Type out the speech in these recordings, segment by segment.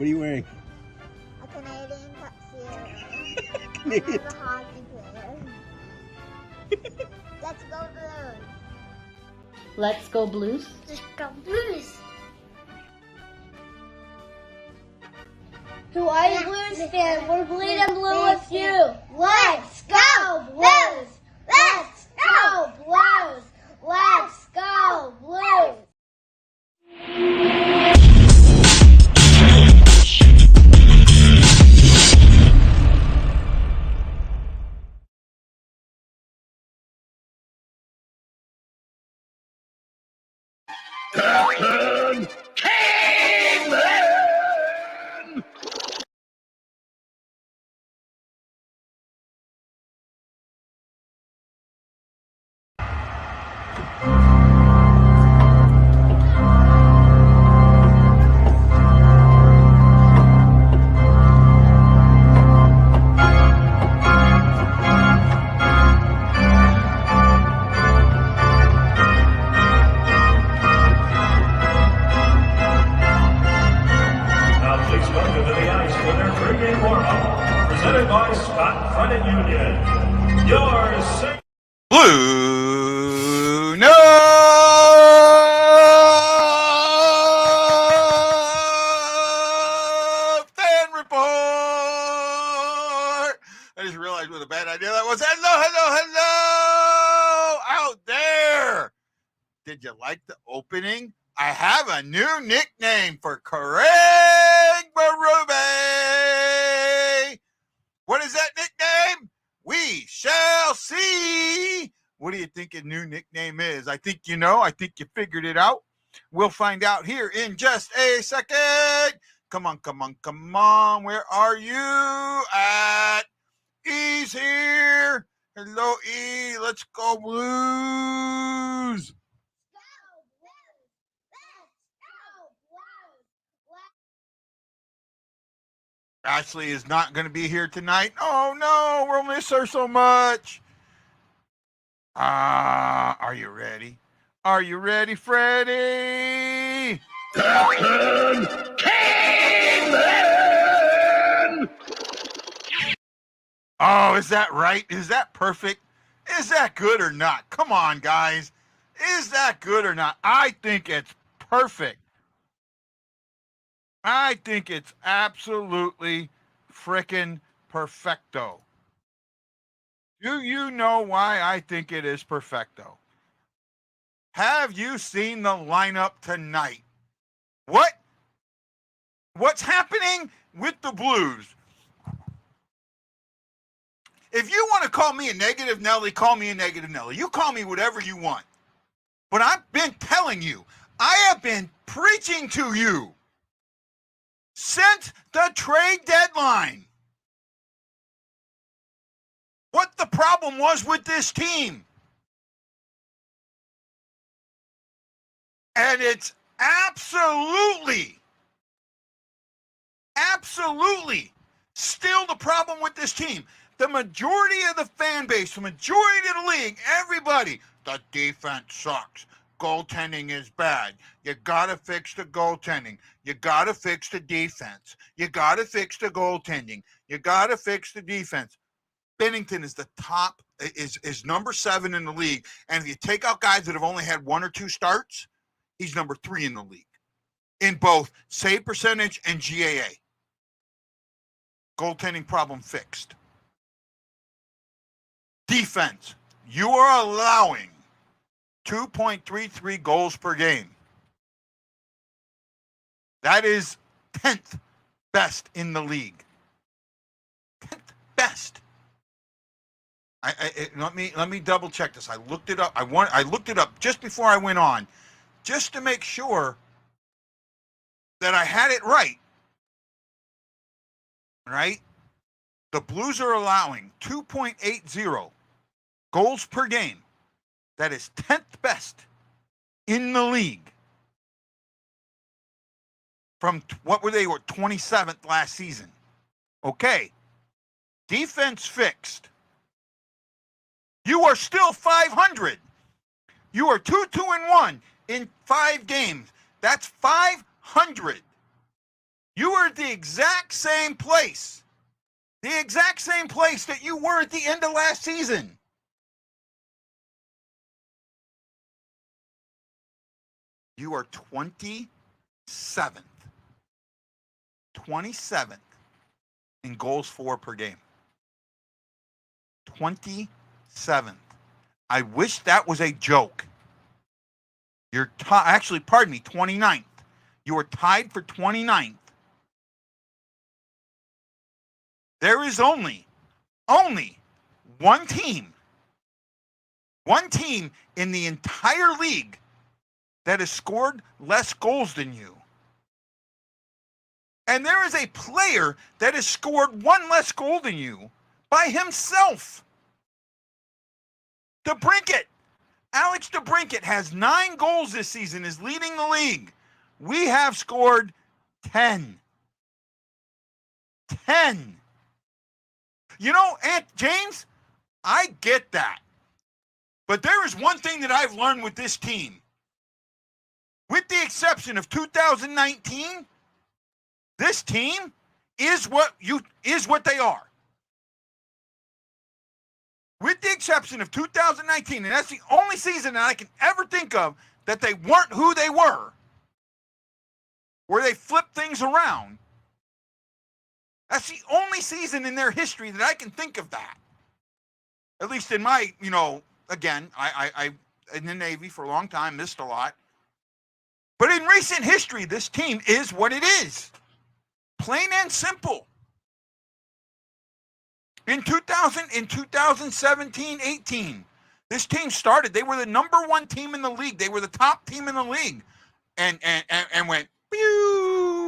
are you wearing? A Canadian tuxedo. Canadian. I'm a hockey player. Let's go Blues. Let's go Blues. Let's go Blues. To all you Blues fans, we're bleeding blue with you. Let's go Blues! Let's go Blues! Let's go Blues! Captain Caveman! Presented by Scott Credit Union. Your BlueNote fan report. I just realized what a bad idea that was. Hello out there. Did you like the opening? I have a new nickname for Craig Berube. What is that nickname? We shall see. What do you think his new nickname is? I think you know. I think you figured it out. We'll find out here in just a second. Come on. Where are you at? E's here. Hello, E. Let's go Blues. Ashley is not going to be here tonight. Oh, no, we'll miss her so much. Are you ready? Are you ready, Freddie? Captain Caveman! Oh, is that right? Is that perfect? Is that good or not? Come on, guys. Is that good or not? I think it's perfect. I think it's absolutely frickin' perfecto. Do you know why I think it is perfecto? Have you seen the lineup tonight? What's happening with the Blues? If you want to call me a negative Nelly, call me a negative Nelly. You call me whatever you want. But I've been telling you, I have been preaching to you since the trade deadline what the problem was with this team. And it's absolutely still the problem with this team. The majority of the fan base, the majority of the league, everybody, the defense sucks. Goaltending is bad. You got to fix the goaltending. You got to fix the defense. You got to fix the goaltending. You got to fix the defense. Bennington is the top, is number 7 in the league. And if you take out guys that have only had 1 or 2 starts, he's number 3 in the league in both save percentage and GAA. Goaltending problem fixed. Defense, you are allowing 2.33 goals per game. That is 10th best in the league. 10th best. Let me double check this. I looked it up. I looked it up just before I went on, just to make sure that I had it right. Right? The Blues are allowing 2.80 goals per game. That is 10th best in the league. From what were they? Were 27th last season. Okay. Defense fixed. You are still 500. You are 2-2-1 in 5 games. That's 500. You were at the exact same place. The exact same place that you were at the end of last season. You are 27th. 27th in goals for per game. 27th. I wish that was a joke. You're actually, pardon me, 29th. You are tied for 29th. There is only one team in the entire league that has scored less goals than you. And there is a player that has scored one less goal than you by himself. DeBrincat. Alex DeBrincat has 9 goals this season, is leading the league. We have scored 10. 10. You know, Aunt James, I get that. But there is one thing that I've learned with this team. With the exception of 2019, this team is what they are. With the exception of 2019, and that's the only season that I can ever think of that they weren't who they were, where they flipped things around. That's the only season in their history that I can think of that. At least in my, again, I in the Navy for a long time, missed a lot. But in recent history, this team is what it is. Plain and simple. In 2017-18, this team started. They were the number 1 team in the league. They were the top team in the league. And went, pew.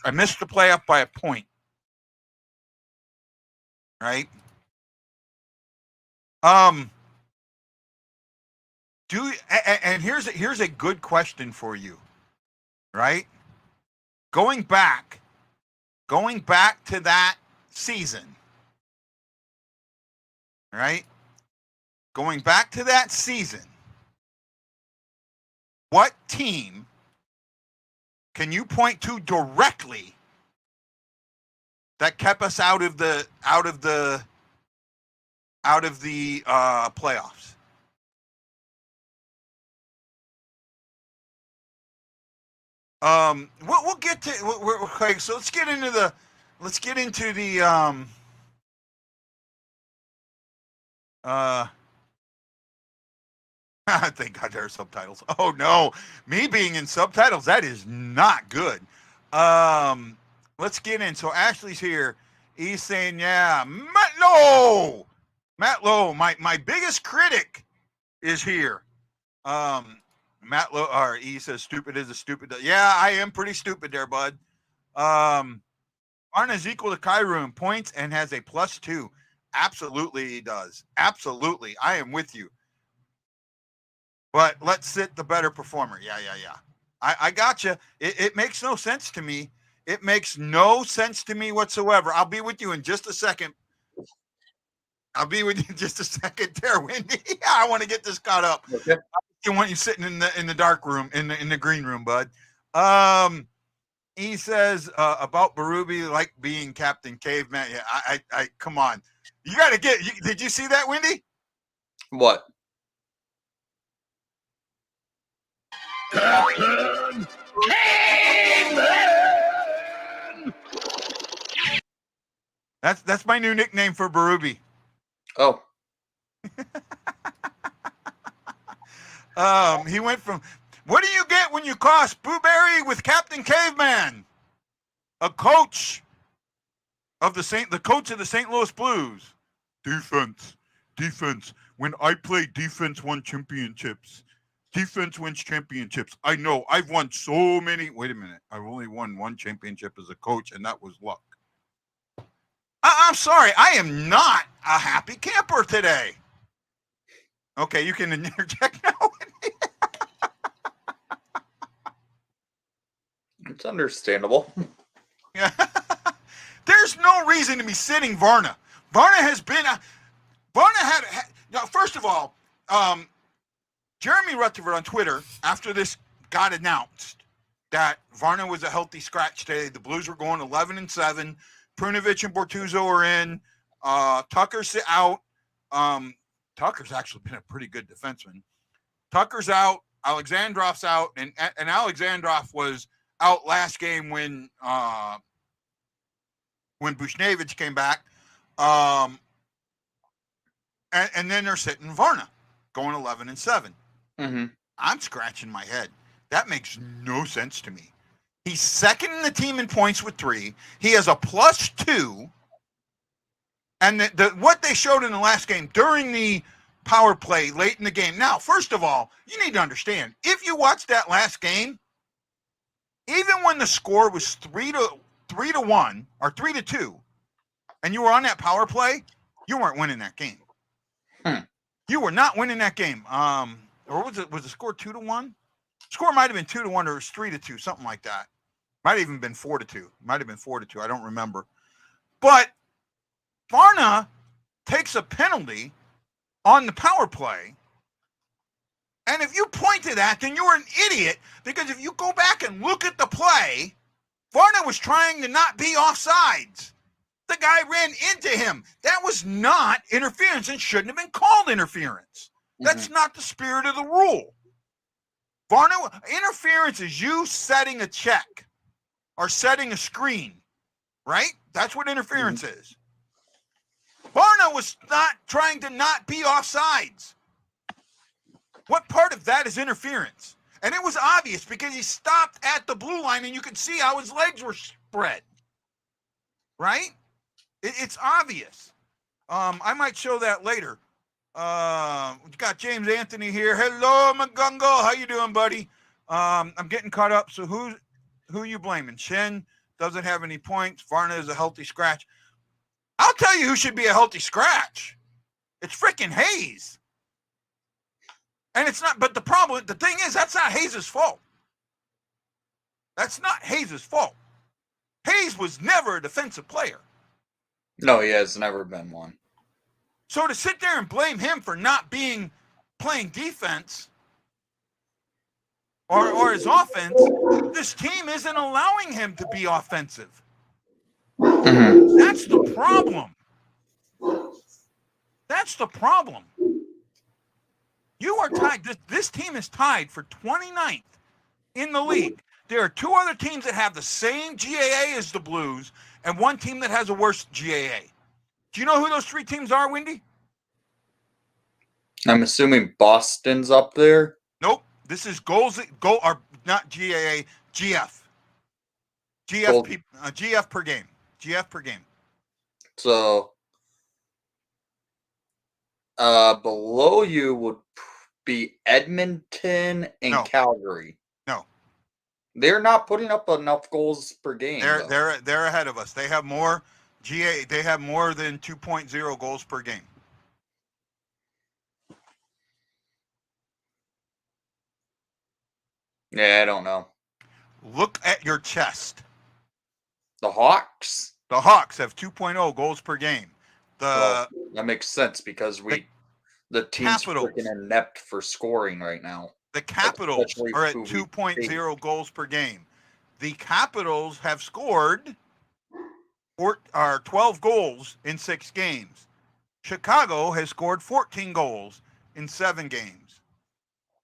I missed the playoff by a point. Right? And here's a good question for you. Right? Going back to that season, right? Going back to that season, what team can you point to directly that kept us out of the playoffs? We'll get to. Okay, so let's get into the. Thank God there are subtitles. Oh no, me being in subtitles, that is not good. Let's get in. So Ashley's here. He's saying, yeah, Matt Lowe, my biggest critic is here. Matt Lowe, or he says, stupid is a stupid. Yeah, I am pretty stupid there, bud. Arna is equal to Cairo in points and has a +2. Absolutely, he does. Absolutely. I am with you. But let's sit the better performer. Yeah. I got you. It makes no sense to me. It makes no sense to me whatsoever. I'll be with you in just a second. There, Wendy. I want to get this caught up. Okay. I want you sitting in the dark room, in the green room, bud. He says about Berube like being Captain Caveman. Yeah, I come on. You got to did you see that, Wendy? What? Captain Caveman! That's my new nickname for Berube. Oh. He went from, what do you get when you cross Blueberry with Captain Caveman? A coach of the coach of the St. Louis Blues. Defense. When I play, defense won championships. Defense wins championships. I know. I've won so many. Wait a minute. I've only won 1 championship as a coach, and that was luck. I'm sorry. I am not a happy camper today. Okay, you can interject now. It's understandable. Yeah. There's no reason to be sitting Vrana. Vrana has been now, first of all, Jeremy Rutherford on Twitter, after this got announced that Vrana was a healthy scratch today. The Blues were going 11-7. Prunovich and Bortuzzo are in. Tucker's out. Tucker's actually been a pretty good defenseman. Tucker's out. Alexandrov's out, and Alexandrov was out last game when Bushnevich came back. And then they're sitting Vrana, going 11-7. Mm-hmm. I'm scratching my head. That makes no sense to me. He's second in the team in points with 3. He has a +2. And what they showed in the last game during the power play late in the game. Now, first of all, you need to understand, if you watch that last game, even when the score was 3-1 or 3-2, and you were on that power play, you weren't winning that game. You were not winning that game. Or was the score 2-1? Score might have been 2-1 or it was 3-2, something like that. Might have even been 4-2. Might have been 4-2. I don't remember. But Vrana takes a penalty on the power play. And if you point to that, then you're an idiot, because if you go back and look at the play, Vrana was trying to not be offsides. The guy ran into him. That was not interference and shouldn't have been called interference. That's not the spirit of the rule. Vrana, interference is you setting a check or setting a screen, right? That's what interference is. Vrana was not trying to not be offsides. What part of that is interference? And it was obvious because he stopped at the blue line and you could see how his legs were spread, right? It's obvious. I might show that later. We got James Anthony here. Hello, Magungo. How you doing, buddy? I'm getting caught up. So who you blaming? Shen doesn't have any points. Vrana is a healthy scratch. I'll tell you who should be a healthy scratch. It's freaking Hayes. And it's not, but the thing is, that's not Hayes' fault. That's not Hayes' fault. Hayes was never a defensive player. No, he has never been one. So to sit there and blame him for not playing defense or his offense, this team isn't allowing him to be offensive. That's the problem. That's the problem. You are tied. This team is tied for 29th in the league. There are 2 other teams that have the same GAA as the Blues and one team that has a worse GAA. Do you know who those 3 teams are, Wendy? I'm assuming Boston's up there. Nope. This is not GAA, GF. GF per game. GF per game. So, below you would be Edmonton and Calgary. No. They're not putting up enough goals per game. They're ahead of us. They have more They have more than 2.0 goals per game. Yeah, I don't know. Look at your chest. The Hawks? The Hawks have 2.0 goals per game. Well, that makes sense because the team's freaking inept for scoring right now. The Capitals are at 2.0 goals per game. The Capitals have scored 12 goals in 6 games. Chicago has scored 14 goals in 7 games.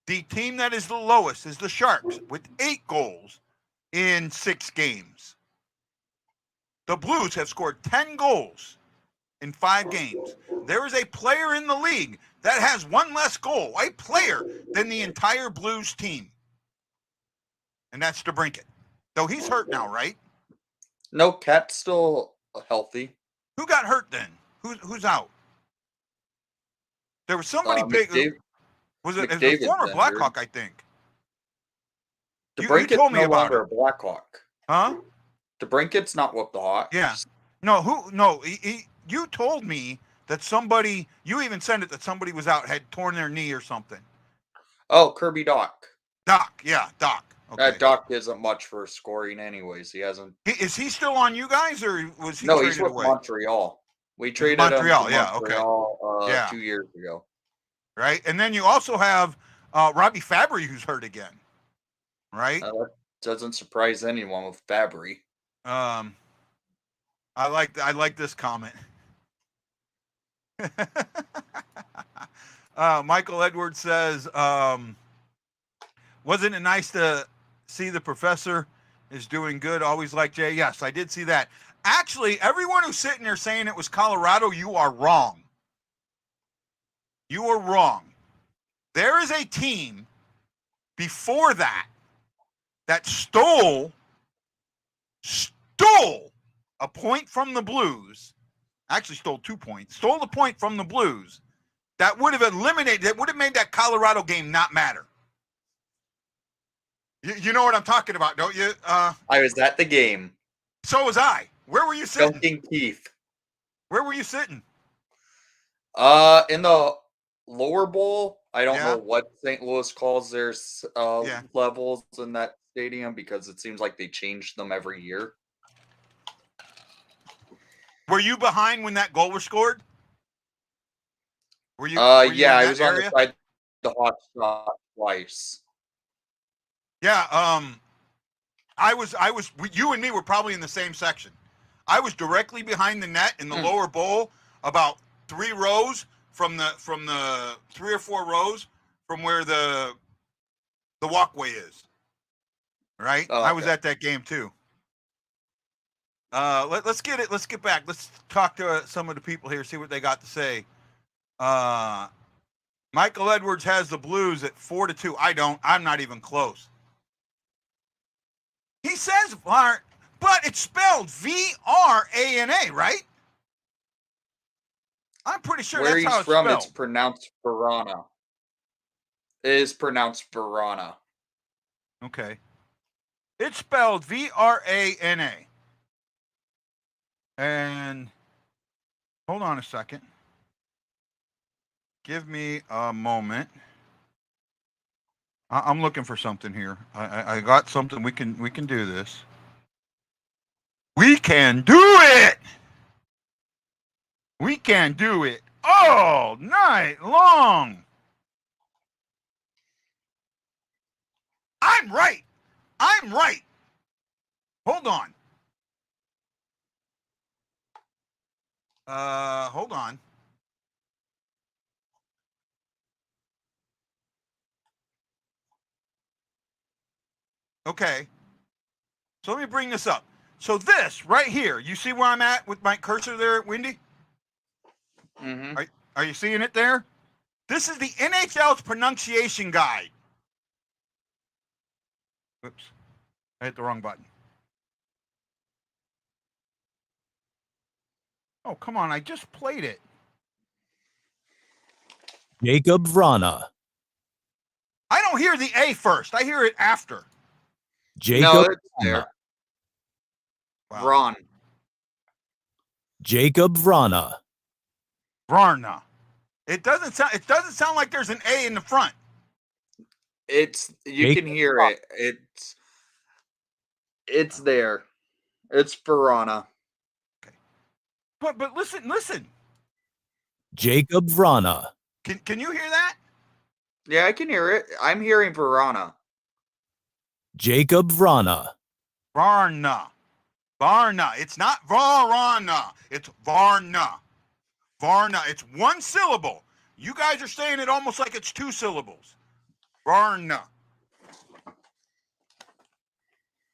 The team that is the lowest is the Sharks with 8 goals in 6 games. The Blues have scored 10 goals in 5 games. There is a player in the league that has 1 less goal, a player, than the entire Blues team. And that's DeBrincat. Though he's hurt now, right? No, Cat's still healthy. Who got hurt then? Who's out? There was somebody big. Was it a former Blackhawk, I think? DeBrincat's told me no about longer it. a Blackhawk. Huh? DeBrincat's not with the Hawks. Yeah. No, you told me that somebody, you even said it, that somebody was out, had torn their knee or something. Oh, Kirby Dach. Doc. Okay. Doc isn't much for scoring anyways. He hasn't. Is he still on you guys, or was he No, traded he's with away? Montreal. We traded Montreal, him to yeah, Montreal 2 years ago. Right? And then you also have Robbie Fabry, who's hurt again. right? That doesn't surprise anyone with Fabry. I like this comment. Michael Edwards says, wasn't it nice to see the professor is doing good? Always like Jay. Yes, I did see that. Actually, everyone who's sitting there saying it was Colorado, you are wrong. You are wrong. There is a team before that stole a point from the Blues. Actually stole 2 points. Stole the point from the Blues. That would have made that Colorado game not matter. You know what I'm talking about, don't you? I was at the game. So was I. Where were you sitting? Dunking Keith. Where were you sitting? In the lower bowl. I don't know what St. Louis calls their levels in that stadium because it seems like they change them every year. Were you behind when that goal was scored? Were you? Yeah, I was area? On the side of the hot shot twice. Yeah, I was. You and me were probably in the same section. I was directly behind the net in the lower bowl, about 3 rows from the 3 or 4 rows from where the walkway is. Right, I was at that game too. Let's get it. Let's get back. Let's talk to some of the people here. See what they got to say. Michael Edwards has the Blues at 4-2. I don't. I'm not even close. He says Var, but it's spelled Vrana, right? I'm pretty sure Where that's how he's it's from, spelled. it's pronounced Vrana. It is pronounced Vrana. Okay. It's spelled Vrana. And hold on a second. Give me a moment. I'm looking for something here. I got something. We can do this. We can do it. We can do it all night long. I'm right. I'm right. Hold on. Hold on. Okay. So let me bring this up. So this right here, you see where I'm at with my cursor there, Windy? Mm-hmm. Are you seeing it there? This is the NHL's pronunciation guide. Oops. I hit the wrong button. Oh, come on. I just played it. Jacob Vrana. I don't hear the A first. I hear it after. Jacob it's there. Wow. Vron. Jacob Vrana. Vrana. It doesn't sound like there's an A in the front. You can hear it. It's there. It's Vrana. Okay. But listen. Jacob Vrana. Can you hear that? Yeah, I can hear it. I'm hearing Vrana. Jacob Vrana. Varna. It's not Varana. It's Varna. Varna. It's one syllable. You guys are saying it almost like it's 2 syllables. Varna.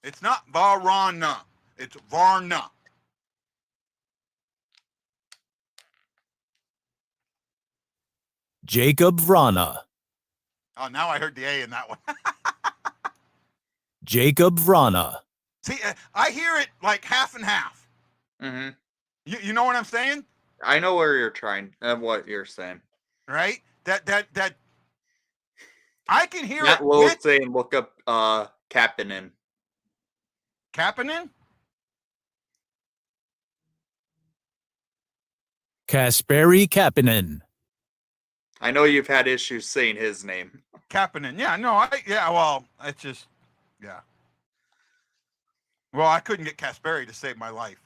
It's not Varana. It's Varna. Jacob Vrana. Oh, now I heard the A in that one. Jacob Vrana. See, I hear it like half and half. Mm-hmm. You know what I'm saying? I know where you're trying. What you're saying. Right? That. I can hear Matt it. Lowe saying, look up Kapanen. Kapanen? Kasperi Kapanen. I know you've had issues saying his name. Kapanen. Yeah, no, well, it's just, yeah. Well, I couldn't get Kasperi to save my life.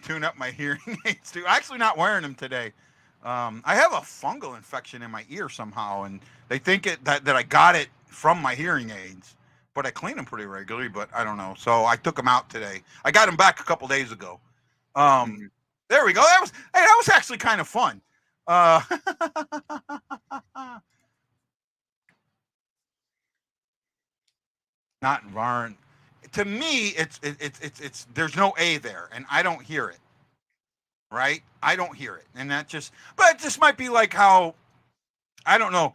Tune up my hearing aids, too. Actually not wearing them today. I have a fungal infection in my ear somehow, and they think that I got it from my hearing aids, but I clean them pretty regularly. But I don't know, so I took them out today. I got them back a couple days ago. There we go. That was actually kind of fun. Not Varn. To me, it's there's no A there, and I don't hear it. Right? I don't hear it, and that just. But it just might be like how, I don't know.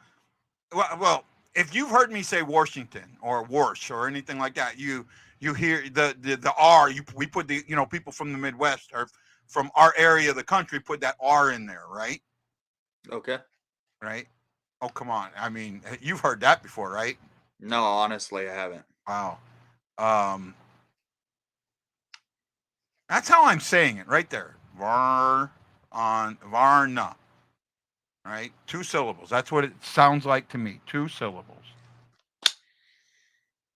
Well, if you've heard me say Washington or Warsh or anything like that, you hear the R. We put the people from the Midwest or from our area of the country put that R in there, right? Okay. Right? Oh, come on. I mean, you've heard that before, right? No, honestly, I haven't. Wow. That's how I'm saying it right there. Varna. Right? 2 syllables. That's what it sounds like to me. 2 syllables.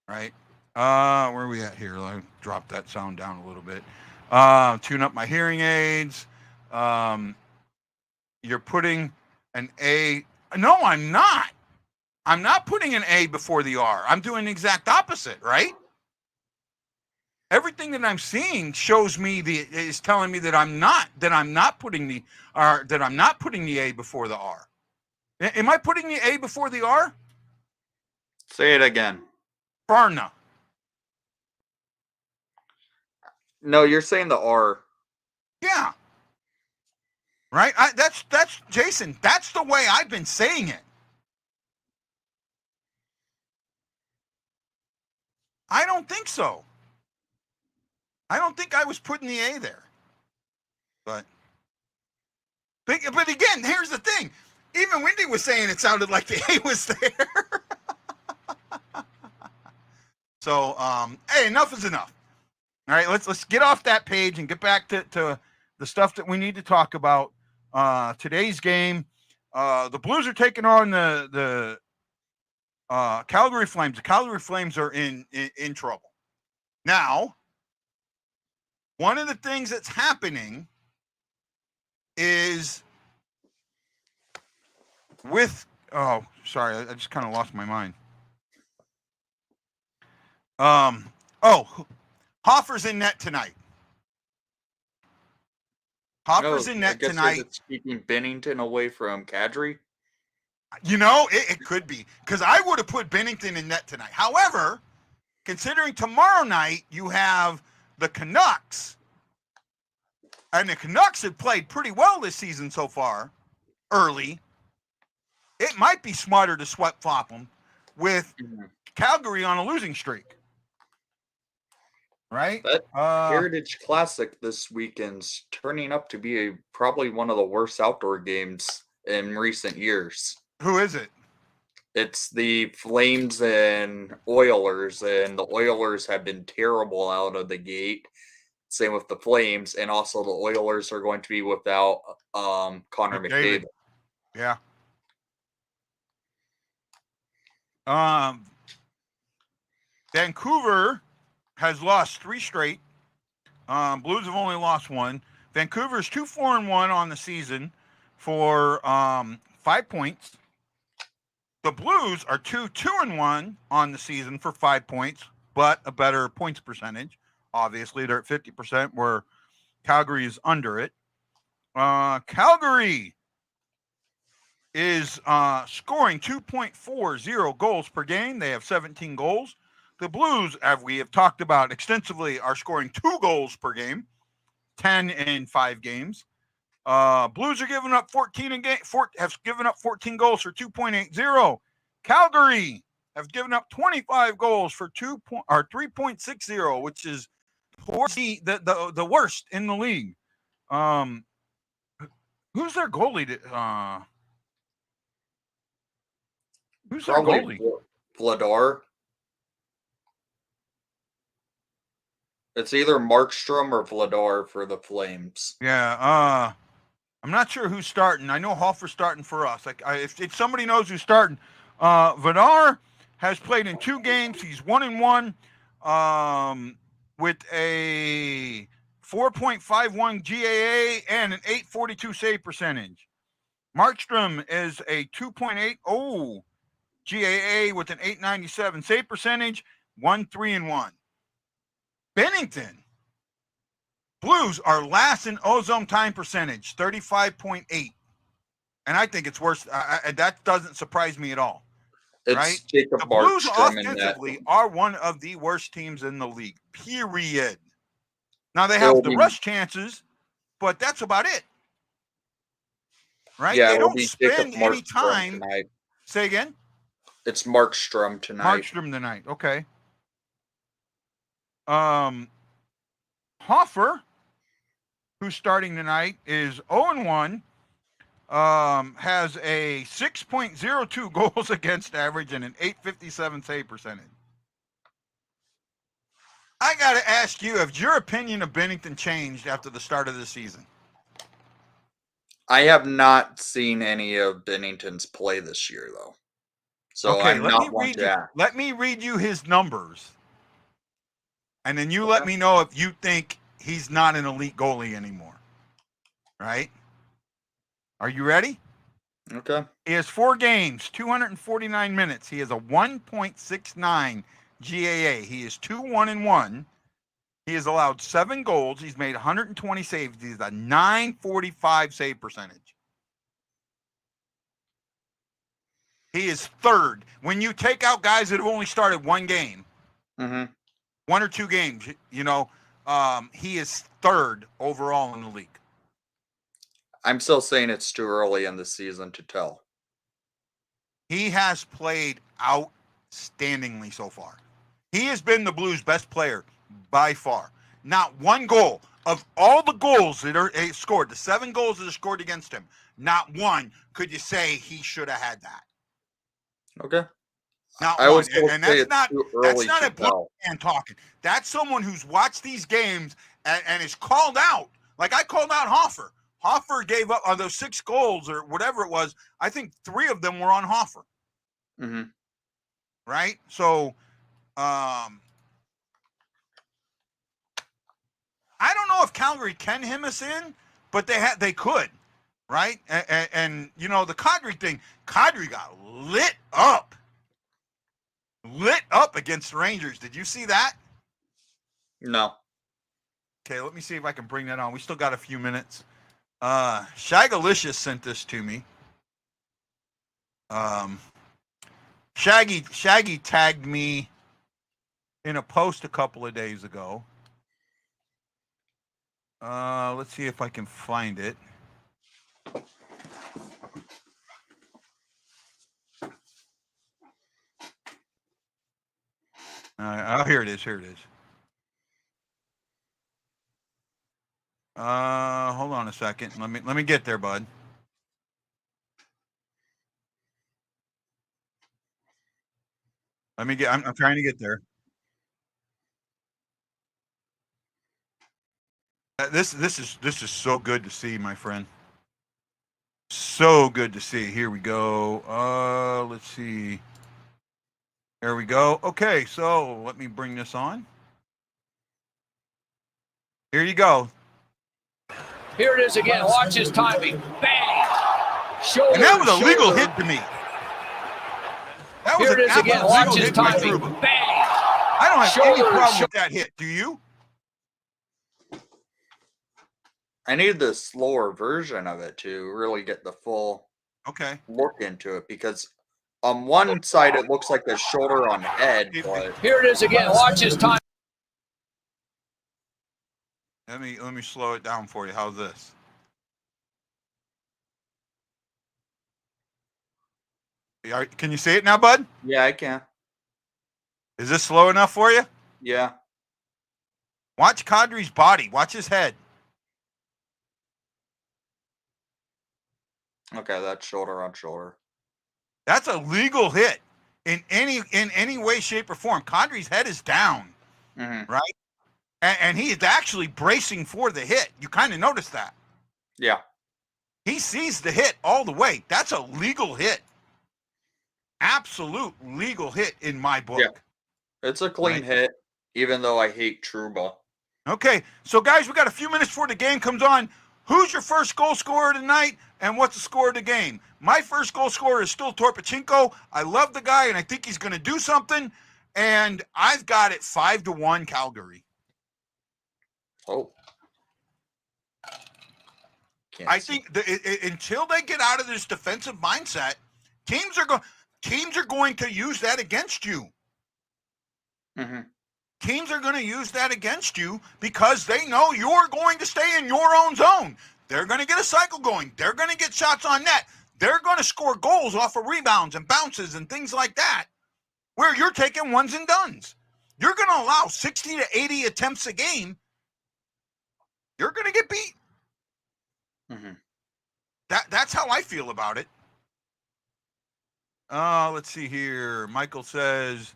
Right? Where are we at here? Let me drop that sound down a little bit. Tune up my hearing aids. You're putting an A. No, I'm not. I'm not putting an A before the R. I'm doing the exact opposite, right? Everything that I'm seeing shows me is telling me that I'm not putting the A before the R. Am I putting the A before the R? Say it again. Vrana. No, you're saying the R. Yeah. Right? That's Jason. That's the way I've been saying it. I don't think so. I don't think I was putting the A there. But again, here's the thing. Even Wendy was saying it sounded like the A was there. So, hey, enough is enough. All right, let's get off that page and get back to the stuff that we need to talk about. Today's game, the Blues are taking on the Calgary Flames. The Calgary Flames are in trouble. Now, one of the things that's happening is with sorry, I just kind of lost my mind. Hoffer's in net tonight. Hoffer's in net tonight. It's keeping Bennington away from Kadri. It could be, because I would have put Bennington in net tonight. However, considering tomorrow night you have the Canucks, and the Canucks have played pretty well this season so far, early, it might be smarter to flop them with Calgary on a losing streak. Right? That Heritage Classic this weekend's turning up to be probably one of the worst outdoor games in recent years. Who is it? It's the Flames and Oilers, and the Oilers have been terrible out of the gate. Same with the Flames, and also the Oilers are going to be without Connor McDavid. Yeah. Vancouver has lost 3 straight. Blues have only lost 1. Vancouver's 2-4-1 on the season for 5 points. The Blues are 2-2-1 on the season for 5 points, but a better points percentage. Obviously, they're at 50%, where Calgary is under it. Calgary is scoring 2.40 goals per game. They have 17 goals. The Blues, as we have talked about extensively, are scoring 2 goals per game, 10 in 5 games. Blues are giving up 14 a game. Have given up 14 goals for 2.80. Calgary have given up 25 goals for 3.60, which is the worst in the league. Who's their goalie? Who's their goalie? Vladar. It's either Markstrom or Vladar for the Flames. Yeah, I'm not sure who's starting. I know Hoffer's starting for us. If somebody knows who's starting, Vladar has played in 2 games. He's 1-1 with a 4.51 GAA and an .842 save percentage. Markstrom is a 2.8. Oh, GAA with an 897 save percentage, 1-3-1. Bennington. Blues are last in ozone time percentage, 35.8. And I think it's worse. That doesn't surprise me at all. It's right? Jacob The Blues Markstrom in that. offensively are one of the worst teams in the league, period. Now, they It'll have the be- rush chances, but that's about it. Right? Yeah, They it will don't be Jacob spend any Markstrom time. tonight. Say again? It's Markstrom tonight. Markstrom tonight. Okay. Hoffer, who's starting tonight, is 0-1. Has a 6.02 goals against average and an 857 save percentage. I got to ask you, has your opinion of Bennington changed after the start of the season? I have not seen any of Bennington's play this year, though. So okay, I'm not one to ask. let me read you his numbers. And then you let me know if you think he's not an elite goalie anymore. Right? Are you ready? Okay. He has 4 games, 249 minutes. He has a 1.69 GAA. He is 2-1-1. He has allowed 7 goals. He's made 120 saves. He's a 945 save percentage. He is third. When you take out guys that have only started 1 game, 1 or 2 games, he is third overall in the league. I'm still saying it's too early in the season to tell. He has played outstandingly so far. He has been the Blues' best player by far. Not 1 goal of all the goals that are scored, the 7 goals that are scored against him, not 1 could you say he should have had that. Okay. Not I 1. was going to And say that's it's not too that's early not to a Blue tell. fan talking. That's someone who's watched these games and is called out. Like I called out Hoffer. Hoffer gave up on those 6 goals or whatever it was. I think 3 of them were on Hoffer. Mm-hmm. Right? So, I don't know if Calgary can hem us in, but they could, right? And the Kadri thing, Kadri got lit up against the Rangers. Did you see that? No. Okay, let me see if I can bring that on. We still got a few minutes. Shagalicious sent this to me. Shaggy tagged me in a post a couple of days ago. Let's see if I can find it. Here it is. Hold on a second. Let me get there, bud. I'm trying to get there. This is so good to see, my friend. So good to see. Here we go. Let's see. There we go. Okay, so let me bring this on. Here you go. Here it is again. Watch his timing. Bang! Shoulder, And that was a legal hit to me. That was Here it an is again. absolute Watch legal his hit by timing. Trouba. Bang! I don't have any Shoulder, problem with that hit. Do you? I need the slower version of it to really get the full look into it, because on one side it looks like the shoulder on head, but Here it is again. Watch his time. Let me slow it down for you. How's this? Can you see it now, bud? yeah, I can. Is this slow enough for you? Yeah. Watch Kadri's body. Watch his head. Okay, that's shoulder on shoulder. That's a legal hit in any way, shape, or form. Kadri's head is down, right? And he is actually bracing for the hit. You kind of notice that. Yeah. He sees the hit all the way. That's a legal hit. Absolute legal hit in my book. Yeah. It's a clean hit, even though I hate Trouba. Okay, so guys, we got a few minutes before the game comes on. Who's your first goal scorer tonight? and what's the score of the game? My first goal scorer is still Torpachenko. I love the guy, and I think he's going to do something. And I've got it 5-1 Calgary. Oh. I think until they get out of this defensive mindset, teams are going to use that against you. Mm-hmm. Teams are going to use that against you because they know you're going to stay in your own zone. They're going to get a cycle going. They're going to get shots on net. They're going to score goals off of rebounds and bounces and things like that, where you're taking ones and dones. You're going to allow 60 to 80 attempts a game. You're going to get beat. Mm-hmm. That's how I feel about it. Let's see here. Michael says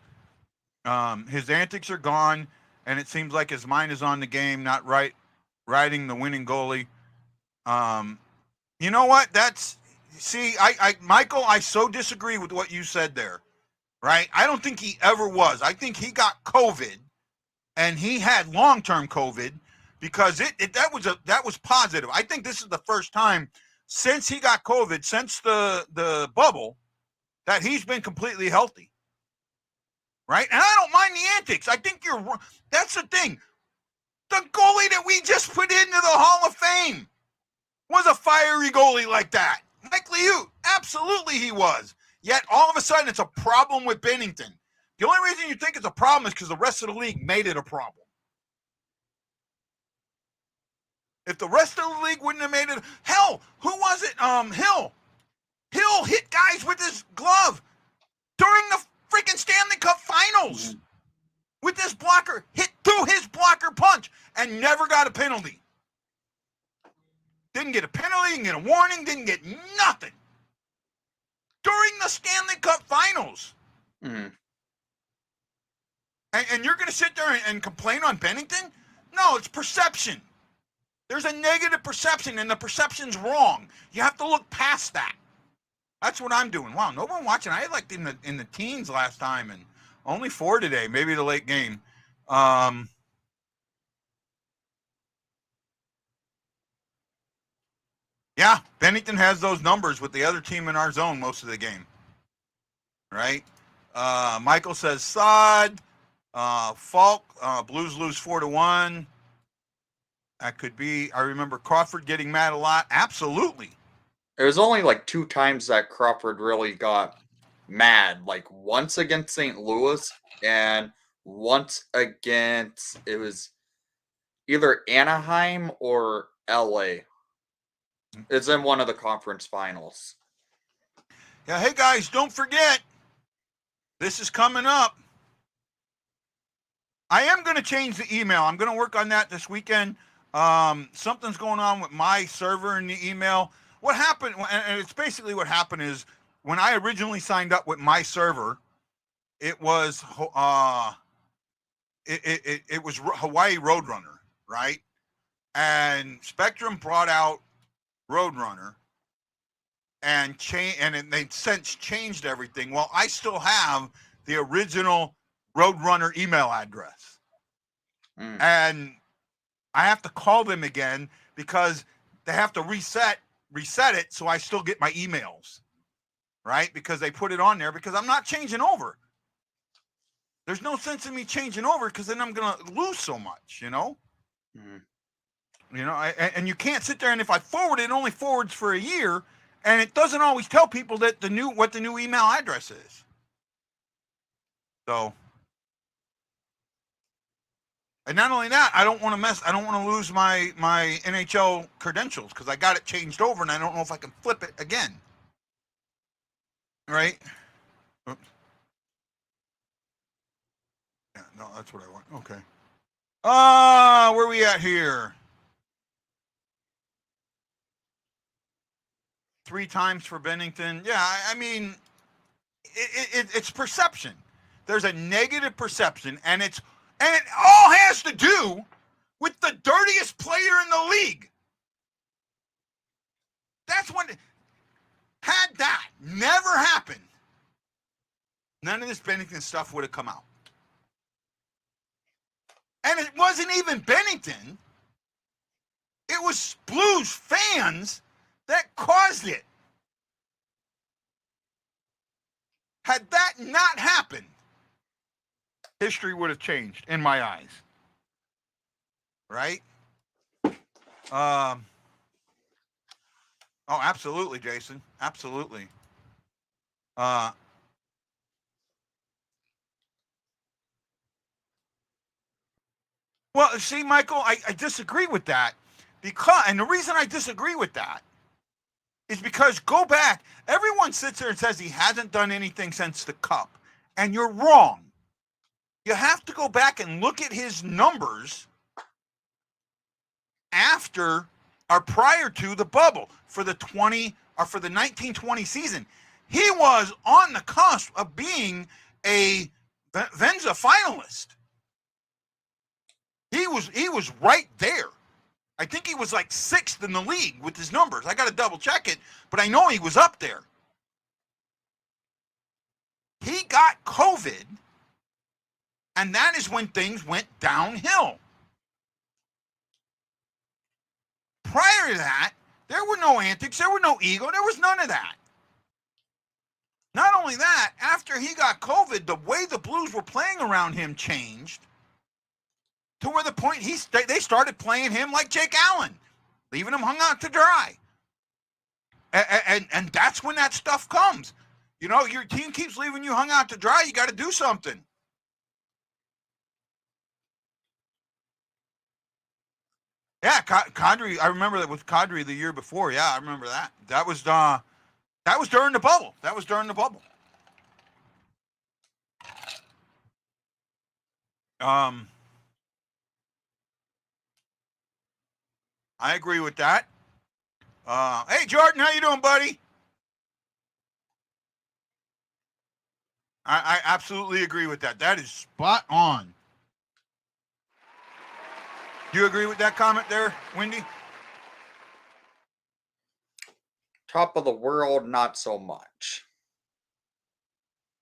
his antics are gone, and it seems like his mind is on the game, not riding the winning goalie. You know what? Michael, I so disagree with what you said there, right? I don't think he ever was. I think he got COVID, and he had long-term COVID because that was positive. I think this is the first time since he got COVID, since the bubble, that he's been completely healthy, right? And I don't mind the antics. I think that's the thing. The goalie that we just put into the Hall of Fame was a fiery goalie like that. Mike Liut, absolutely he was. Yet all of a sudden it's a problem with Bennington. The only reason you think it's a problem is because the rest of the league made it a problem. If the rest of the league wouldn't have made it, hell, who was it? Hill. Hill hit guys with his glove during the freaking Stanley Cup Finals with this blocker, hit through his blocker punch, and never got a penalty. Didn't get a penalty, didn't get a warning, didn't get nothing during the Stanley Cup Finals. Mm-hmm. And you're going to sit there and complain on Bennington? No, it's perception. There's a negative perception, and the perception's wrong. You have to look past that. That's what I'm doing. Wow, no one watching. I had like in the teens last time, and only 4 today. Maybe the late game. Yeah, Bennington has those numbers with the other team in our zone most of the game. Right? Michael says Sod. Falk. Blues lose 4-1. That could be. I remember Crawford getting mad a lot. Absolutely. It was only like 2 times that Crawford really got mad. Like once against St. Louis and once against, it was either Anaheim or LA. It's in one of the conference finals. Yeah, hey guys, don't forget, this is coming up. I am going to change the email. I'm going to work on that this weekend. Something's going on with my server in the email. What happened, and it's basically what happened is when I originally signed up with my server, it was it was Hawaii Roadrunner, right? And Spectrum brought out Roadrunner and they since changed everything. Well, I still have the original Roadrunner email address. And I have to call them again because they have to reset it so I still get my emails, right? Because they put it on there because I'm not changing over. There's no sense in me changing over because then I'm going to lose so much, you know? You know, and you can't sit there and if I forward it only forwards for a year and it doesn't always tell people that what the new email address is. So, and not only that, I don't want to lose my NHL credentials because I got it changed over and I don't know if I can flip it again. Right? Oops. Yeah, no, that's what I want. Okay. Where are we at here? 3 times for Bennington. Yeah, I mean, it's perception. There's a negative perception, and it all has to do with the dirtiest player in the league. That's when, had that never happened, none of this Bennington stuff would have come out. And it wasn't even Bennington. It was Blues fans that caused it. Had that not happened, history would have changed in my eyes. Right? Oh, absolutely, Jason. Absolutely. Well, see, Michael, I disagree with that and the reason I disagree with that is because go back. Everyone sits there and says he hasn't done anything since the Cup, and you're wrong. You have to go back and look at his numbers after or prior to the bubble for the 1920 season. He was on the cusp of being a Venza finalist. He was right there. I think he was like 6th in the league with his numbers. I got to double check it, but I know he was up there. He got COVID, and that is when things went downhill. Prior to that, there were no antics, there were no ego, there was none of that. Not only that, after he got COVID, the way the Blues were playing around him changed to where the point they started playing him like Jake Allen, leaving him hung out to dry. And that's when that stuff comes. You know, your team keeps leaving you hung out to dry, you got to do something. Yeah, Kadri, I remember that with Kadri the year before. Yeah, I remember that. That was during the bubble. I agree with that. Hey, Jordan, how you doing, buddy? I absolutely agree with that. That is spot on. Do you agree with that comment there, Wendy? Top of the world, not so much.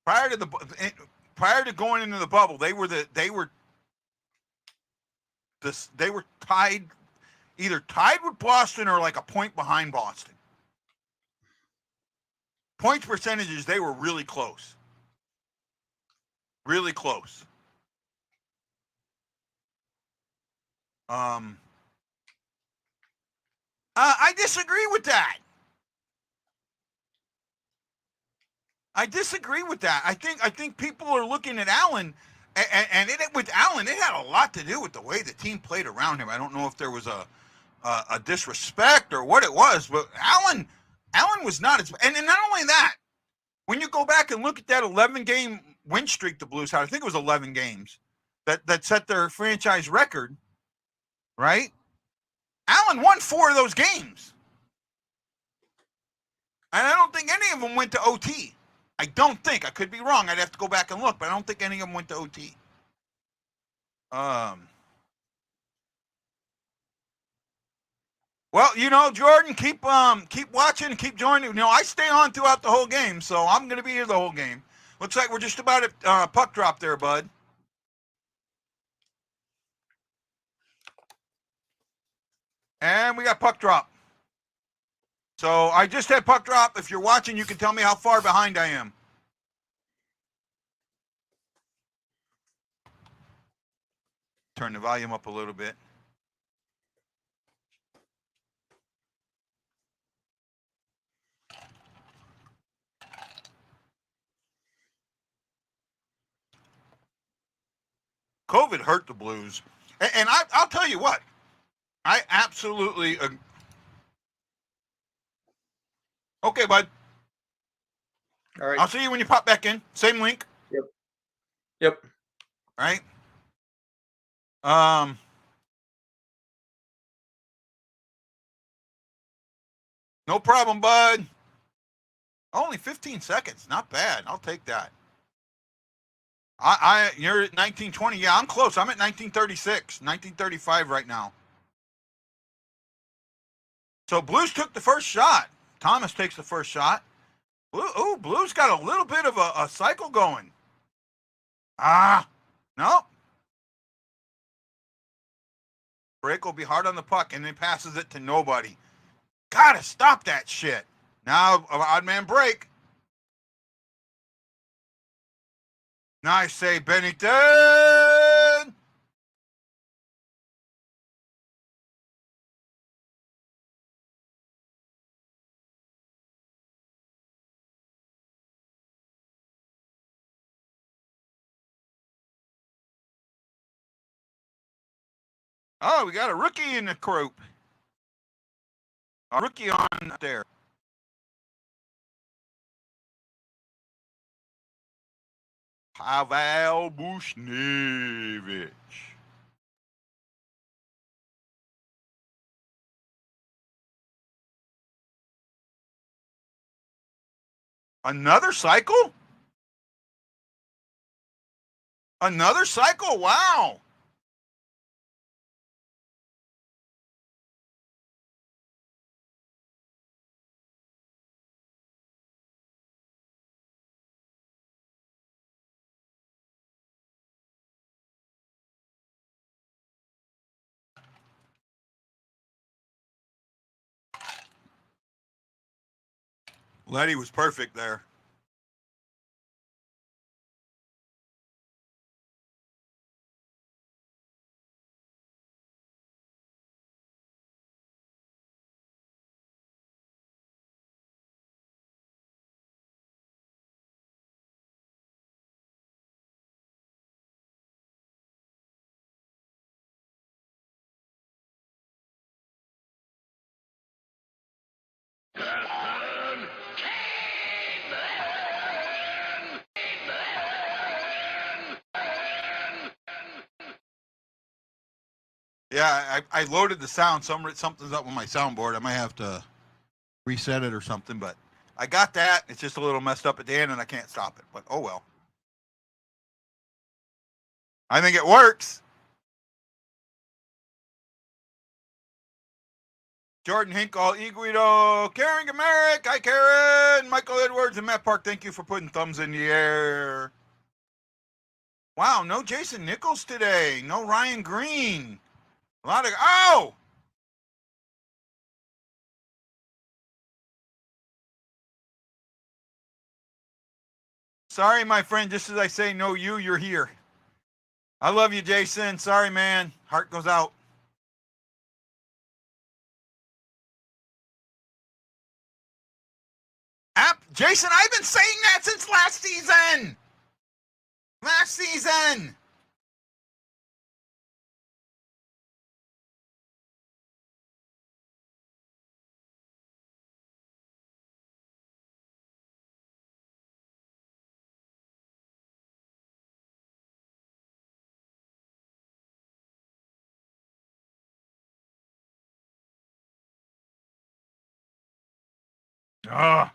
Prior to going into the bubble, they were tied, either tied with Boston or like a point behind Boston. Points percentages, they were really close. Really close. I disagree with that. I think people are looking at Allen, and with Allen, it had a lot to do with the way the team played around him. I don't know if there was a disrespect or what it was, but Allen was not as. And not only that, when you go back and look at that 11-game win streak the Blues had, I think it was 11 games that set their franchise record. Right? Allen won 4 of those games. And I don't think any of them went to OT. I don't think. I could be wrong. I'd have to go back and look, but I don't think any of them went to OT. Well, you know, Jordan, keep watching and keep joining. You know, I stay on throughout the whole game, so I'm going to be here the whole game. Looks like we're just about at puck drop there, bud. And we got puck drop. So I just had puck drop. If you're watching, you can tell me how far behind I am. Turn the volume up a little bit. COVID hurt the Blues. And I'll tell you what. I absolutely agree. Okay, bud. All right. I'll see you when you pop back in. Same link. Yep. Right? No problem, bud. Only 15 seconds. Not bad. I'll take that. You're at 1920. Yeah, I'm close. I'm at 1936, 1935 right now. So Blues took the first shot. Thomas takes the first shot. Blues got a little bit of a cycle going. Nope. Break will be hard on the puck, and then passes it to nobody. Gotta stop that shit. Now, odd man break. Nice save, Bennington. Oh, we got a rookie in the group. A rookie on there. Pavel Buchnevich. Another cycle? Another cycle? Wow. Letty was perfect there. Yeah, I loaded the sound. Something's up with my soundboard. I might have to reset it or something, but I got that. It's just a little messed up at the end, and I can't stop it. But oh well. I think it works. Jordan Hinkle, Iguido, Karen Gamerick. Hi, Karen. Michael Edwards and Matt Park. Thank you for putting thumbs in the air. Wow, no Jason Nichols today. No Ryan Green. A lot of oh. Sorry, my friend. Just as I say no you, you're here. I love you, Jason. Sorry, man. Heart goes out. Jason, I've been saying that since last season. Last season. Ugh.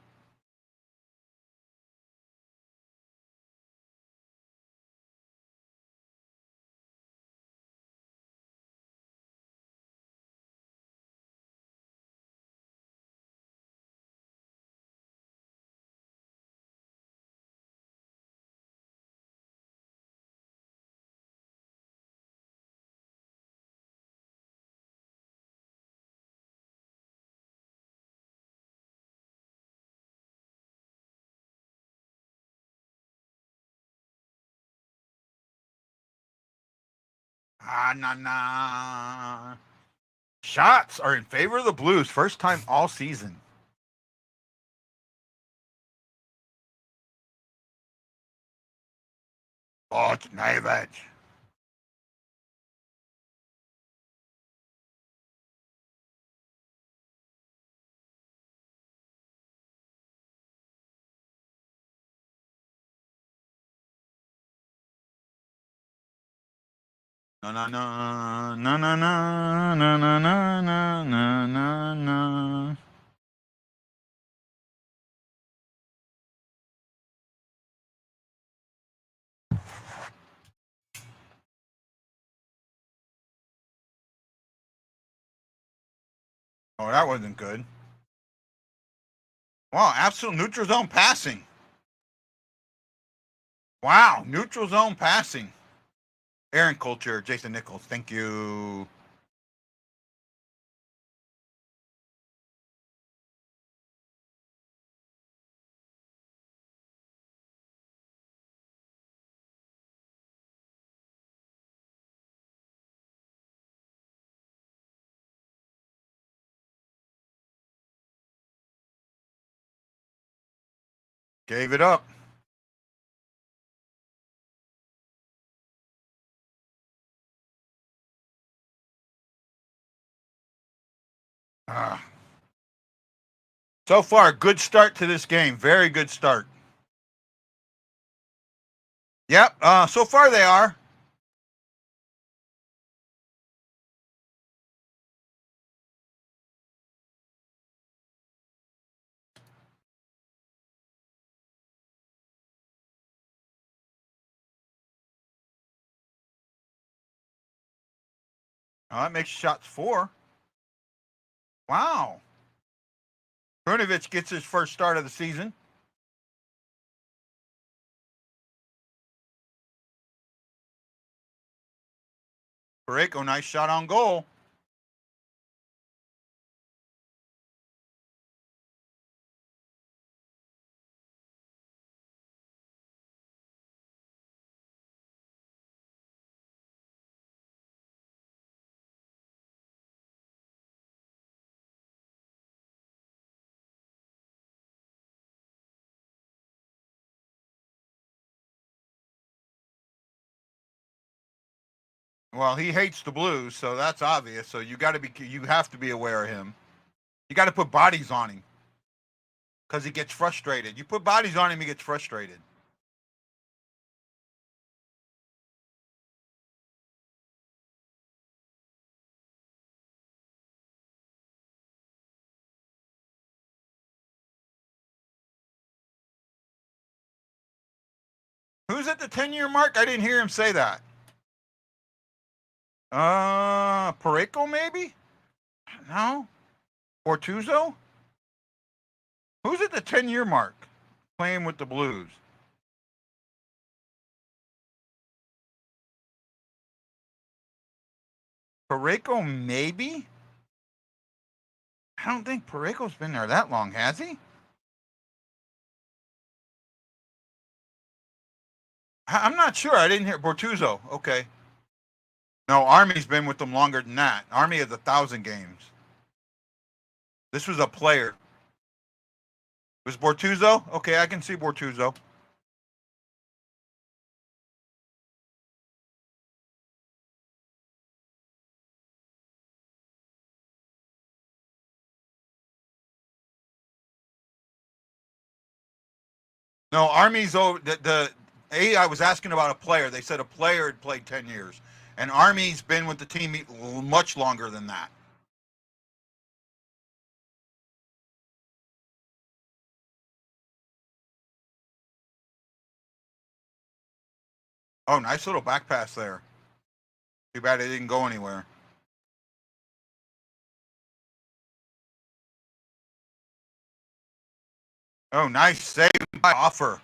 Nah. Shots are in favor of the Blues. First time all season. Oh, it's Navage. No, no, no, no, no, no, no, no, no, no, no, no. Oh, that wasn't good. Wow, absolute neutral zone passing. Wow, neutral zone passing. Aaron Coulter, Jason Nichols, thank you. Gave it up. So far, good start to this game. Very good start. Yep, so far they are. That makes shots 4. Wow. Brunovich gets his first start of the season. Pareko, nice shot on goal. Well, he hates the Blues, so that's obvious. So you have to be aware of him. You got to put bodies on him because he gets frustrated. You put bodies on him, he gets frustrated. Who's at the 10-year mark? I didn't hear him say that. Pareko maybe? No? Bortuzzo? Who's at the 10-year mark playing with the Blues? Pareko maybe? I don't think Pareko's been there that long, has he? I'm not sure. I didn't hear Bortuzzo. Okay. No, Army's been with them longer than that. Army has 1,000 games. This was a player. Was Bortuzzo? Okay, I can see Bortuzzo. No, Army's over. I was asking about a player. They said a player had played 10 years. And Army's been with the team much longer than that. Oh, nice little back pass there. Too bad it didn't go anywhere. Oh, nice save by Hoffer.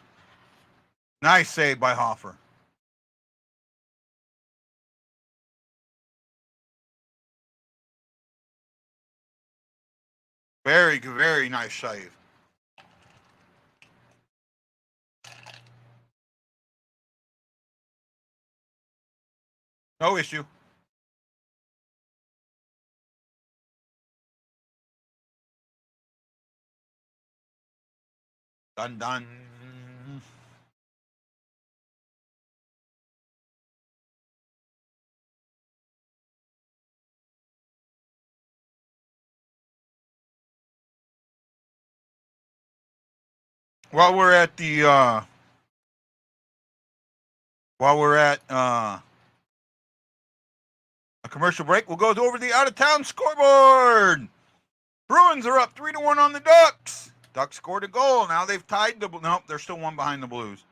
Nice save by Hoffer. Very, very nice save. No issue. Done, done. While we're at a commercial break, we'll go over the out-of-town scoreboard. Bruins are up 3-1 on the Ducks. Ducks scored a goal. Now they've tied nope, they're still one behind the Blues.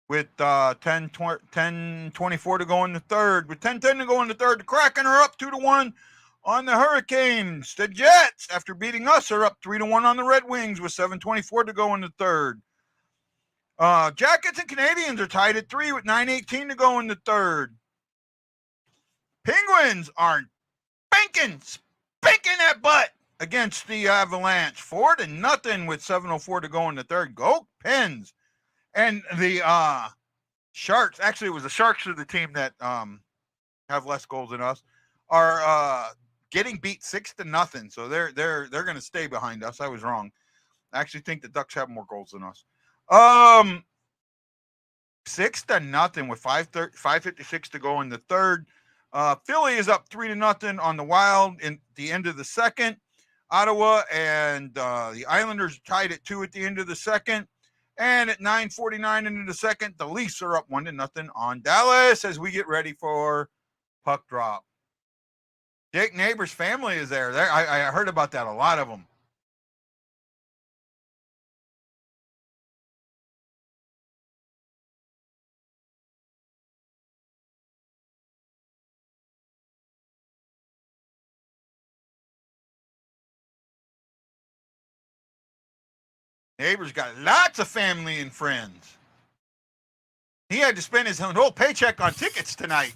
With 10-24 to go in the third. With 10-10 to go in the third, the Kraken are up 2-1 on the Hurricanes. The Jets, after beating us, are up 3-1 on the Red Wings with 7:24 to go in the third. Jackets and Canadians are tied at 3 with 9:18 to go in the third. Penguins are spanking that butt against the Avalanche. 4-0 with 7:04 to go in the third. Go Pens. And the Sharks, actually it was the Sharks are the team that have less goals than us, are getting beat 6-0. So they're going to stay behind us. I was wrong. I actually think the Ducks have more goals than us. 6-0 with 5:56 to go in the third. Philly is up 3-0 on the Wild in the end of the second. Ottawa and the Islanders tied at 2 at the end of the second. And at 9:49 into the second, the Leafs are up 1-0 on Dallas as we get ready for puck drop. Jake Neighbors' family is there. I heard about that, a lot of them. Neighbors got lots of family and friends. He had to spend his whole paycheck on tickets tonight.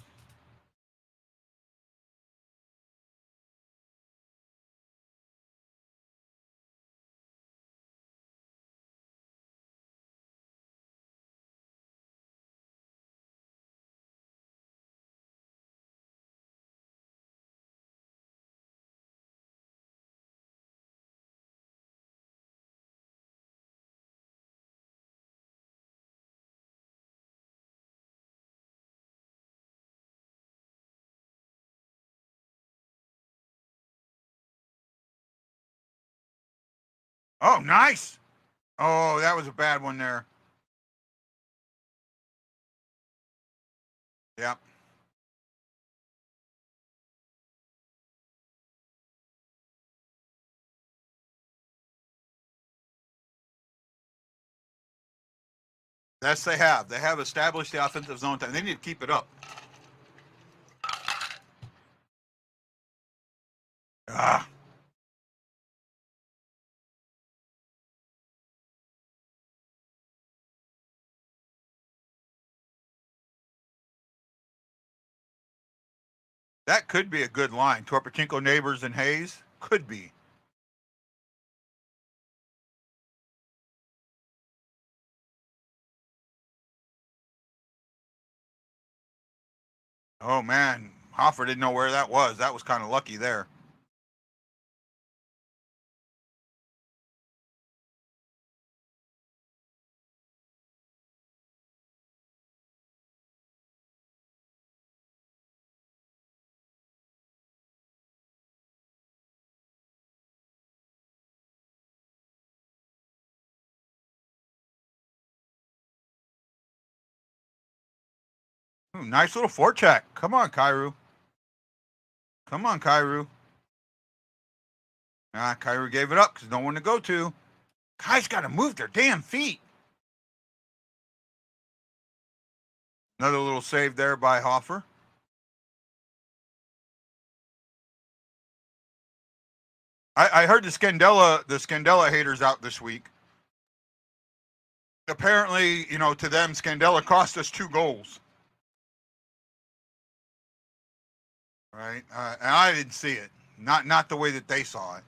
Oh, nice. Oh, that was a bad one there. Yep. Yes, they have. They have established the offensive zone time. They need to keep it up. Ah. That could be a good line. Torpachinko, Neighbors, and Hayes. Could be. Oh, man. Hoffer didn't know where that was. That was kind of lucky there. Ooh, nice little forecheck. Come on, Kyrou. Come on, Kyrou. Kyrou gave it up because no one to go to. Guys got to move their damn feet. Another little save there by Hoffer. I heard the Scandella haters out this week. Apparently, to them, Scandella cost us 2 goals. Right? And I didn't see it. Not the way that they saw it.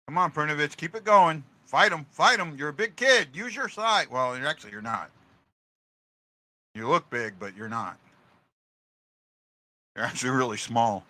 Come on, Prnovich, keep it going. Fight him, fight him. You're a big kid. Use your side. Well, actually, you're not. You look big, but you're not. You're actually really small.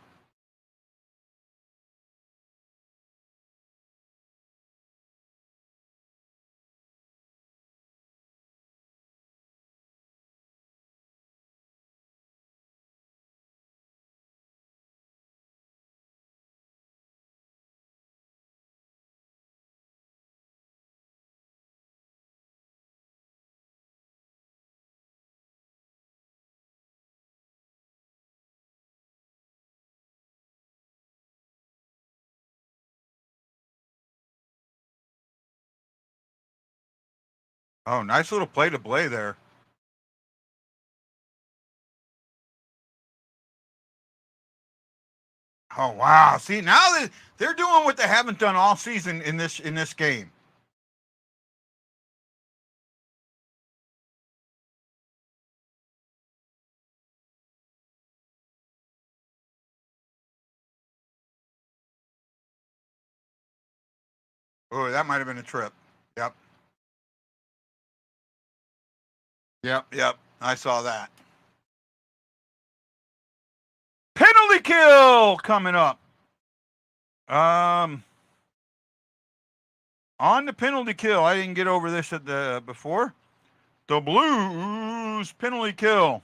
Oh, nice little play to play there. Oh wow! See, now they're doing what they haven't done all season in this game. Oh, that might have been a trip. Yep. Yep. Yep. I saw that. Penalty kill coming up. On the penalty kill, I didn't get over this before. The Blues penalty kill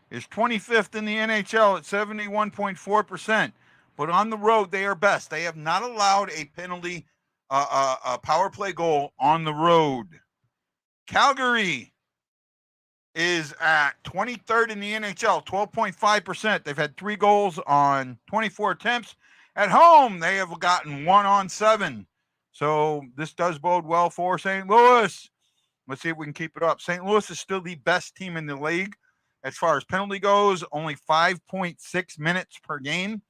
is 25th in the NHL at 71.4%. But on the road, they are best. They have not allowed a penalty, a power play goal on the road. Calgary is at 23rd in the NHL, 12.5%. They've had 3 goals on 24 attempts. At home, they have gotten 1 on 7. So this does bode well for St. Louis. Let's see if we can keep it up. St. Louis is still the best team in the league as far as penalty goes, only 5.6 minutes per game.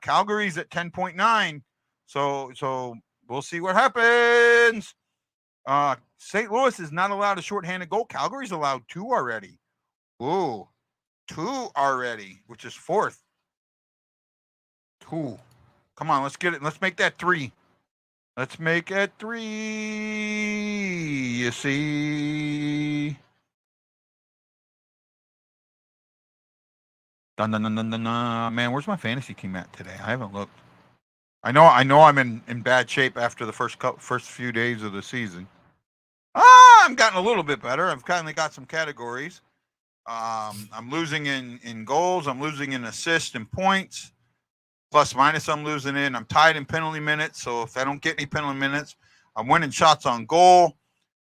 Calgary's at 10.9. So we'll see what happens. St. Louis is not allowed a shorthanded goal. Calgary's allowed 2 already. Ooh, 2 already, which is 4th. 2. Come on, let's get it. Let's make that 3. Let's make it 3. You see? Dun, dun, dun, dun, dun, dun. Man, where's my fantasy team at today? I haven't looked. I know I'm in bad shape after the first few days of the season. I'm gotten a little bit better. I've kindly got some categories. I'm losing in goals. I'm losing in assists and points. Plus minus I'm losing in. I'm tied in penalty minutes. So if I don't get any penalty minutes, I'm winning shots on goal,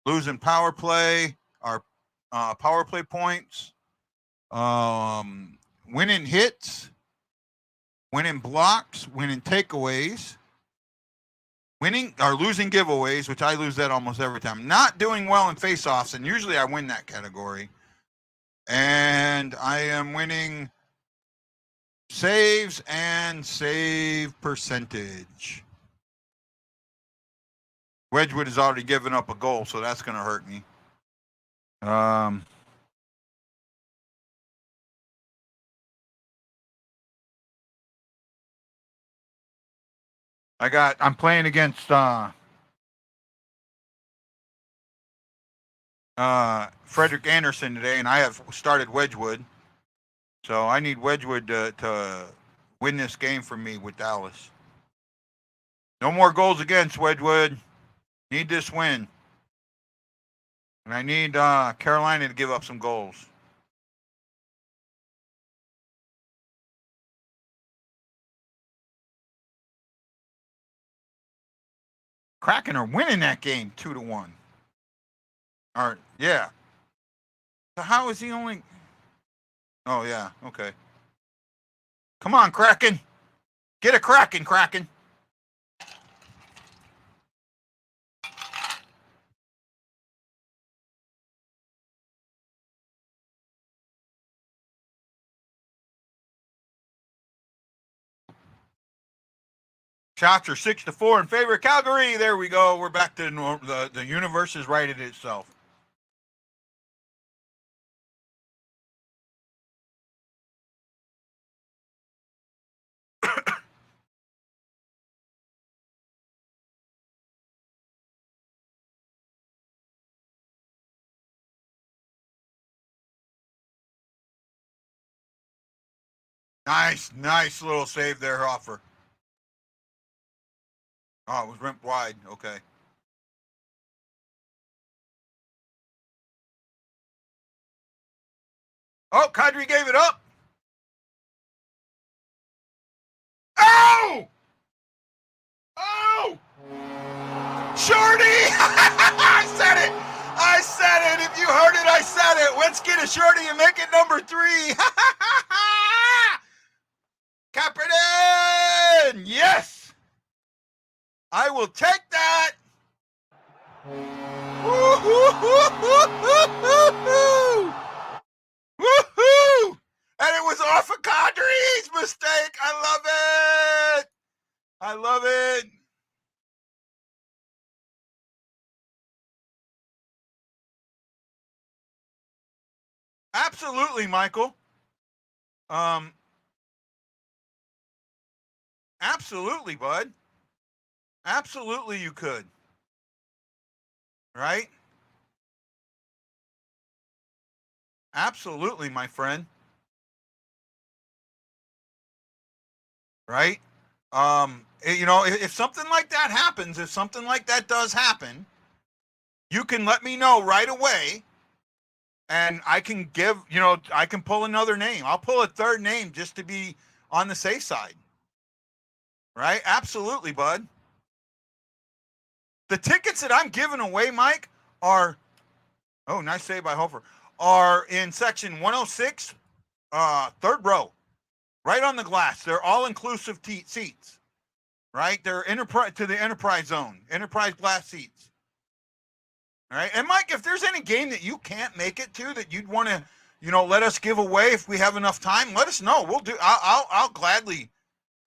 losing power play or power play points, winning hits, winning blocks, winning takeaways, winning or losing giveaways, which I lose that almost every time. Not doing well in faceoffs, and usually I win that category. And I am winning saves and save percentage. Wedgwood has already given up a goal, so that's going to hurt me. I'm playing against Frederick Anderson today, and I have started Wedgwood. So I need Wedgwood to win this game for me with Dallas. No more goals against Wedgwood. Need this win. And I need Carolina to give up some goals. Kraken are winning that game 2-1. Or yeah. So how is he only? Oh yeah, okay. Come on, Kraken. Get a Kraken. Shots are 6-4 in favor of Calgary. There we go. We're back to the universe has righted itself. Nice little save there, Hoffer. Oh, it was ripped wide. Okay. Oh, Kadri gave it up. Oh! Oh! Shorty! I said it. If you heard it, I said it. Let's get a shorty and make it number 3. Kaepernick! Yes! I will take that. Woo-hoo-hoo-hoo-hoo-hoo! Woohoo! And it was off of Kadri's mistake. I love it. Absolutely, Michael. Absolutely, bud. Absolutely, you could. Right? Absolutely, my friend. Right? If something like that happens, if something like that does happen, you can let me know right away, and I can I can pull another name. I'll pull a third name just to be on the safe side. Right? Absolutely, bud. The tickets that I'm giving away, Mike, are, oh, nice save by Hofer, are in section 106, third row, right on the glass. They're all inclusive seats, right? They're to the enterprise zone, enterprise glass seats. All right. And Mike, if there's any game that you can't make it to that you'd want to, let us give away if we have enough time, let us know. We'll do. I'll gladly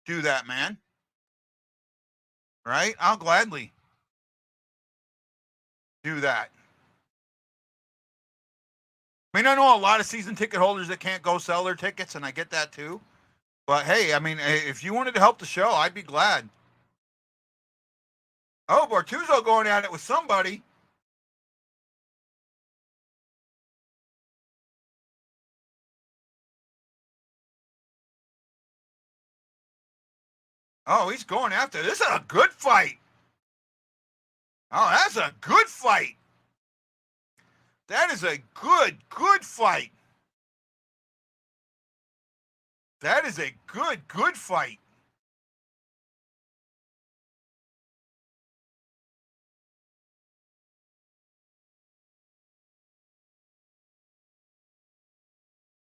do that, man. Right? I'll gladly do that. I mean, I know a lot of season ticket holders that can't go sell their tickets, and I get that too. But hey, I mean, if you wanted to help the show, I'd be glad. Oh, Bortuzzo going at it with somebody. Oh, he's going after. This is a good fight. Oh, that's a good fight. That is a good fight. That is a good fight.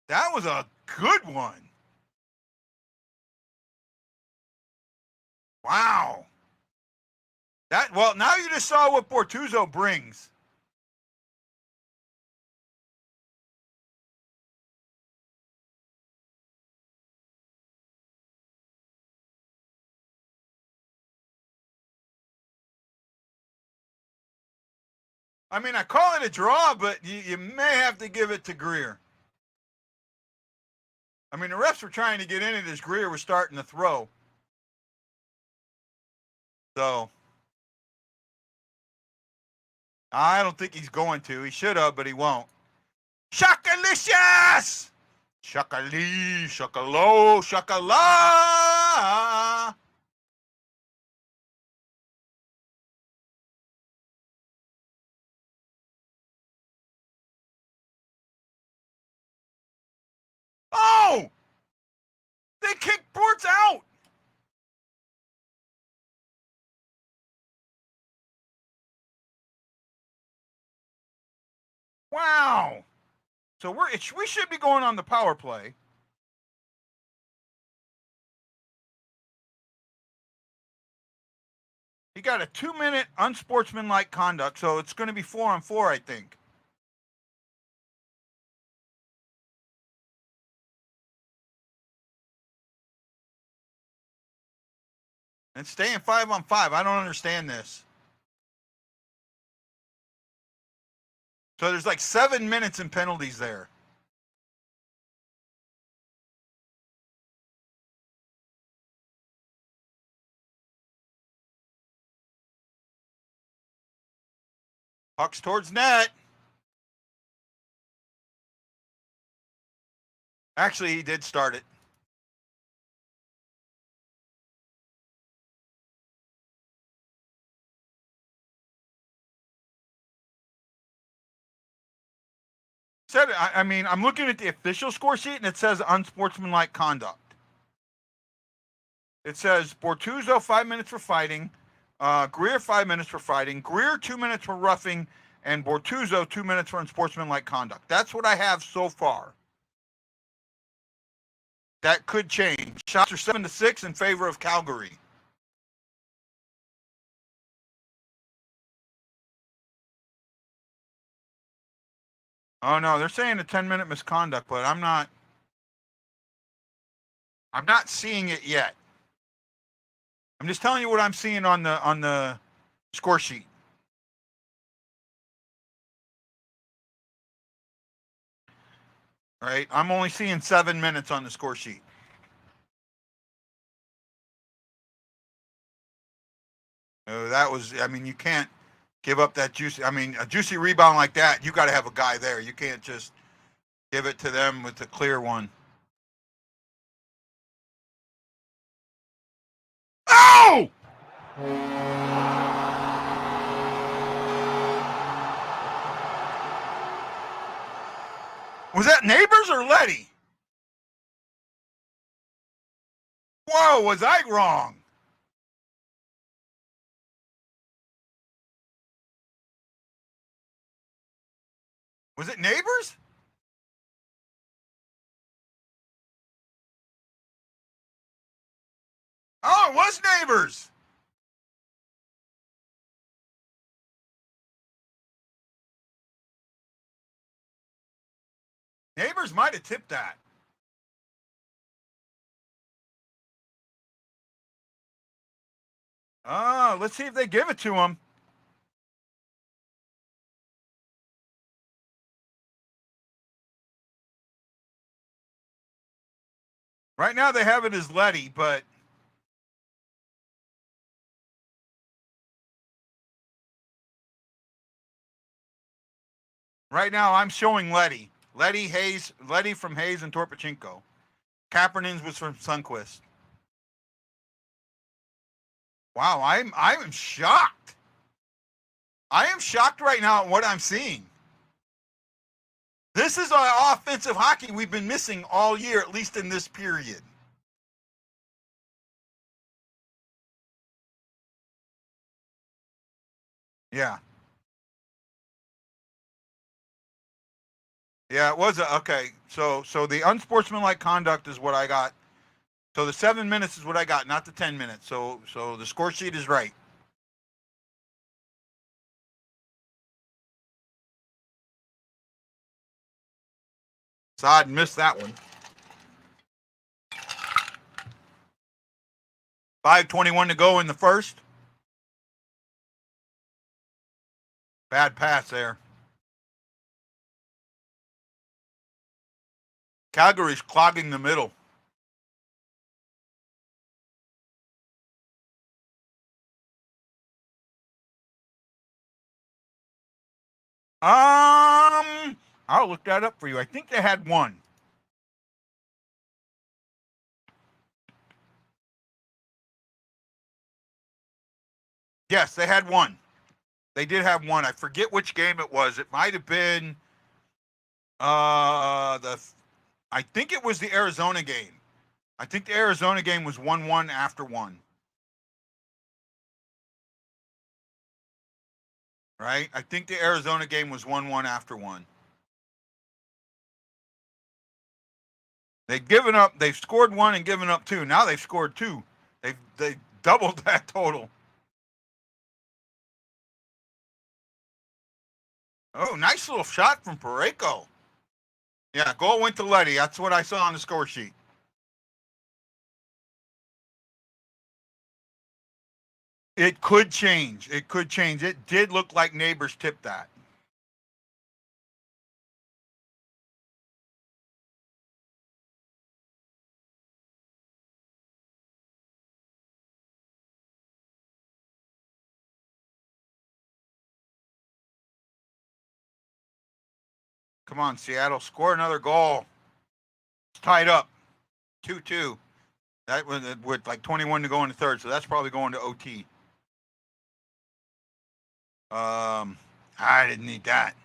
That was a good one. Wow. Now you just saw what Bortuzzo brings. I mean, I call it a draw, but you may have to give it to Greer. I mean, the refs were trying to get in it as Greer was starting to throw. So, I don't think he's going to. He should have, but he won't. Shakalicious! Shakali, shakalo, shakala! Oh! They kicked Bortz out! Wow! So we should be going on the power play. He got a 2-minute unsportsmanlike conduct, so it's going to be 4-on-4, I think. And staying 5-on-5. I don't understand this. So there's like 7 minutes in penalties there. Puck's towards net. Actually, he did start it. I mean, I'm looking at the official score sheet, and it says unsportsmanlike conduct. It says Bortuzzo 5 minutes for fighting, Greer 5 minutes for fighting, Greer 2 minutes for roughing, and Bortuzzo 2 minutes for unsportsmanlike conduct. That's what I have so far. That could change. Shots are 7-6 in favor of Calgary. Oh no, they're saying a 10-minute misconduct, but I'm not seeing it yet. I'm just telling you what I'm seeing on the score sheet. All right, I'm only seeing 7 minutes on the score sheet. That was, I mean, you can't give up that juicy. I mean, a juicy rebound like that, you got to have a guy there. You can't just Give it to them with the clear one. Oh! Was that Neighbors or Letty? Whoa, was I wrong? Was it Neighbors? Oh, it was Neighbors. Neighbors might have tipped that. Oh, let's see if they give it to him. Right now they have it as Letty, but right now I'm showing Letty. Letty from Hayes and Torpachinko. Kapernan's was from Sunquist. Wow, I'm shocked. I am shocked right now at what I'm seeing. This is our offensive hockey we've been missing all year, at least in this period. Yeah. Yeah, it was okay. So the unsportsmanlike conduct is what I got. So the 7 minutes is what I got, not the 10 minutes. So the score sheet is right. Saad missed that one. 5:21 to go in the first. Bad pass there. Calgary's clogging the middle. I'll look that up for you. I think they had one. Yes, they had one. They did have one. I forget which game it was. It might have been I think it was the Arizona game. I think the Arizona game was 1-1 after one. Right? I think the Arizona game was 1-1 after one. They've scored one and given up two. Now they've scored two. They doubled that total. Oh, nice little shot from Parayko. Yeah, goal went to Letty. That's what I saw on the score sheet. It could change. It could change. It did look like Neighbors tipped that. Come on, Seattle, score another goal. It's tied up, 2-2. That was with like 21 to go in the third, so that's probably going to OT. I didn't need that.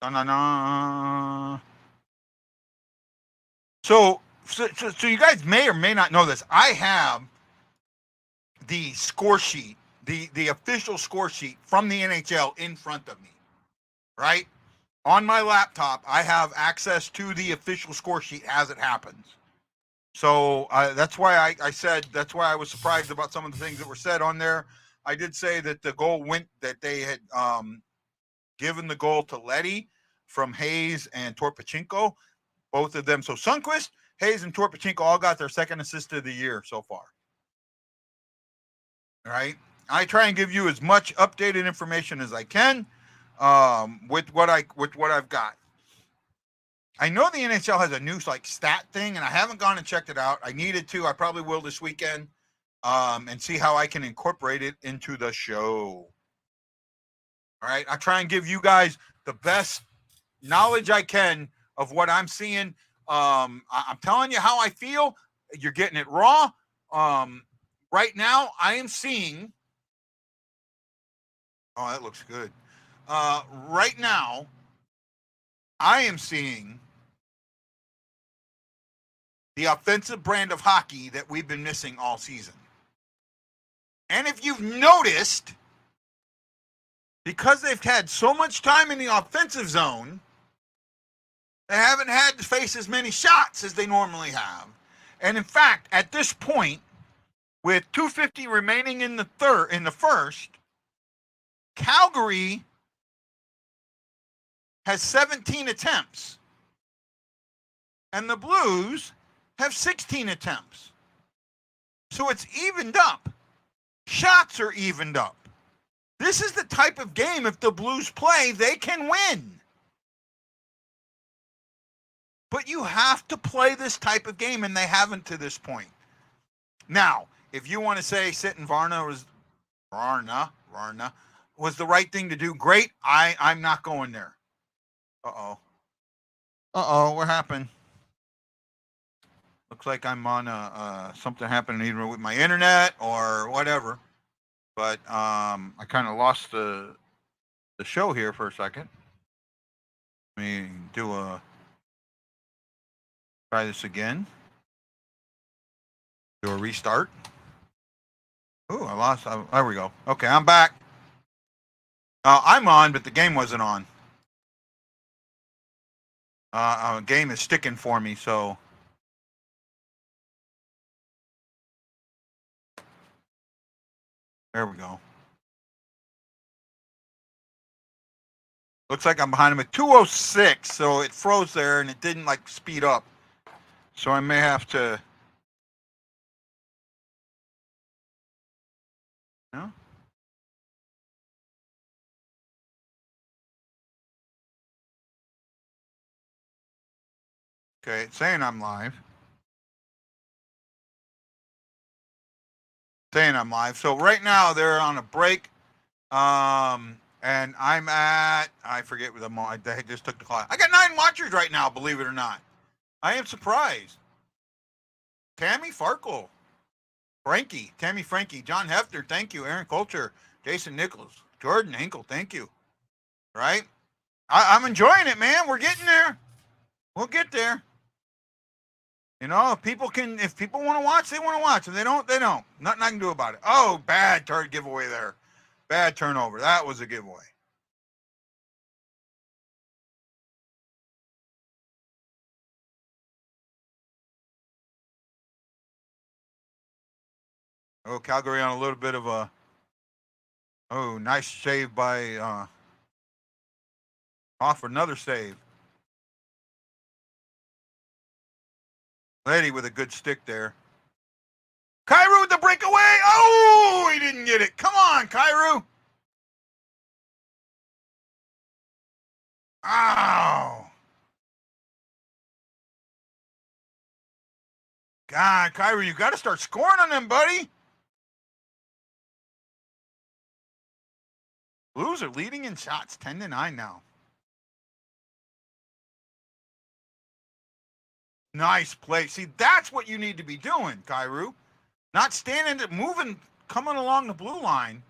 Da-na-na. So you guys may or may not know this. I have the score sheet, the official score sheet from the NHL in front of me, right? On my laptop, I have access to the official score sheet as it happens. So that's why I said, that's why I was surprised about some of the things that were said on there. I did say that the goal that they had given the goal to Letty from Hayes and Torpachenko, both of them. So Sundqvist, Hayes, and Torpachenko all got their second assist of the year so far. All right. I try and give you as much updated information as I can with what I've got. I know the NHL has a new like stat thing, and I haven't gone and checked it out. I needed to. I probably will this weekend, and see how I can incorporate it into the show. All right. I try and give you guys the best knowledge I can of what I'm seeing. I'm telling you how I feel. You're getting it raw. Right now, I am seeing. Oh, that looks good. Right now, I am seeing the offensive brand of hockey that we've been missing all season. And if you've noticed, because they've had so much time in the offensive zone, they haven't had to face as many shots as they normally have. And in fact, at this point, with 2:50 remaining in the first, Calgary has 17 attempts, and the Blues have 16 attempts. So it's evened up. Shots are evened up. This is the type of game, if the Blues play, they can win. But you have to play this type of game, and they haven't to this point. Now, if you want to say sitting Vrana was the right thing to do, great. I'm not going there. What happened? Looks like I'm on something happening either with my internet or whatever. But I kind of lost the show here for a second. Let me try this again. Do a restart. Ooh, I lost. There we go. Okay, I'm back. I'm on, but the game wasn't on. Game is sticking for me, so. There we go. Looks like I'm behind him at 2:06, so it froze there and it didn't like speed up. So I may have to. No? Okay, it's saying I'm live. So right now they're on a break. And I'm at, I forget what I just took the clock. I got 9 watchers right now, believe it or not. I am surprised. Tammy Farkle, Tammy Frankie, John Hefner, thank you. Aaron Coulter, Jason Nichols, Jordan Hinkle, thank you. Right? I'm enjoying it, man. We're getting there. We'll get there. You know, if people want to watch, they want to watch. If they don't, they don't. Nothing I can do about it. Oh, bad giveaway there. Bad turnover. That was a giveaway. Oh, Calgary on a little bit of a. Oh, nice save by. Off another save. Lady with a good stick there. Kyrou with the breakaway. Oh, he didn't get it. Come on, Kyrou. Ow. God, Kyrou, you got to start scoring on them, buddy. Blues are leading in shots, 10-9 now. Nice play. See, that's what you need to be doing, Kyrou. Not standing, moving, coming along the blue line.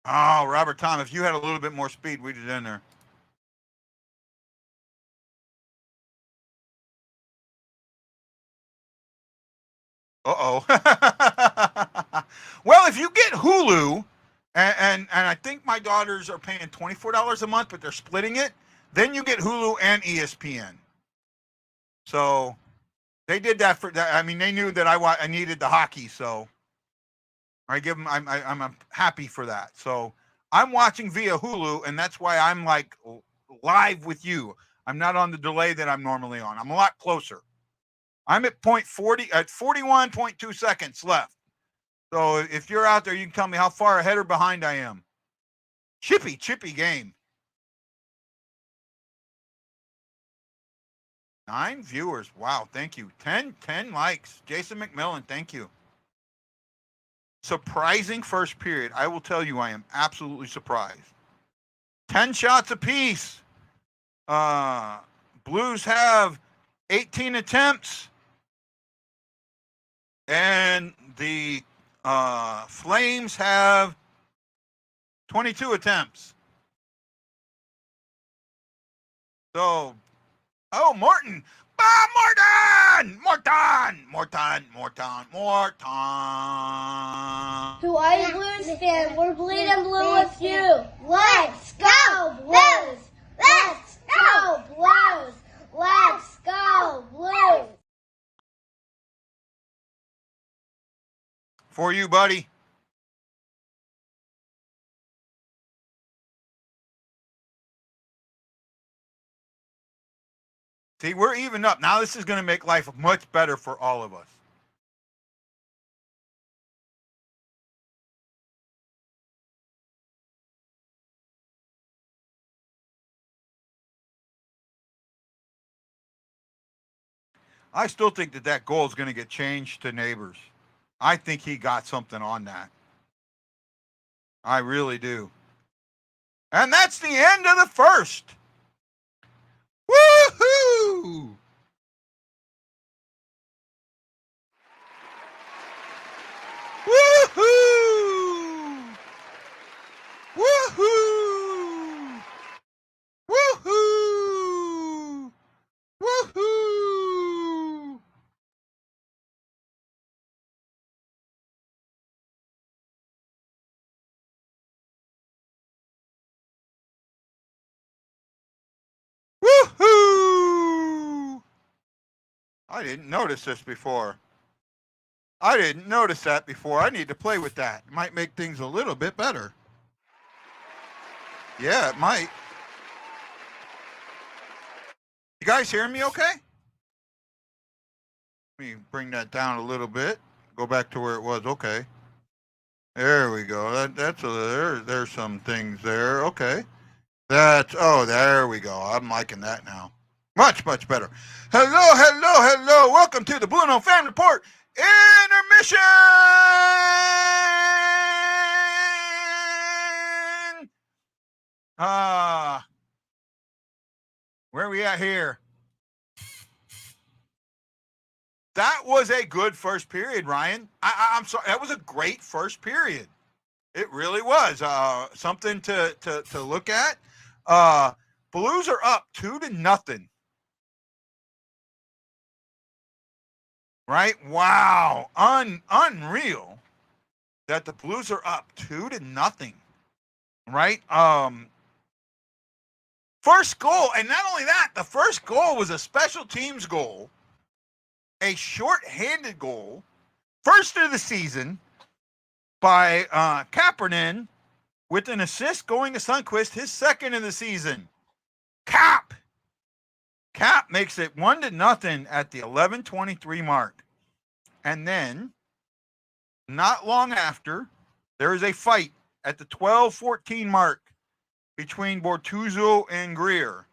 Oh, Robert Tom, if you had a little bit more speed, we'd have done there. Uh-oh. Well, if you get Hulu, and I think my daughters are paying $24 a month, but they're splitting it, then you get Hulu and ESPN. So they did that for that. I mean, they knew that I needed the hockey, so I give them. I'm happy for that. So I'm watching via Hulu, and that's why I'm like live with you. I'm not on the delay that I'm normally on. I'm a lot closer. I'm at 41.2 seconds left. So if you're out there, you can tell me how far ahead or behind I am. Chippy game. 9 viewers. Wow, thank you. 10 likes. Jason McMillan, thank you. Surprising first period. I will tell you, I am absolutely surprised. 10 shots apiece. Blues have 18 attempts. And the Flames have 22 attempts. So, Morton. Morton. To all you Blues fans, we're bleeding blue with you. Let's go Blues! Let's go Blues! Let's go Blues! For you, buddy. See, we're even up. Now this is going to make life much better for all of us. I still think that goal is going to get changed to Neighbors. I think he got something on that. I really do. And that's the end of the first. Woohoo! Woohoo! Woohoo! Woohoo! Woohoo! Woohoo! I didn't notice this before. I didn't notice that before. I need to play with that. It might make things a little bit better. Yeah, it might. You guys hearing me okay? Let me bring that down a little bit. Go back to where it was. Okay. There we go. There's some things there. Okay. There we go. I'm liking that now. Much better. Hello. Welcome to the BlueNote Fan Report Intermission. Where are we at here? That was a good first period, Ryan. I'm sorry. That was a great first period. It really was. Something to look at. Blues are up 2-0. Right? Wow. Unreal that the Blues are up 2-0. Right? First goal, and not only that, the first goal was a special teams goal, a short-handed goal, first of the season by Caveman with an assist going to Sundqvist, his second in the season. Cap makes it 1-0 at the 11:23 mark. And then, not long after, there is a fight at the 12:14 mark between Bortuzzo and Greer.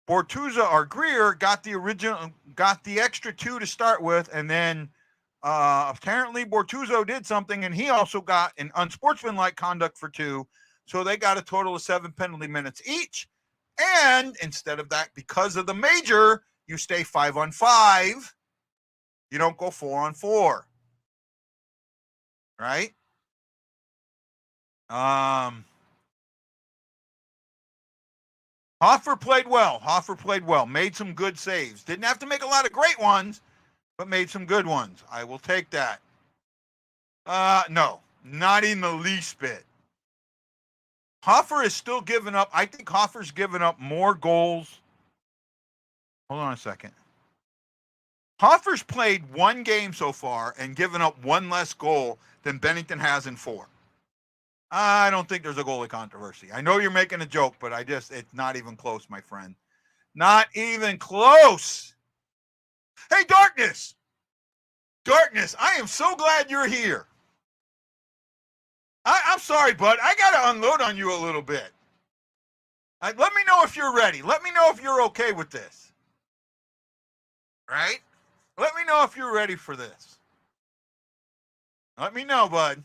Greer got the extra 2 to start with, and then apparently Bortuzzo did something, and he also got an unsportsmanlike conduct for 2. So they got a total of 7 penalty minutes each. And instead of that, because of the major, you stay 5-on-5. You don't go 4-on-4. Right? Hoffer played well. Made some good saves. Didn't have to make a lot of great ones, but made some good ones. I will take that. No, not in the least bit. Hoffer is still giving up. I think Hoffer's given up more goals. Hold on a second. Hoffer's played 1 game so far and given up 1 less goal than Bennington has in 4. I don't think there's a goalie controversy. I know you're making a joke, but it's not even close, my friend. Not even close. Hey, Darkness. Darkness, I am so glad you're here. I'm sorry, bud. I got to unload on you a little bit. Let me know if you're ready. Let me know if you're okay with this. Right? Let me know if you're ready for this. Let me know, bud.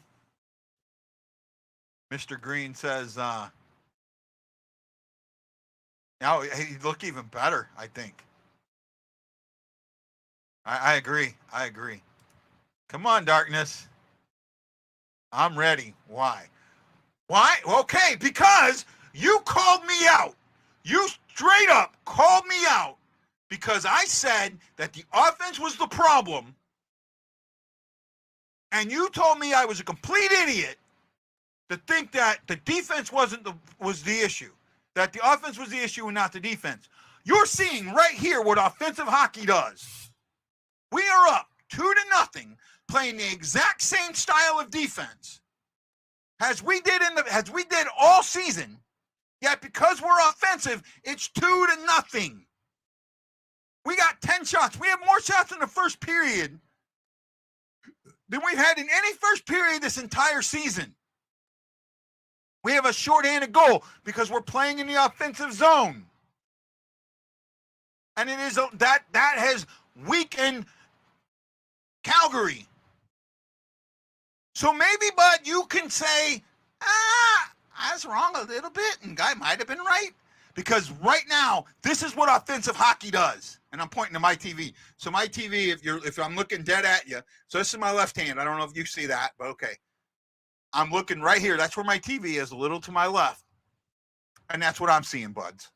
Mr. Green says, now he'd look even better, I think. I agree. I agree. Come on, Darkness. I'm ready. Why? Why? Okay, because you called me out. You straight up called me out because I said that the offense was the problem, and you told me I was a complete idiot to think that the defense was the issue, that the offense was the issue and not the defense. You're seeing right here what offensive hockey does. We are up 2-0, playing the exact same style of defense as we did all season. Yet because we're offensive, it's 2-0. We got 10 shots. We have more shots in the first period than we've had in any first period this entire season. We have a shorthanded goal because we're playing in the offensive zone. And it is that has weakened Calgary. So maybe, bud, you can say, I was wrong a little bit, and guy might have been right. Because right now, this is what offensive hockey does. And I'm pointing to my TV. So my TV, if I'm looking dead at you, so this is my left hand. I don't know if you see that, but okay. I'm looking right here. That's where my TV is, a little to my left. And that's what I'm seeing, buds.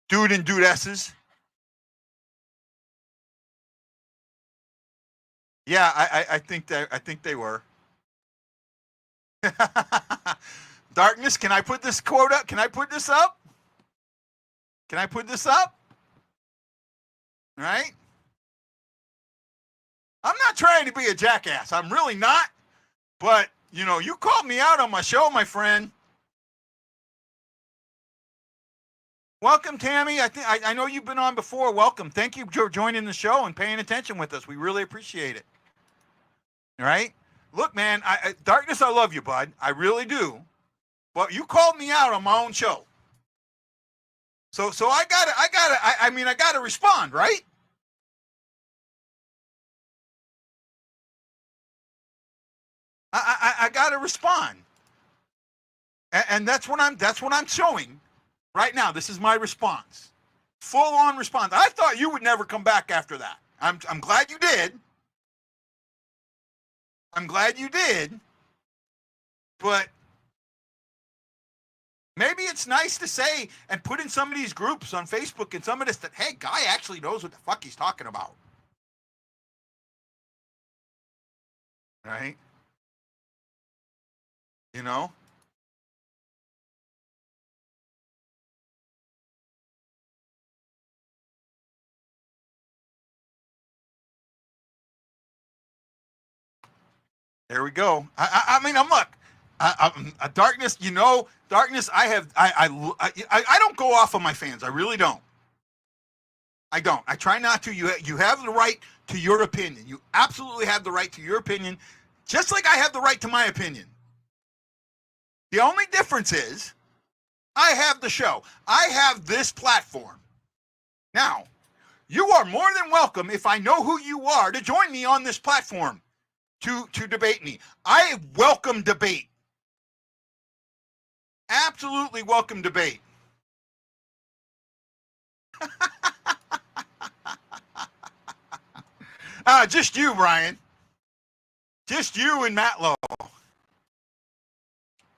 Dude and dudesses. Yeah, I think they were. Darkness, can I put this quote up? Can I put this up? Can I put this up? All right? I'm not trying to be a jackass. I'm really not. But, you called me out on my show, my friend. Welcome, Tammy. I know you've been on before. Welcome. Thank you for joining the show and paying attention with us. We really appreciate it. All right? Look, man, Darkness, I love you, bud. I really do. But you called me out on my own show. So I gotta respond, right? I gotta respond. And that's what I'm showing right now. This is my response. Full on response. I thought you would never come back after that. I'm glad you did. I'm glad you did. But maybe it's nice to say and put in some of these groups on Facebook and some of this that, hey, guy actually knows what the fuck he's talking about. Right? There we go. Darkness. Darkness. I don't go off on my fans. I really don't. I don't. I try not to. You have the right to your opinion. You absolutely have the right to your opinion, just like I have the right to my opinion. The only difference is I have the show. I have this platform. Now, you are more than welcome, if I know who you are, to join me on this platform to debate me. I welcome debate. Absolutely welcome debate. Just you, Brian. Just you and Matlow.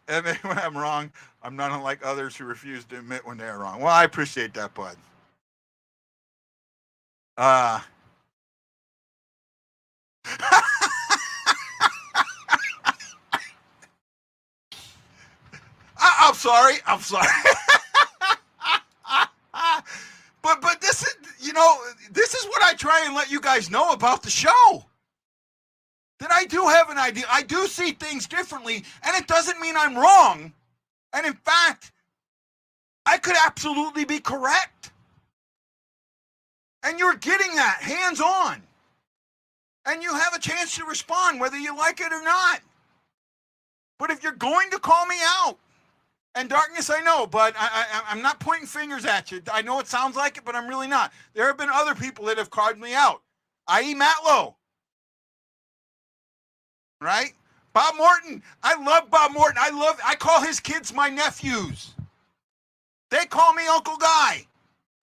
And when I'm wrong, I'm not unlike others who refuse to admit when they're wrong. Well, I appreciate that, bud. I'm sorry. But this is what I try and let you guys know about the show. That I do have an idea. I do see things differently, and it doesn't mean I'm wrong. And in fact, I could absolutely be correct. And you're getting that hands-on. And you have a chance to respond whether you like it or not. But if you're going to call me out, and Darkness, I know, but I'm not pointing fingers at you. I know it sounds like it, but I'm really not. There have been other people that have called me out, i.e. Matt Lowe. Right? Bob Morton. I love Bob Morton. I call his kids my nephews. They call me Uncle Guy.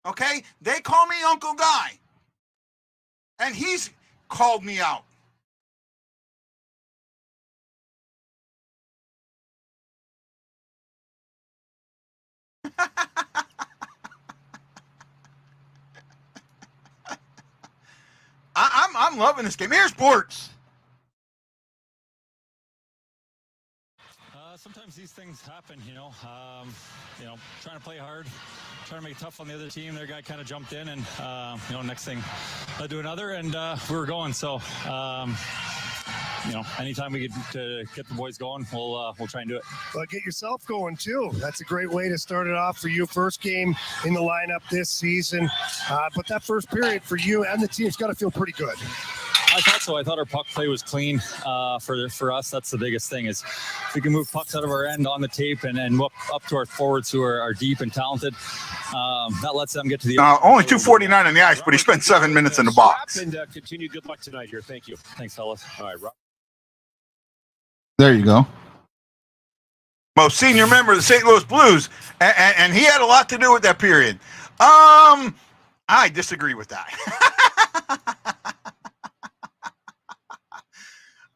Okay? They call me Uncle Guy. And he's called me out. I'm loving this game. Here's Bortz. Sometimes these things happen, trying to play hard, trying to make it tough on the other team. Their guy kind of jumped in and, next thing I'll do another and we were going. So, anytime we get to get the boys going, we'll try and do it. Well, get yourself going too. That's a great way to start it off for you. First game in the lineup this season. But that first period for you and the team's got to feel pretty good. I thought so. I thought our puck play was clean for us. That's the biggest thing is if we can move pucks out of our end on the tape and up to our forwards who are deep and talented. That lets them get to the only 249 on the ice, but he spent 7 minutes in the box. And continue. Good luck tonight here. Thank you. Thanks, fellas. All right, Rob. There you go. Most senior member of the St. Louis Blues, and he had a lot to do with that period. I disagree with that.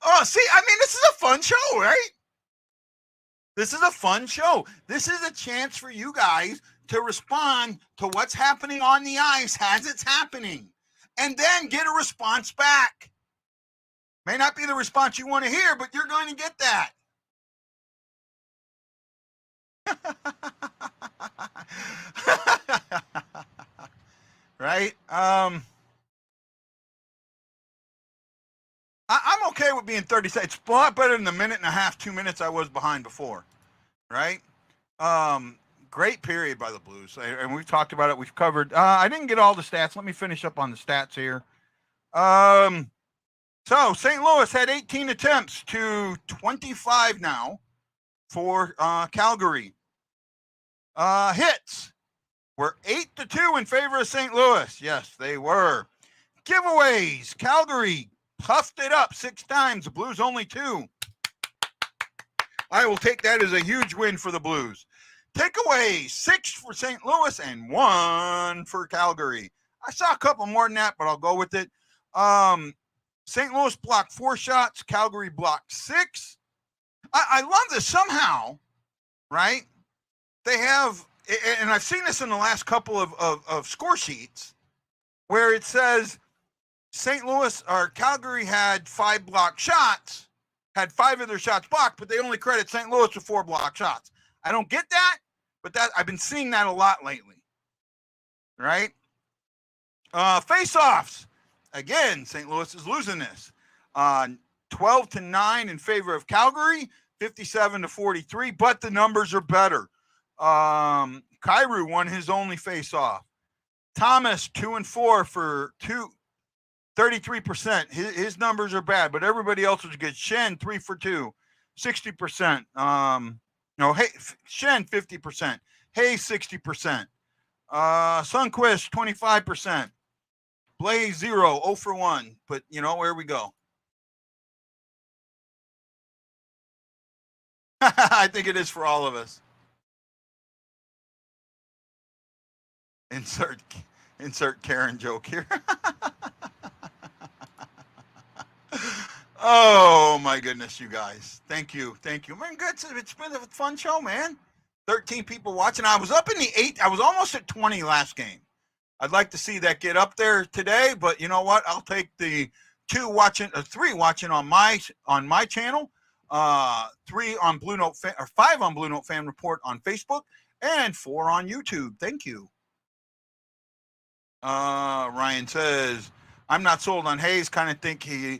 Oh, see, I mean, this is a fun show, right? This is a fun show. This is a chance for you guys to respond to what's happening on the ice as it's happening, and then get a response back. May not be the response you want to hear, but you're going to get that. Right? I'm okay with being 30 seconds. It's a lot better than the minute and a half, 2 minutes I was behind before. Right? Great period by the Blues. And we've talked about it. We've covered. I didn't get all the stats. Let me finish up on the stats here. So St. Louis had 18 attempts to 25 now for Calgary. Hits were 8-2 in favor of St. Louis. Yes, they were. Giveaways. Calgary puffed it up 6 times. The Blues only 2. I will take that as a huge win for the Blues. Takeaways, 6 for St. Louis and 1 for Calgary. I saw a couple more than that, but I'll go with it. St. Louis blocked 4 shots. Calgary blocked 6. I love this somehow, right? They have, and I've seen this in the last couple of score sheets, where it says St. Louis or Calgary had 5 blocked shots, had 5 of their shots blocked, but they only credit St. Louis with 4 blocked shots. I don't get that, but that I've been seeing that a lot lately, right? Face-offs. Again, St. Louis is losing this. 12-9 in favor of Calgary, 57-43, but the numbers are better. Kyrou won his only face-off. Thomas, 2-4 for 33%. His numbers are bad, but everybody else was good. Shen, 3 for 2, 60%. Shen, 50%. Hayes, 60%. Sundqvist, 25%. Blaze, 0 for 1. But, where we go. I think it is for all of us. Insert Karen joke here. Oh, my goodness, you guys. Thank you. Man, good. It's been a fun show, man. 13 people watching. I was up in the 8. I was almost at 20 last game. I'd like to see that get up there today, but you know what? I'll take the 3 watching on my channel, 3 on BlueNote or 5 on BlueNote Fan Report on Facebook, and 4 on YouTube. Thank you. Ryan says, I'm not sold on Hayes. Kind of think he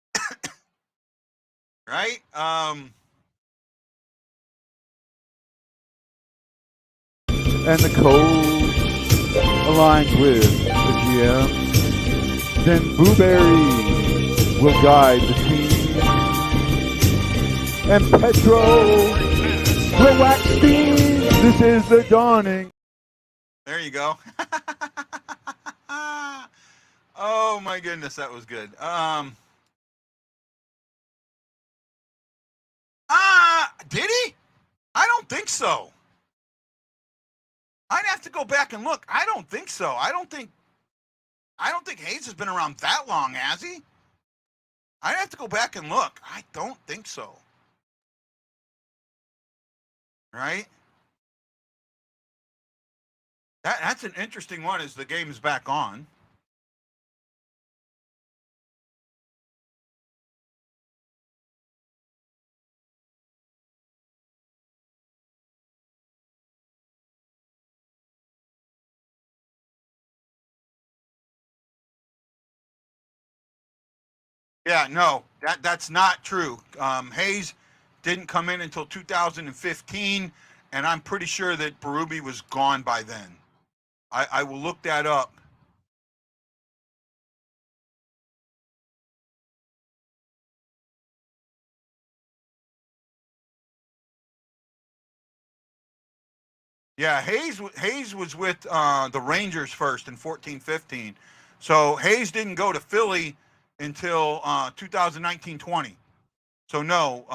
right? And the code aligns with the GM. Then Blueberry will guide the team. And Petro will wax steam. This is the dawning. There you go. Oh my goodness, that was good. Did he? I don't think so. I'd have to go back and look. I don't think so. I don't think Hayes has been around that long, has he? I'd have to go back and look. I don't think so. Right? That's an interesting one as the game is back on. Yeah, no, that's not true. Hayes didn't come in until 2015, and I'm pretty sure that Berube was gone by then. I will look that up. Yeah, Hayes was with the Rangers first in 14-15. So Hayes didn't go to Philly until 2019-20. So no,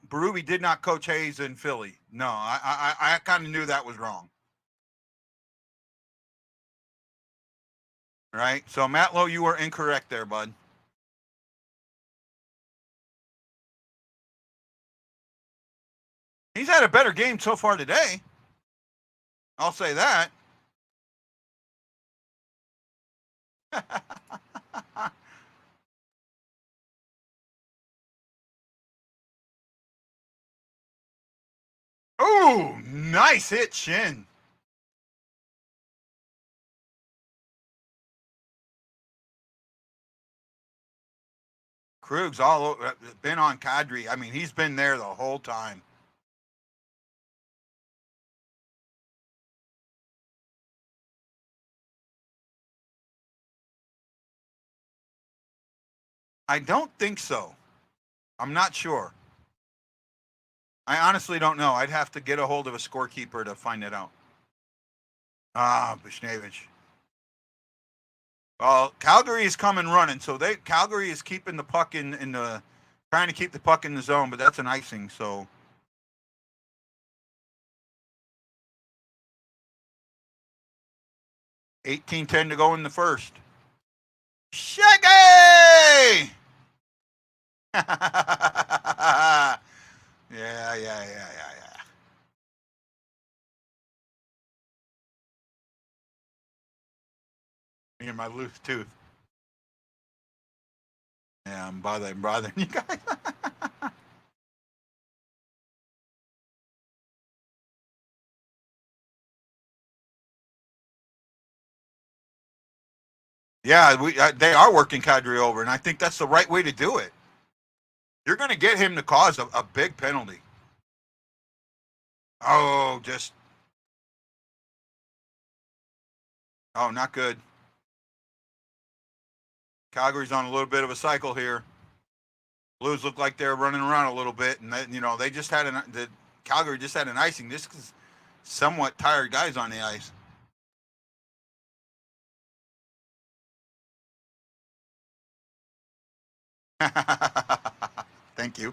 Berube did not coach Hayes in Philly. No, I kind of knew that was wrong. Right? So Matt Lowe, you were incorrect there, bud. He's had a better game so far today. I'll say that. Ooh, nice hit, Shin. Krug's all over, been on Kadri. I mean, he's been there the whole time. I don't think so. I'm not sure. I honestly don't know. I'd have to get a hold of a scorekeeper to find it out. Bushnevich. Well, Calgary is coming running, so Calgary is keeping the puck in the trying to keep the puck in the zone, but that's an icing, so 18-10 to go in the first. Shaggy! Yeah. Me and my loose tooth. Yeah, I'm bothering you guys. Yeah, they are working Kadri over, and I think that's the right way to do it. You're going to get him to cause a big penalty. Oh, not good. Calgary's on a little bit of a cycle here. Blues look like they're running around a little bit, and they just had Calgary just had an icing. This is somewhat tired guys on the ice. Thank you.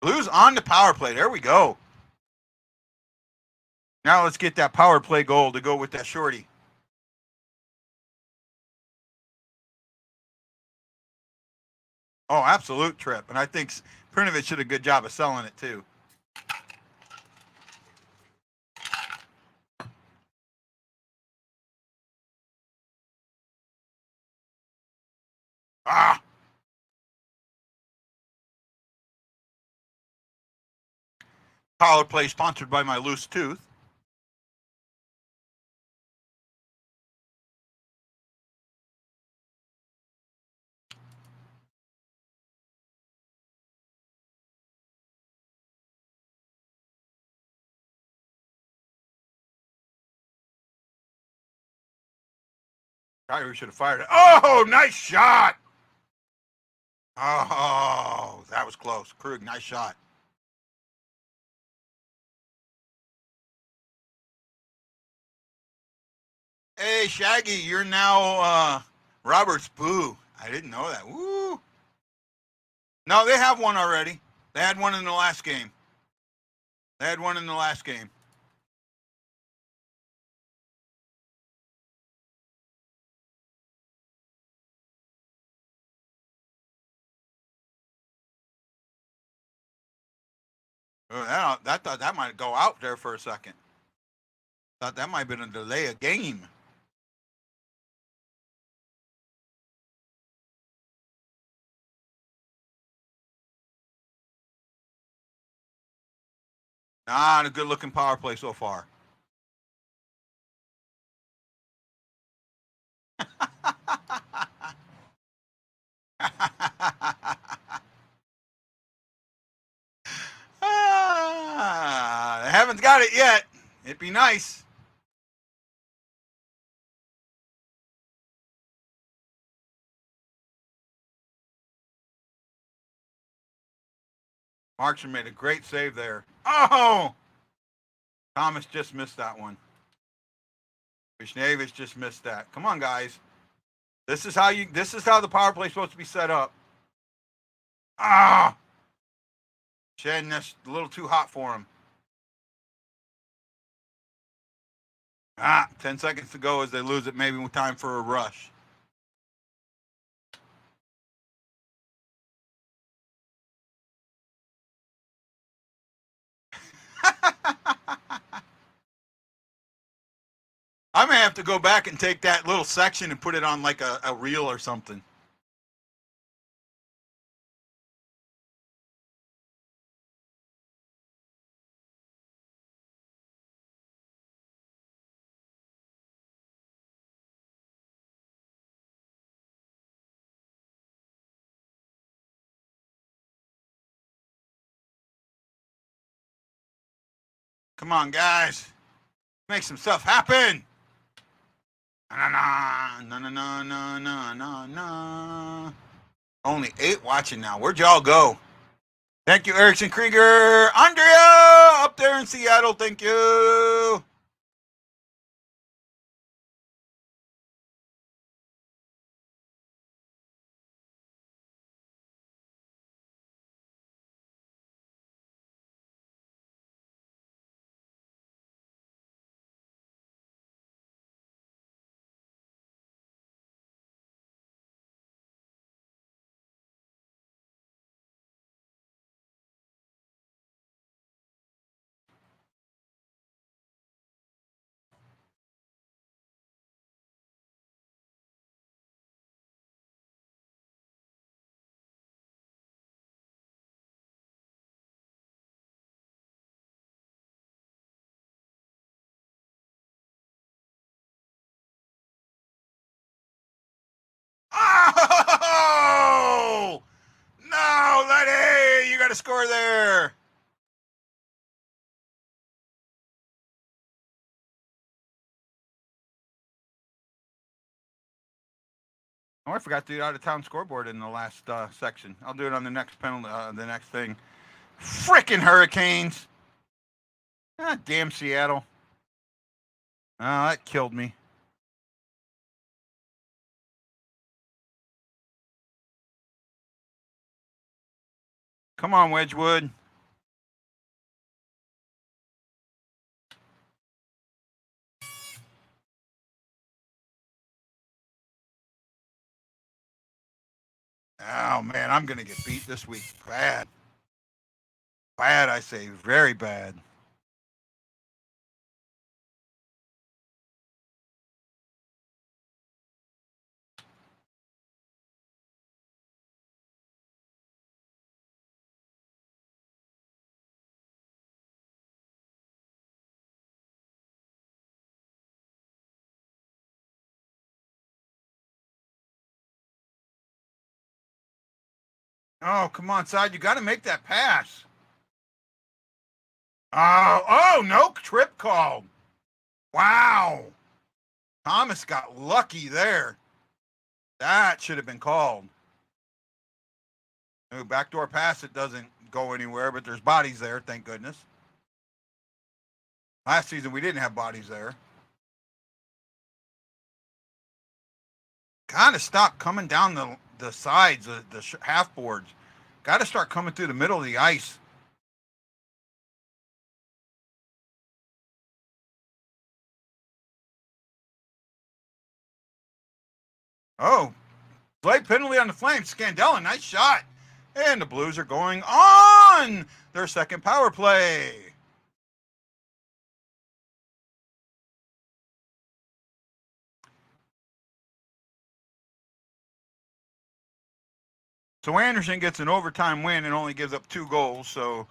Blues on the power play. There we go. Now let's get that power play goal to go with that shorty. Oh, absolute trip. And I think Prinovic did a good job of selling it too. Power play sponsored by my loose tooth. Probably should have fired it. Oh, nice shot. Oh, that was close. Krug, nice shot. Hey, Shaggy, you're now Robert's boo. I didn't know that. Woo. No, they have one already. They had one in the last game. Oh, that might go out there for a second. Thought that might have been a delay of game. Not a good looking power play so far. They haven't got it yet. It'd be nice. Markstrom made a great save there. Oh! Thomas just missed that one. Vishnevich just missed that. Come on, guys. This is how the power play is supposed to be set up. Ah! Shen, that's a little too hot for him. 10 seconds to go as they lose it. Maybe time for a rush. I may have to go back and take that little section and put it on like a reel or something. Come on, guys. Make some stuff happen. No. Only 8 watching now. Where'd y'all go? Thank you, Erickson Krieger. Andrea up there in Seattle. Thank you. Oh! No, Letty! You got to score there. Oh, I forgot to do out of town scoreboard in the last section. I'll do it on the next penalty, the next thing. Frickin' Hurricanes! Ah, damn Seattle. Oh, that killed me. Come on, Wedgwood. Oh, man, I'm going to get beat this week. Bad. Bad, I say. Very bad. Oh, come on, side. You got to make that pass. Oh, no trip called. Wow. Thomas got lucky there. That should have been called. Ooh, backdoor pass, it doesn't go anywhere, but there's bodies there, thank goodness. Last season, we didn't have bodies there. Gotta stop coming down the sides, the half boards. Gotta start coming through the middle of the ice. Oh, play penalty on the Flames. Scandella, nice shot. And the Blues are going on their second power play. So Anderson gets an overtime win and only gives up 2 goals. So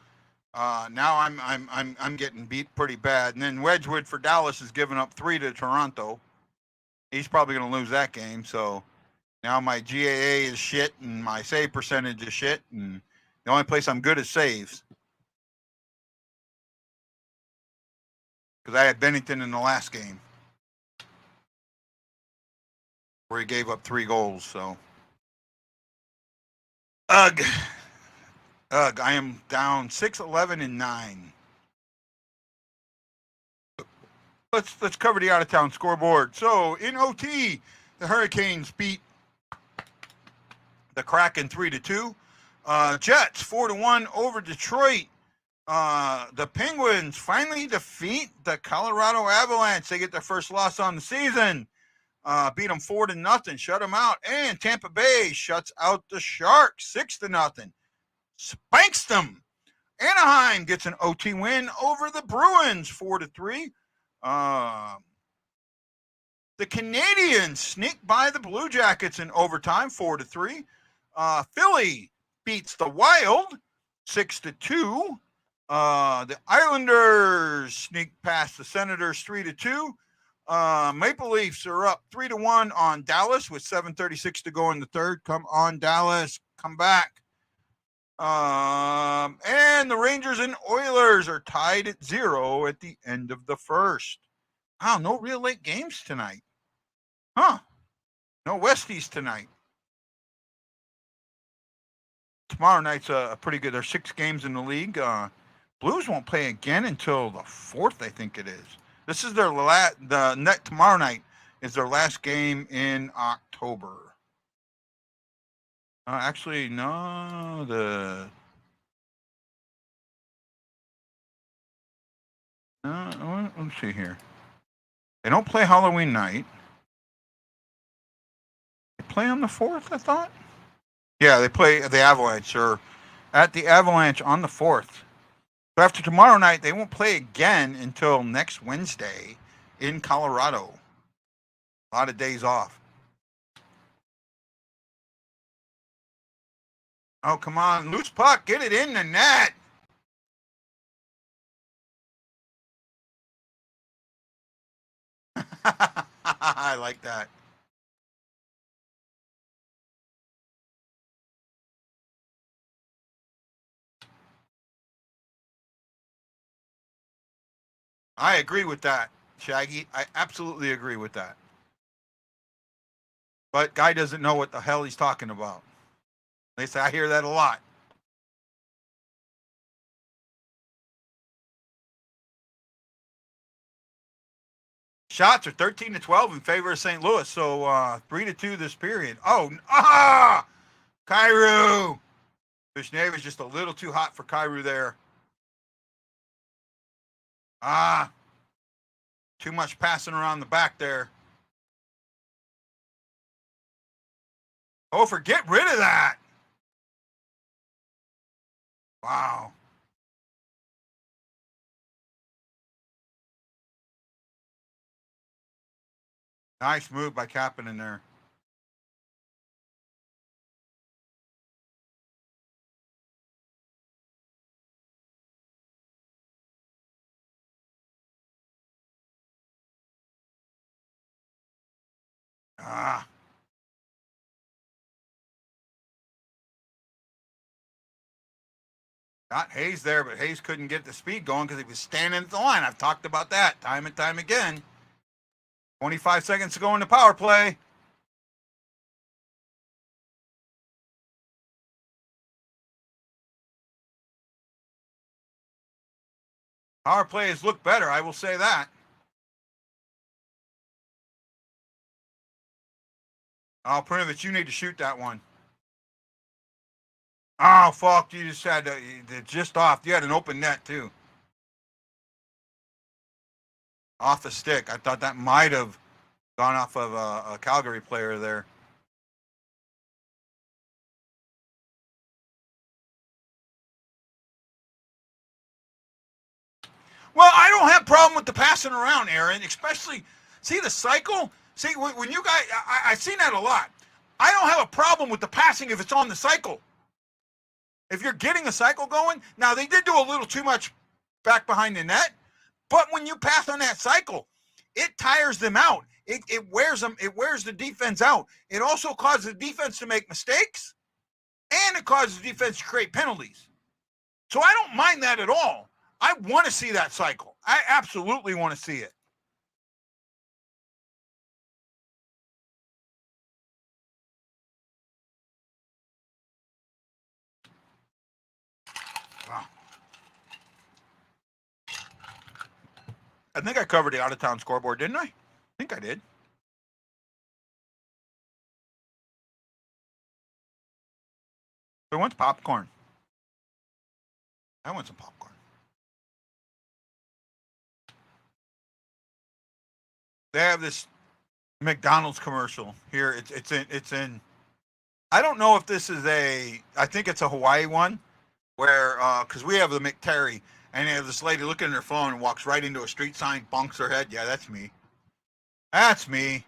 now I'm getting beat pretty bad. And then Wedgwood for Dallas is giving up 3 to Toronto. He's probably going to lose that game. So now my GAA is shit and my save percentage is shit. And the only place I'm good is saves. Because I had Bennington in the last game where he gave up 3 goals. So, ugh, I am down 6-11-9. Let's cover the out of town scoreboard. So in OT, the Hurricanes beat the Kraken 3-2. Jets 4-1 over Detroit. The Penguins finally defeat the Colorado Avalanche. They get their first loss on the season. Beat them 4-0, shut them out. And Tampa Bay shuts out the Sharks 6-0. Spanks them. Anaheim gets an OT win over the Bruins 4-3. The Canadiens sneak by the Blue Jackets in overtime 4-3. Philly beats the Wild 6-2. The Islanders sneak past the Senators 3-2. Maple Leafs are up 3-1 on Dallas with 7:36 to go in the third. Come on, Dallas, come back. And the Rangers and Oilers are tied at 0 at the end of the first. Wow, no real late games tonight. Huh. No Westies tonight. Tomorrow night's a pretty good. There's 6 games in the league. Blues won't play again until the 4th, I think it is. This is their tomorrow night is their last game in October. Actually, no, let's see here. They don't play Halloween night. They play on the 4th, I thought. Yeah, they play the Avalanche, or at the Avalanche on the 4th. So after tomorrow night, they won't play again until next Wednesday in Colorado. A lot of days off. Oh, come on. Loose puck. Get it in the net. I like that. I agree with that, Shaggy. I absolutely agree with that. But Guy doesn't know what the hell he's talking about. They say I hear that a lot. Shots are 13-12 in favor of St. Louis, so 3-2 this period. Kyrou. Vishnev is just a little too hot for Kyrou there. Too much passing around the back there. Get rid of that. Wow. Nice move by Kapanen there. Got Hayes there, but Hayes couldn't get the speed going because he was standing at the line. I've talked about that time and time again. 25 seconds to go in the power play. Power play has looked better, I will say that. Oh, Prinovich, you need to shoot that one. Oh, fuck, you just had to, just off. You had an open net, too. Off the stick. I thought that might have gone off of a Calgary player there. Well, I don't have a problem with the passing around, Aaron, especially, see the cycle? See, when you guys, I've seen that a lot. I don't have a problem with the passing if it's on the cycle. If you're getting a cycle going, now they did do a little too much back behind the net, but when you pass on that cycle, it tires them out. It wears them. It wears the defense out. It also causes the defense to make mistakes, and it causes the defense to create penalties. So I don't mind that at all. I want to see that cycle. I absolutely want to see it. Wow. I think I covered the out-of-town scoreboard, didn't I? I think I did. Who wants popcorn? I want some popcorn. They have this McDonald's commercial here. It's in. I don't know if this is I think it's a Hawaii one, where because we have the McTerry, and they have this lady looking at her phone and walks right into a street sign, bonks her head. Yeah, that's me. That's me.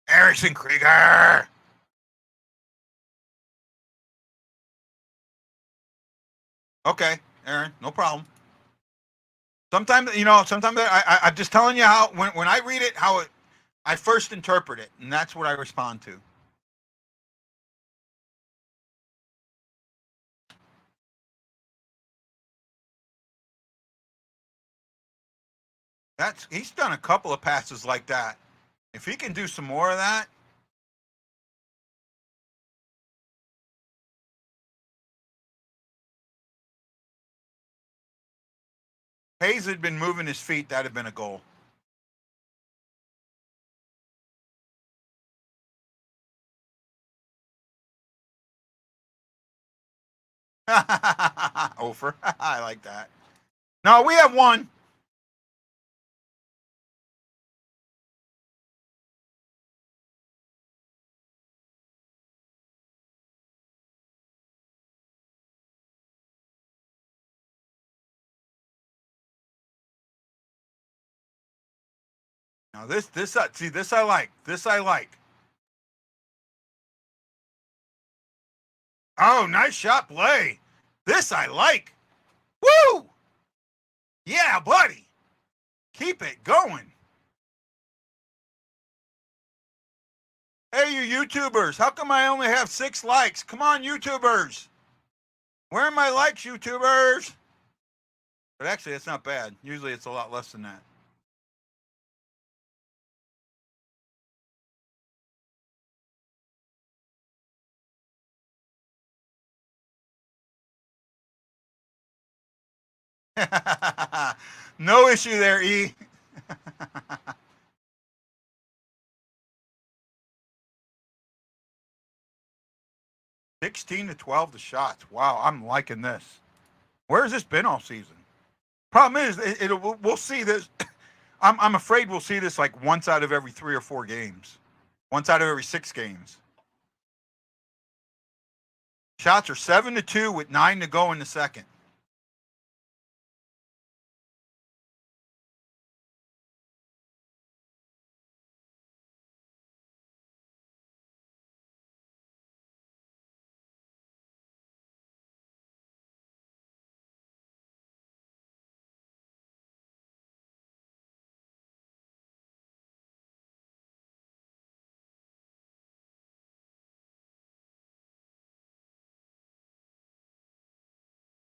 Erickson Krieger. Okay, Aaron, no problem. Sometimes, I'm just telling you how, when I read it, I first interpret it, and that's what I respond to. He's done a couple of passes like that. If he can do some more of that. Hayes had been moving his feet, that'd have been a goal. Over. I like that. No, we have one. Now this I like. This I like. Oh, nice shot play. This I like. Woo! Yeah, buddy. Keep it going. Hey, you YouTubers. How come I only have 6 likes? Come on, YouTubers. Where are my likes, YouTubers? But actually, it's not bad. Usually it's a lot less than that. No issue there, E. (16-12) the shots. Wow, I'm liking this. Where has this been all season? Problem is, we'll see this. I'm afraid we'll see this like once out of every 3 or 4 games. Once out of every 6 games. Shots are 7-2 with 9 to go in the second.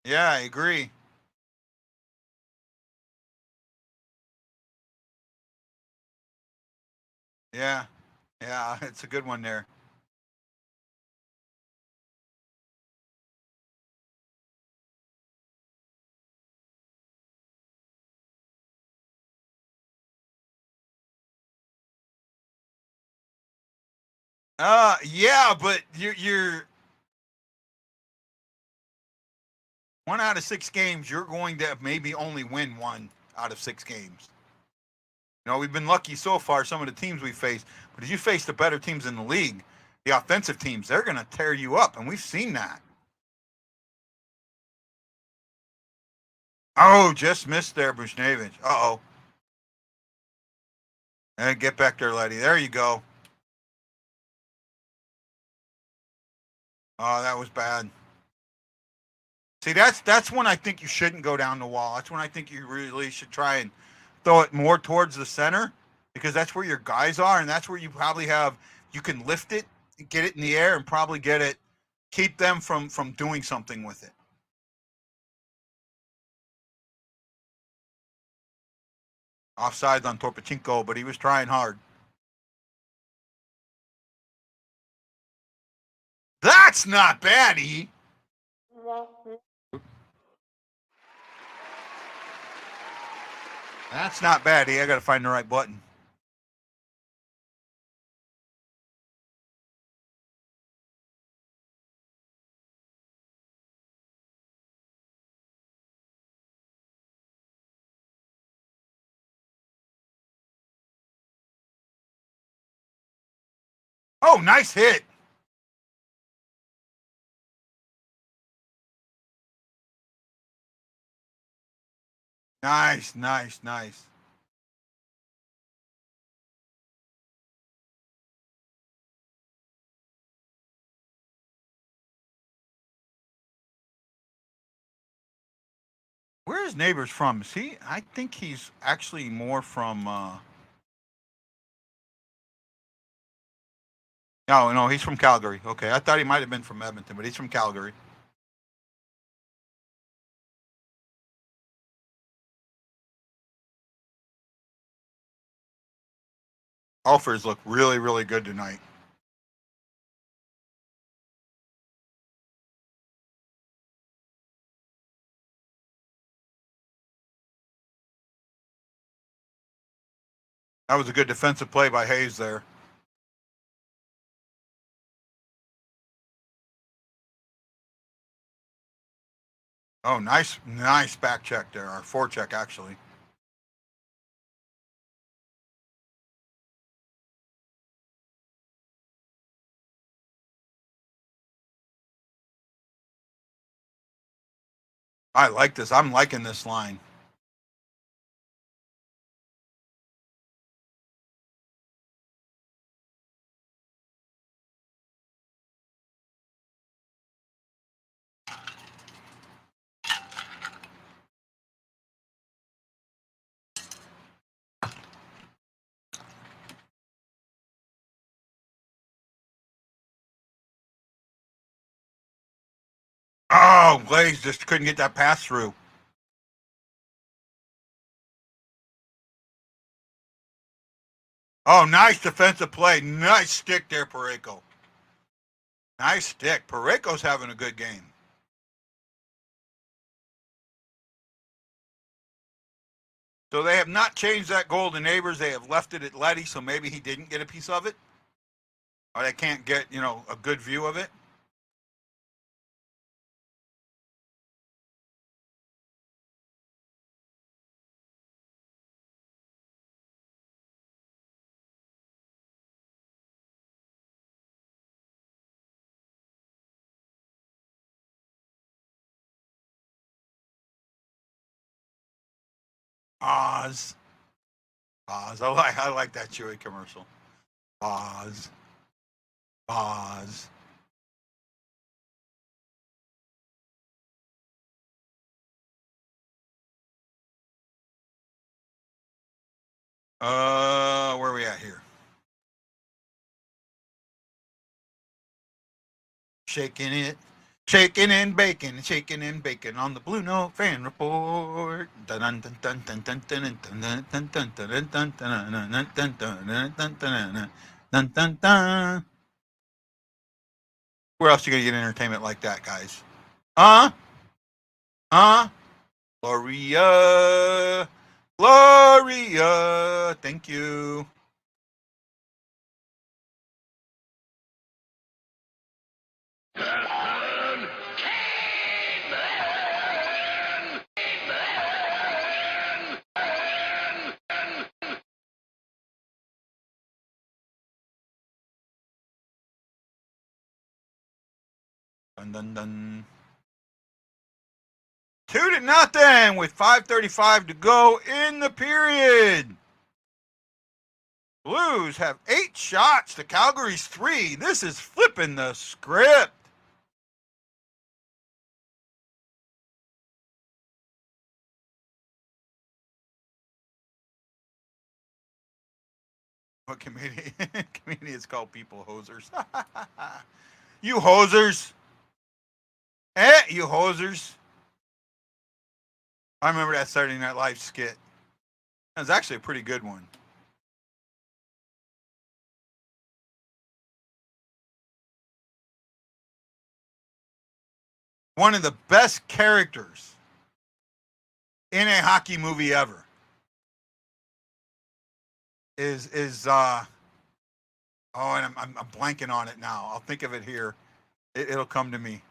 Yeah, I agree. Yeah. Yeah, it's a good one there. Yeah, but you're 1 out of 6 games. You're going to maybe only win 1 out of 6 games. You know, we've been lucky so far. Some of the teams we faced, but as you face the better teams in the league, the offensive teams, they're going to tear you up, and we've seen that. Oh, just missed there, Bushnevich. Uh-oh. And get back there, Letty. There you go. Oh, that was bad. See, that's when I think you shouldn't go down the wall. That's when I think you really should try and throw it more towards the center, because that's where your guys are, and that's where you probably have, you can lift it, get it in the air, and probably get it, keep them from doing something with it. Offside on Torpachenko, but he was trying hard. That's not bad, E. That's not bad, E. I got to find the right button. Oh, nice hit. Nice, nice, nice. Where is Neighbors from? Is he? I think he's actually more from. No, he's from Calgary. Okay, I thought he might have been from Edmonton, but he's from Calgary. Offers look really, really good tonight. That was a good defensive play by Hayes there. Oh, nice back check there, or forecheck actually. I like this. I'm liking this line. Oh, Glaze just couldn't get that pass through. Oh, nice defensive play. Nice stick there, Pareko. Nice stick. Pareko's having a good game. So they have not changed that goal to Neighbors. They have left it at Letty, so maybe he didn't get a piece of it. Or they can't get, a good view of it. Oz. I like that Chewy commercial. Oz. Where are we at here? Shaking it. Shaking and bacon on the Blue Note fan report. Where else you gonna get entertainment like that, guys? Huh? Huh? Gloria. Gloria. Thank you. Dun dun dun. 2-0 with 5:35 to go in the period. Blues have 8 shots to Calgary's 3. This is flipping the script. What comedian? Comedians call people hosers. You hosers. You hosers. I remember that Saturday Night Live skit. That was actually a pretty good one. One of the best characters in a hockey movie ever is and I'm blanking on it now. I'll think of it here. It'll come to me.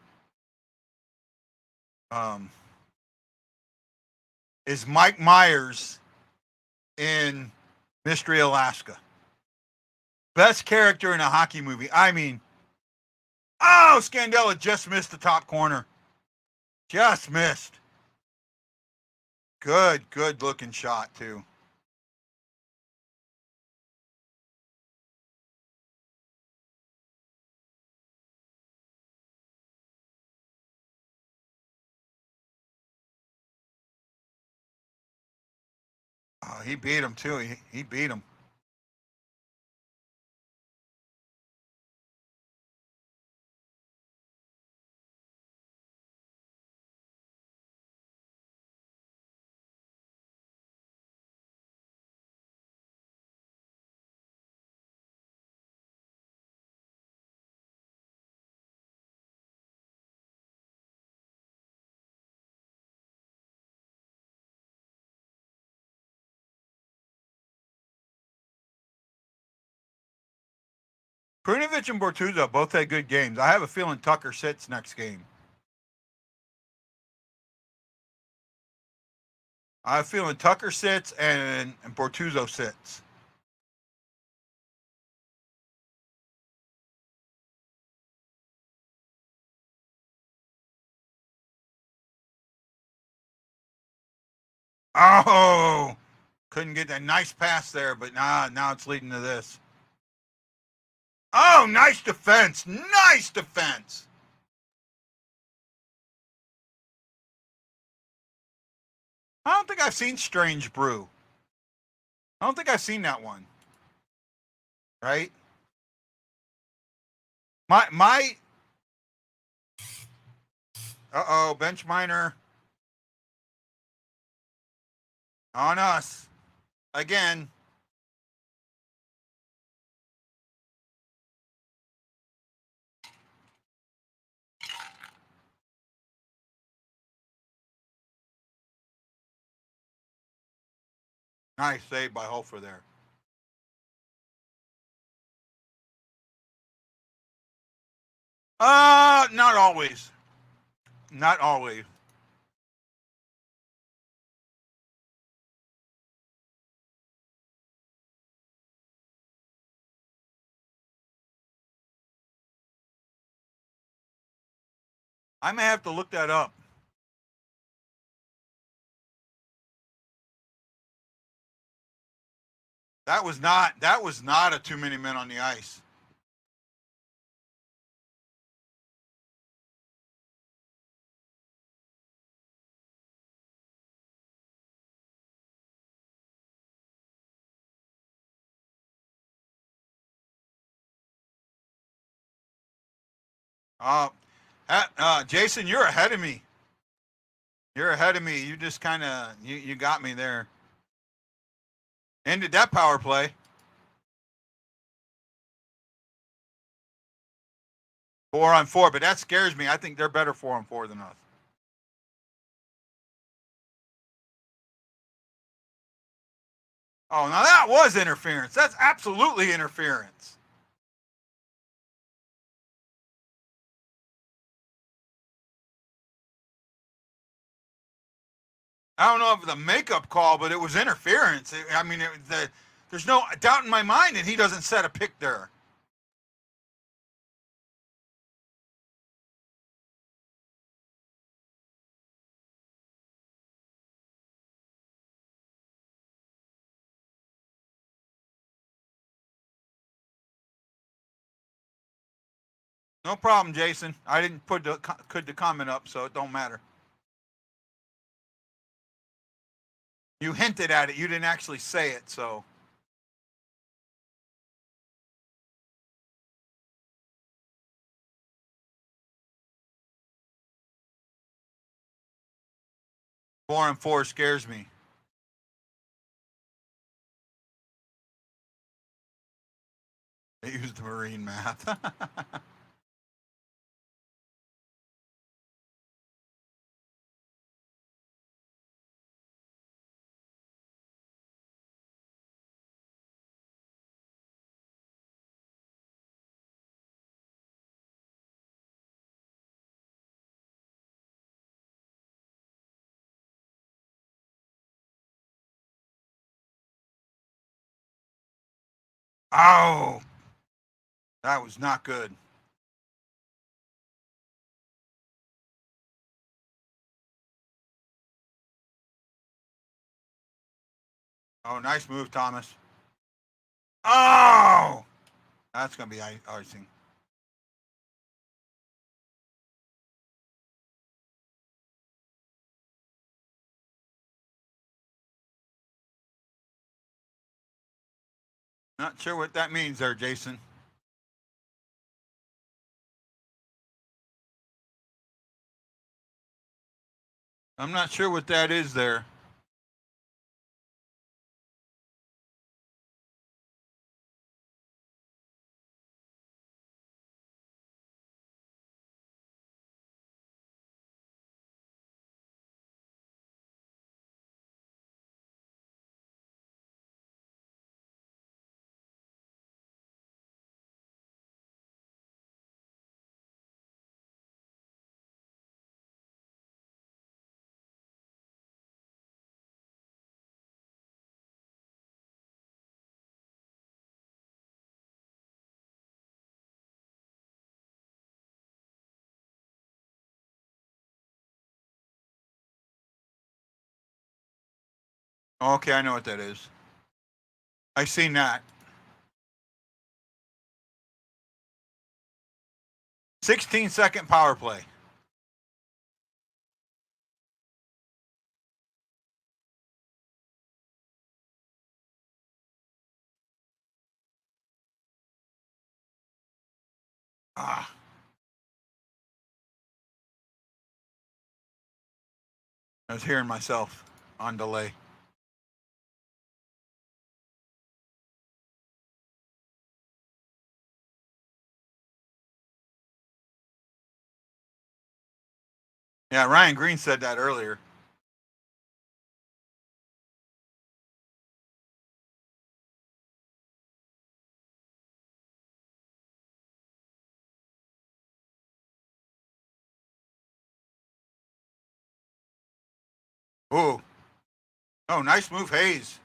Is Mike Myers in Mystery Alaska. Best character in a hockey movie. I mean, oh, Scandella just missed the top corner. Just missed. Good looking shot, too. Oh, he beat him, too. He beat him. Prunovich and Bortuzzo both had good games. I have a feeling Tucker sits next game. I have a feeling Tucker sits and Bortuzzo sits. Oh, couldn't get that nice pass there, but now it's leading to this. Oh, nice defense. Nice defense. I don't think I've seen Strange Brew. I don't think I've seen that one. Right? My uh-oh, bench minor on us. Again. Nice save by Hofer there. Not always. Not always. I may have to look that up. That was not a too many men on the ice. Jason, you're ahead of me. You're ahead of me. You just kind of you got me there. Ended that power play. Four on four, but that scares me. I think they're better 4-on-4 than us. Oh, now that was interference. That's absolutely interference. I don't know if the makeup call, but it was interference. I mean, there's no doubt in my mind that he doesn't set a pick there. No problem, Jason. I didn't put the comment up, so it don't matter. You hinted at it. You didn't actually say it, so. Four and four scares me. They used the Marine math. Oh, that was not good. Oh, nice move, Thomas. Oh, that's going to be icing. Not sure what that means there, Jason. I'm not sure what that is there. Okay, I know what that is. I seen that. 16-second power play. Ah. I was hearing myself on delay. Yeah, Ryan Green said that earlier. Ooh. Oh, nice move, Hayes.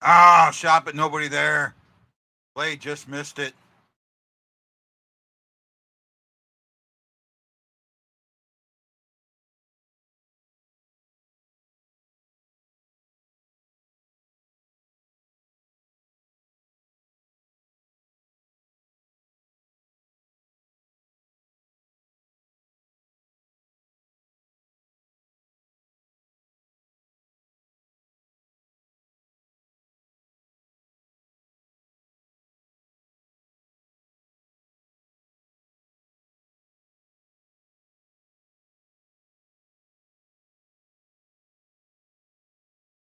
Ah, shot, but nobody there. Play just missed it.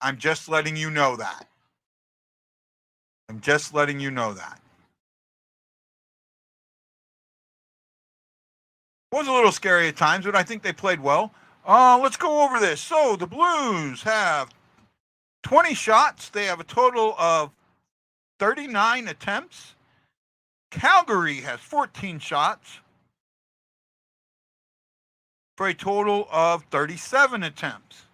I'm just letting you know that. I'm just letting you know that. It was a little scary at times, but I think they played well. Let's go over this. So the Blues have 20 shots. They have a total of 39 attempts. Calgary has 14 shots for a total of 37 attempts.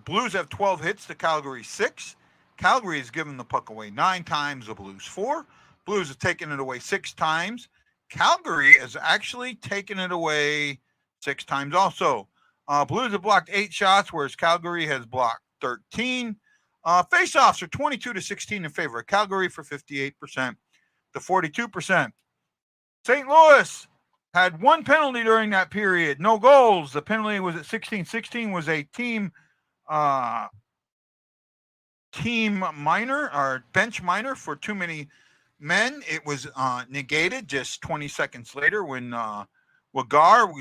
Blues have 12 hits to Calgary 6. Calgary has given the puck away 9 times, the Blues 4. Blues have taken it away 6 times. Calgary has actually taken it away 6 times also. Blues have blocked 8 shots, whereas Calgary has blocked 13. Faceoffs are 22-16 in favor of Calgary for 58% to 42%. St. Louis had 1 penalty during that period, no goals. The penalty was at 16-16, was a team minor or bench minor for too many men. It was negated just 20 seconds later when Wagar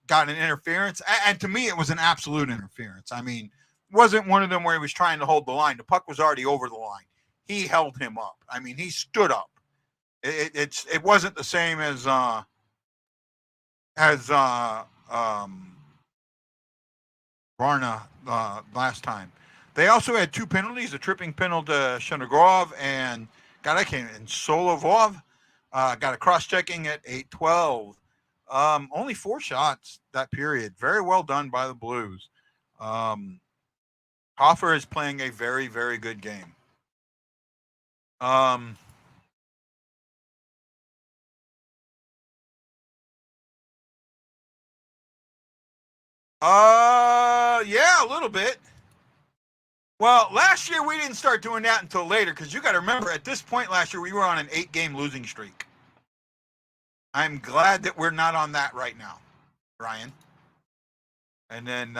got an interference. And to me, it was an absolute interference. I mean, it wasn't one of them where he was trying to hold the line. The puck was already over the line. He held him up. I mean, he stood up. It wasn't the same as Vrana last time. They also had 2 penalties: a tripping penalty to Shenogorov and Solovov. Got a cross-checking at 8:12. Only 4 shots that period. Very well done by the Blues. Hoffer is playing a very, very good game. Yeah, a little bit. Well, last year we didn't start doing that until later, because you got to remember, at this point last year we were on an 8-game losing streak. I'm glad that we're not on that right now, Ryan. And then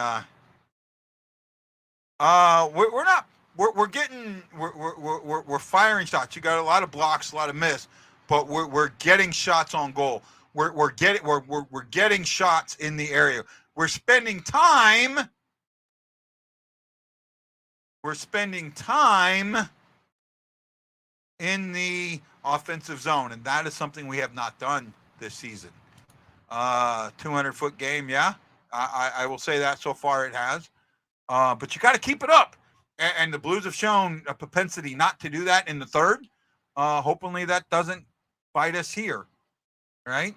we're firing shots. You got a lot of blocks, a lot of miss, but we're getting shots on goal. We're getting shots in the area. We're spending time in the offensive zone, and that is something we have not done this season. 200-foot game, yeah. I will say that so far it has. But you got to keep it up. And the Blues have shown a propensity not to do that in the third. Hopefully that doesn't bite us here, right?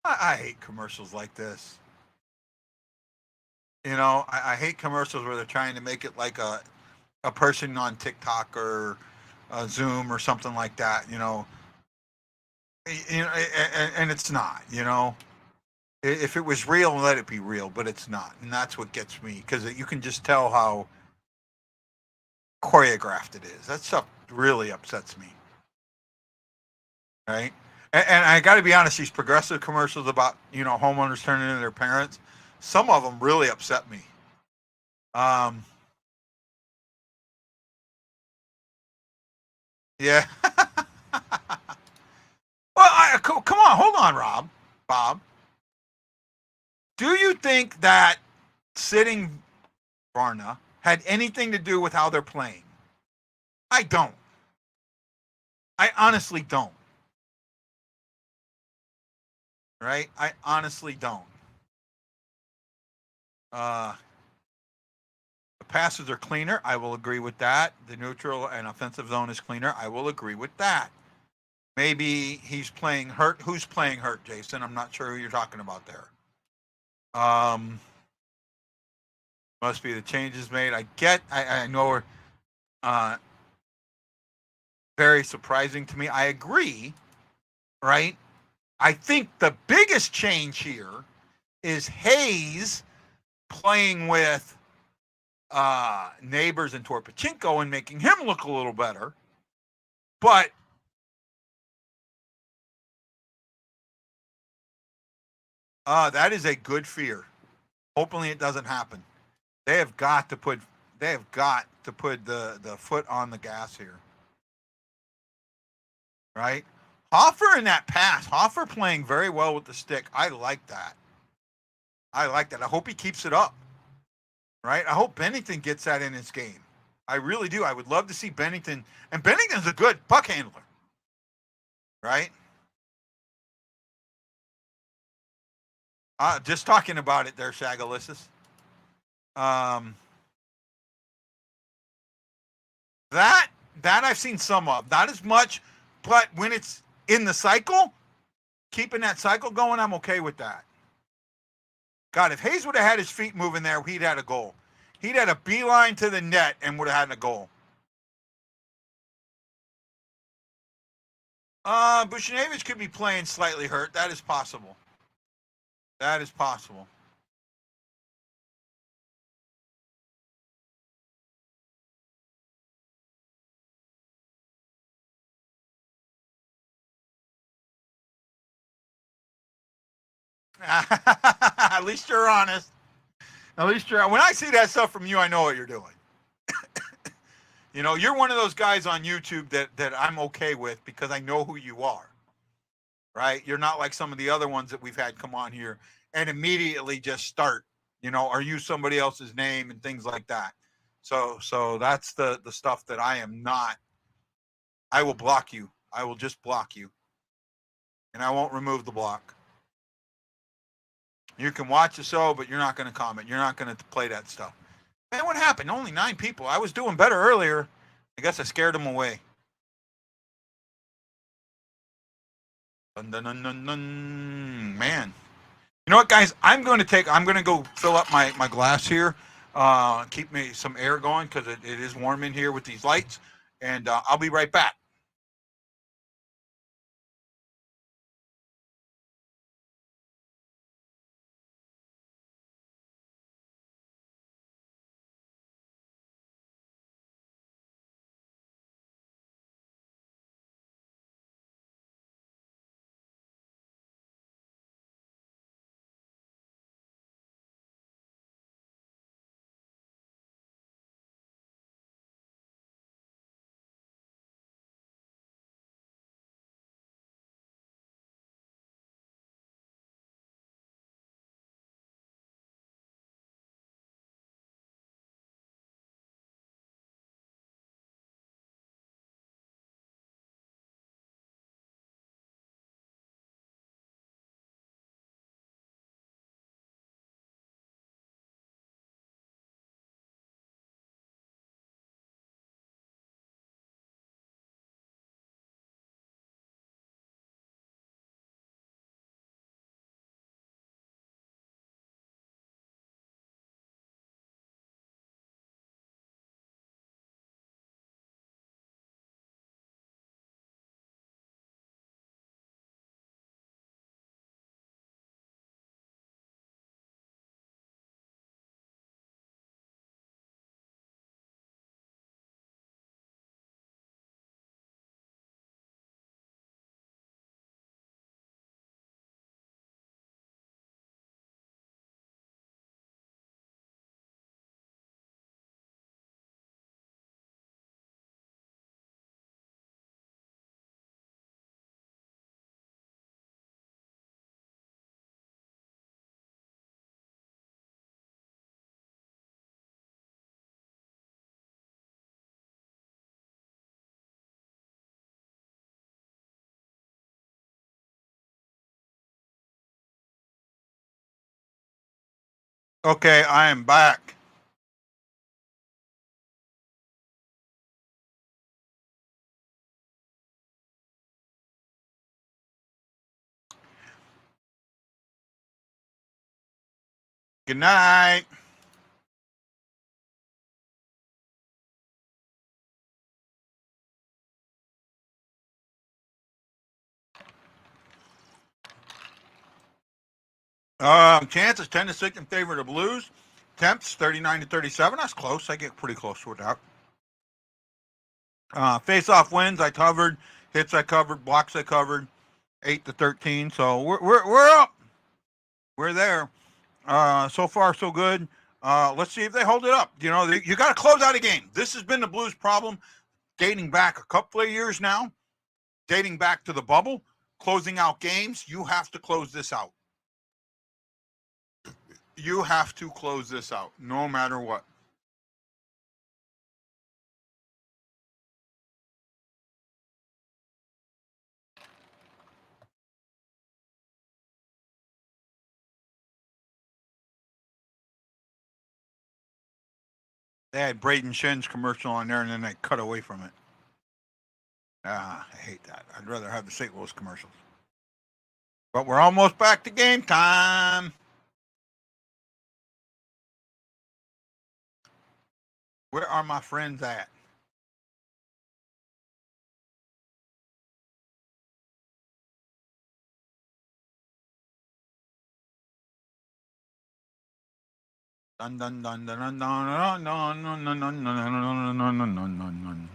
I hate commercials like this. You know, I hate commercials where they're trying to make it like a person on TikTok or Zoom or something like that, you know. And it's not, you know. If it was real, let it be real, but it's not. And that's what gets me, because you can just tell how choreographed it is. That stuff really upsets me. Right? And I got to be honest, these progressive commercials about, you know, homeowners turning into their parents, some of them really upset me. Yeah. Well, come on, hold on, Bob. Do you think that sitting Vrana had anything to do with how they're playing? I don't. I honestly don't. Right? I honestly don't. The passes are cleaner. I will agree with that. The neutral and offensive zone is cleaner. I will agree with that. Maybe he's playing hurt. Who's playing hurt, Jason? I'm not sure who you're talking about there. Must be the changes made. I know we're very surprising to me. I agree, right? I think the biggest change here is Hayes playing with Neighbors and Torpachenko and making him look a little better. But that is a good fear. Hopefully it doesn't happen. They have got to put the foot on the gas here. Right? Hoffer in that pass. Hoffer playing very well with the stick. I like that. I hope he keeps it up. Right? I hope Bennington gets that in his game. I really do. I would love to see Bennington. And Bennington's a good puck handler. Right? Just talking about it there, Shagalissus. That I've seen some of. Not as much, but when it's in the cycle, keeping that cycle going, I'm okay with that. God, if Hayes would have had his feet moving there, he'd had a goal. He'd had a beeline to the net and would have had a goal. Buchnevich could be playing slightly hurt. That is possible. That is possible. At least you're honest. At least you're. When I see that stuff from you, I know what you're doing. You know, you're one of those guys on YouTube that I'm okay with because I know who you are. Right? You're not like some of the other ones that we've had come on here and immediately just start, you know, or use somebody else's name and things like that. So that's the stuff that I am not. I will block you. I will just block you. And I won't remove the block. You can watch the show, but you're not going to comment. You're not going to play that stuff. Man, what happened? Only 9 people. I was doing better earlier. I guess I scared them away. Dun, dun, dun, dun, dun. Man. You know what, guys? I'm going to go fill up my glass here. Keep me some air going because it is warm in here with these lights. And I'll be right back. Okay, I am back. Good night. Chances 10 to 6 in favor of the Blues. Temps 39 to 37. That's close. I get pretty close to that. Face-off wins I covered. Hits I covered. Blocks I covered. 8 to 13. So we're up. We're there. So far so good. Let's see if they hold it up. You know, you got to close out a game. This has been the Blues' problem dating back a couple of years now. dating back to the bubble, closing out games, you have to close this out. You have to close this out, no matter what. They had Braden Shen's commercial on there, and then they cut away from it. I hate that. I'd rather have the St. Louis commercials. But we're almost back to game time. Where are my friends at? Dun dun dun dun dun dun dun dun dun dun dun dun dun dun dun.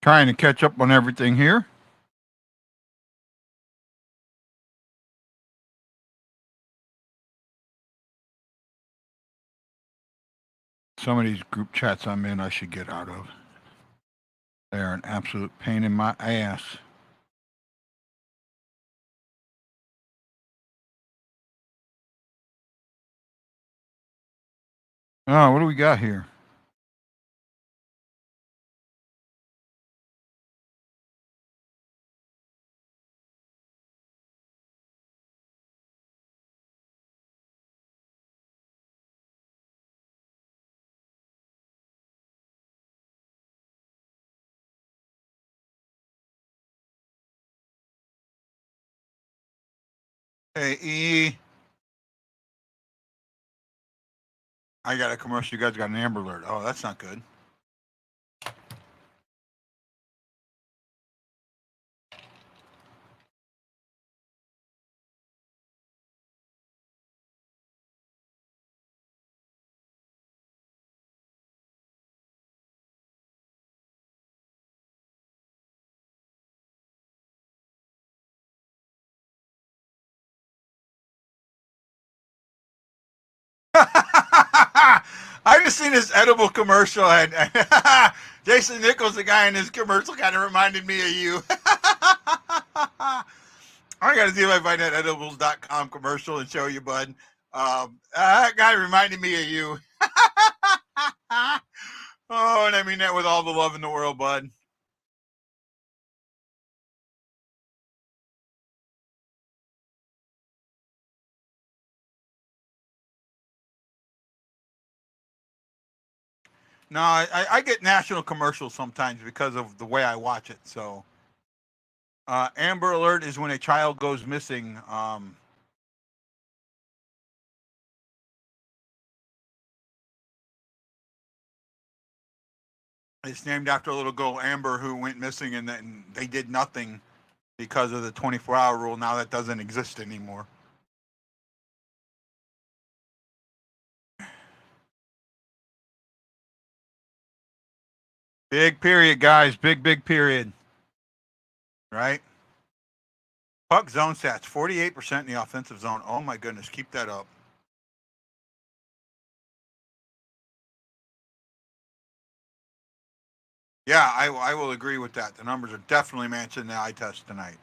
Trying to catch up on everything here. Some of these group chats I'm in, I should get out of. They're an absolute pain in my ass. Oh, what do we got here? Hey, E. I got a commercial. You guys got an Amber Alert. Oh, that's not good. I just seen this edible commercial, and Jason Nichols, the guy in this commercial, kind of reminded me of you. I got to see if I find that edibles.com commercial and show you, bud. That guy reminded me of you. Oh, and I mean that with all the love in the world, bud. No, I get national commercials sometimes because of the way I watch it. So, Amber Alert is when a child goes missing. It's named after a little girl, Amber, who went missing, and then they did nothing because of the 24-hour rule. Now that doesn't exist anymore. Big period, guys. Big period. Right? Puck zone stats, 48% in the offensive zone. Oh, my goodness. Keep that up. Yeah, I will agree with that. The numbers are definitely matching the eye test tonight.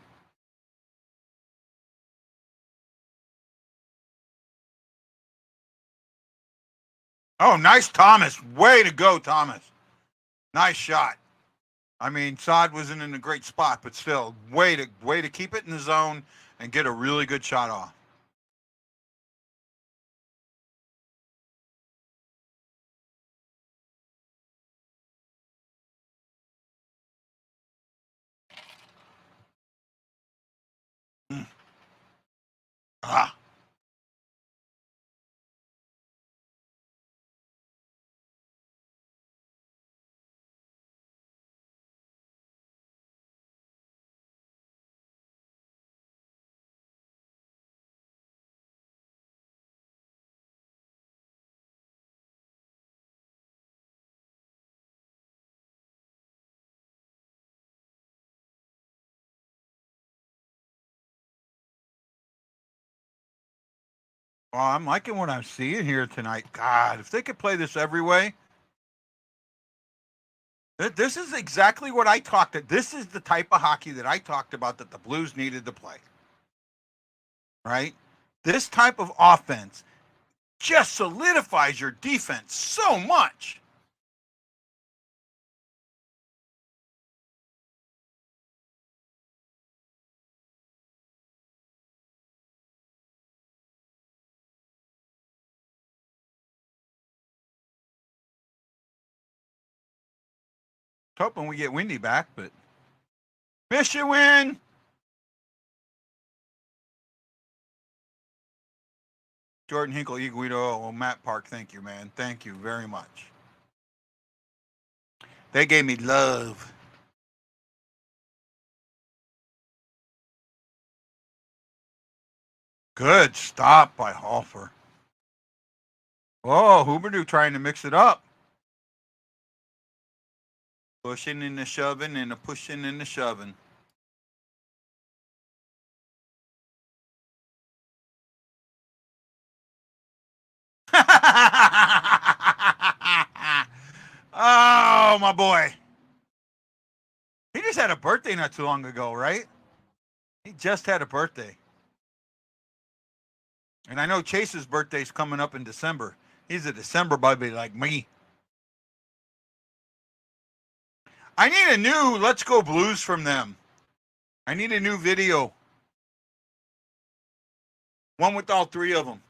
Oh, nice, Thomas. Way to go, Thomas. Nice shot. I mean, Saad wasn't in a great spot, but still, way to keep it in the zone and get a really good shot off. Ah. Well, I'm liking what I'm seeing here tonight. God, if they could play this every way. This is exactly what I talked about. This is the type of hockey that I talked about that the Blues needed to play. Right? This type of offense just solidifies your defense so much. Hoping we get Windy back, but miss you, win. Jordan Hinkle, Iguido, oh, Matt Park, thank you, man. Thank you very much. They gave me love. Good stop by Hofer. Oh, Huberdeau trying to mix it up. Pushing and the shoving and the pushing and the shoving. Oh, my boy. He just had a birthday not too long ago, right? He just had a birthday. And I know Chase's birthday's coming up in December. He's a December baby like me. I need a new Let's Go Blues from them. I need a new video. One with all three of them.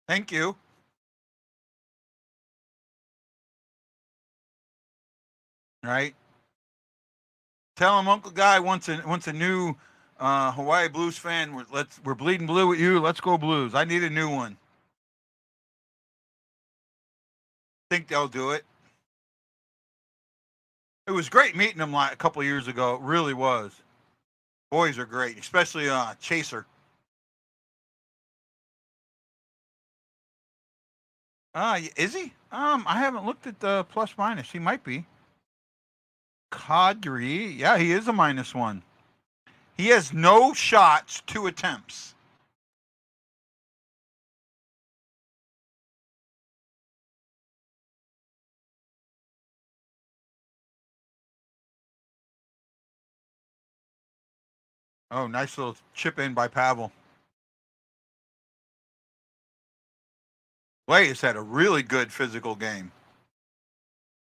Thank you. Right? Tell him Uncle Guy wants a new Hawaii Blues fan. We're bleeding blue with you. Let's go Blues. I need a new one. Think they'll do it. It was great meeting them a couple of years ago. It really was. Boys are great, especially Chaser. Is he? I haven't looked at the plus minus. He might be. Kadri, yeah, he is a -1. He has no shots, 2 attempts. Oh, nice little chip in by Pavel. Blay has had a really good physical game.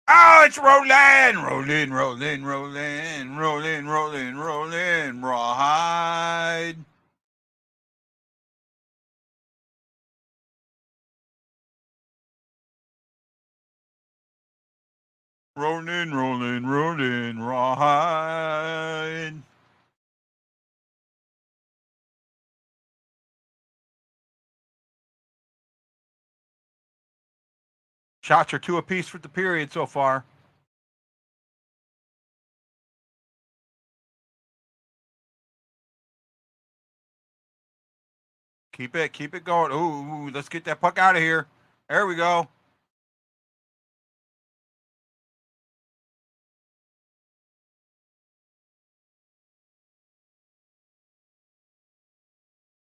Oh, it's rolling, rolling, rolling, rolling, rolling, rolling, rolling, rawhide. Rolling, rolling, rolling, rawhide. Shots are 2 apiece for the period so far. Keep it going. Ooh, let's get that puck out of here. There we go.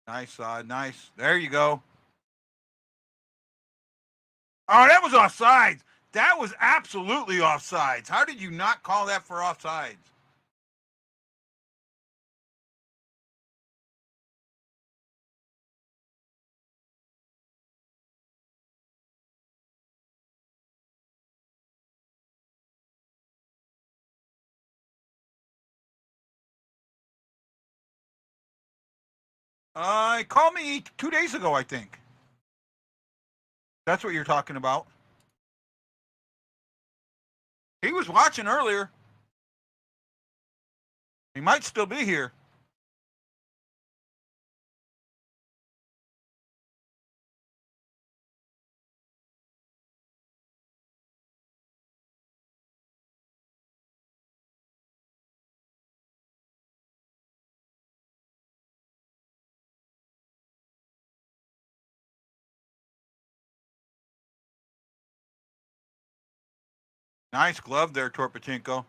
Nice, nice. There you go. Oh, that was offsides. That was absolutely offsides. How did you not call that for offsides? He called me 2 days ago, I think. That's what you're talking about. He was watching earlier. He might still be here. Nice glove there, Torpachenko.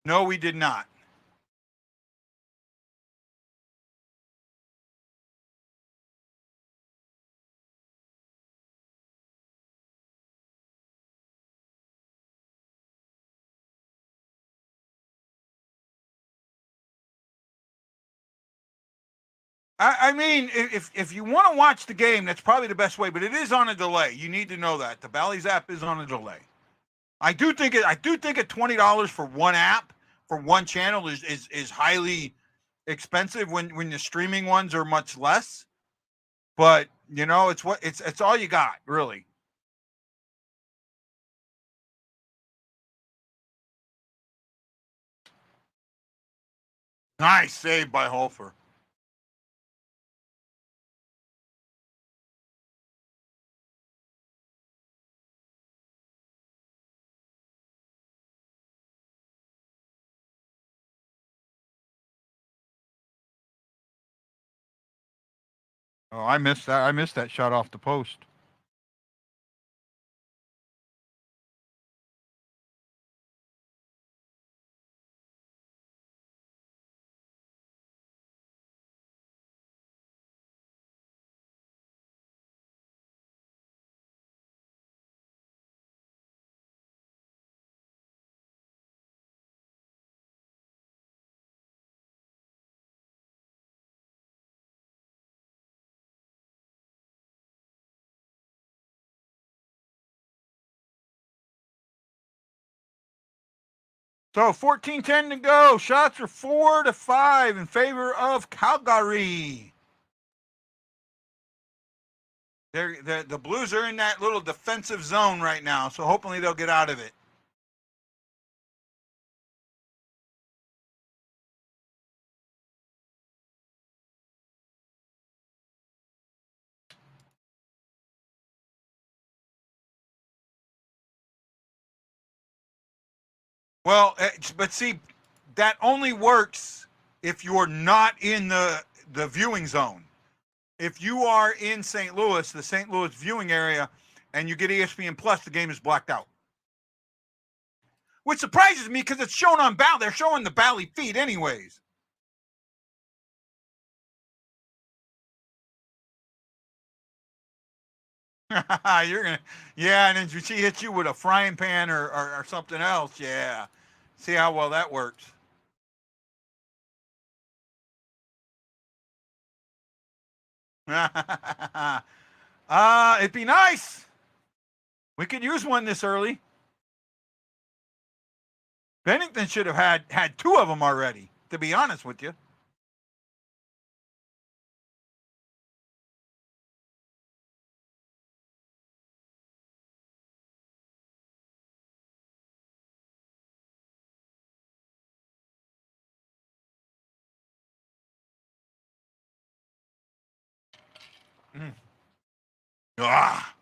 No, we did not. I mean, if you want to watch the game, that's probably the best way, but it is on a delay. You need to know that. The Bally's app is on a delay. I do think at $20 for one app, for one channel is highly expensive when the streaming ones are much less. But, you know, it's all you got, really. Nice save by Holfer. Oh, I missed that. I missed that shot off the post. So 14-10 to go. Shots are 4-5 in favor of Calgary. The Blues are in that little defensive zone right now, so hopefully they'll get out of it. Well, but see, that only works if you're not in the viewing zone. If you are in St. Louis, the St. Louis viewing area, and you get ESPN Plus, the game is blacked out. Which surprises me because it's shown on Bally. They're showing the Bally feed anyways. You're gonna, yeah, and then she hits you with a frying pan or something else. Yeah, see how well that works. It'd be nice. We could use one this early. Bennington should have had two of them already, to be honest with you. Ah.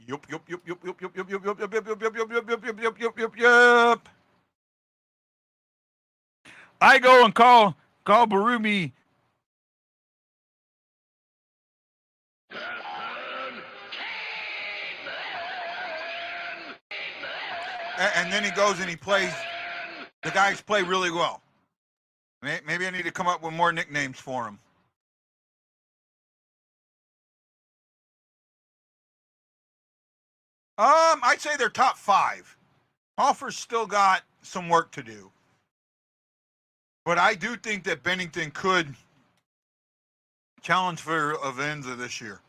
Yup. I go and call Barumi. And then he goes and he plays. The guys play really well. Maybe I need to come up with more nicknames for him. I'd say they're top 5. Hoffer's still got some work to do. But I do think that Bennington could challenge for Avenza this year.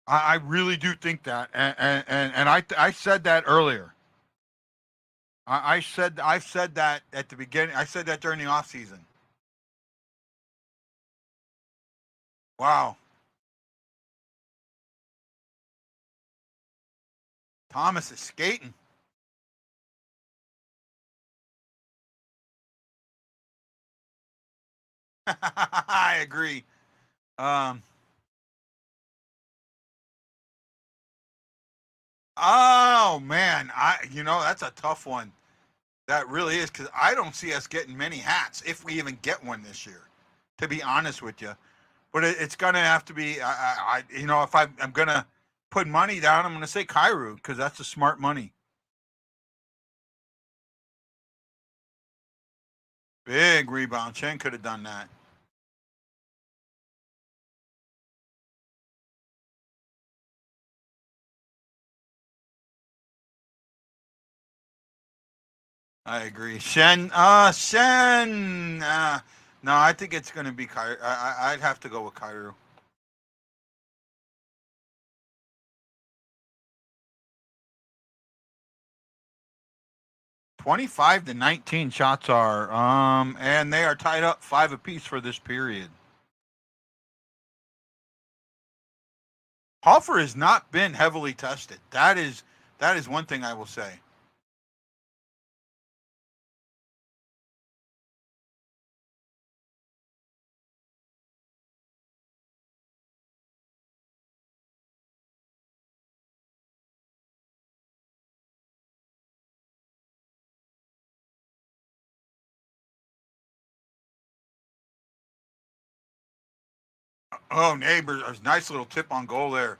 I really do think that. And I said that earlier. I've said that at the beginning. I said that during the offseason. Wow. Thomas is skating. I agree. Oh man, that's a tough one. That really is, because I don't see us getting many hats if we even get one this year. to be honest with you. But it's gonna have to be. If I'm gonna put money down, I'm gonna say Kyrou because that's a smart money. Big rebound. Chen could have done that. I agree. Shen. No, I think it's going to be Kyrou. I'd have to go with Kyrou. (25-19) shots are. And they are tied up 5 apiece for this period. Hoffer has not been heavily tested. That is one thing I will say. Oh, neighbors, a nice little tip on goal there.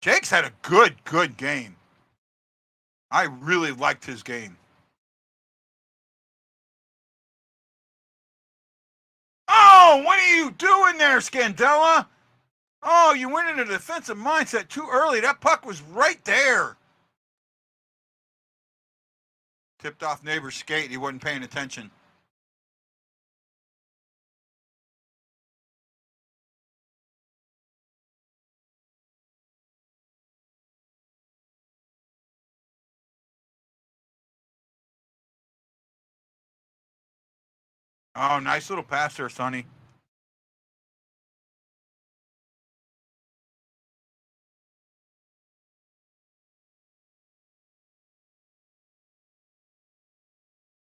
Jake's had a good game. I really liked his game. Oh, what are you doing there, Scandella? Oh, you went into defensive mindset too early. That puck was right there. Tipped off neighbor's skate. He wasn't paying attention. Oh, nice little pass there, Sonny.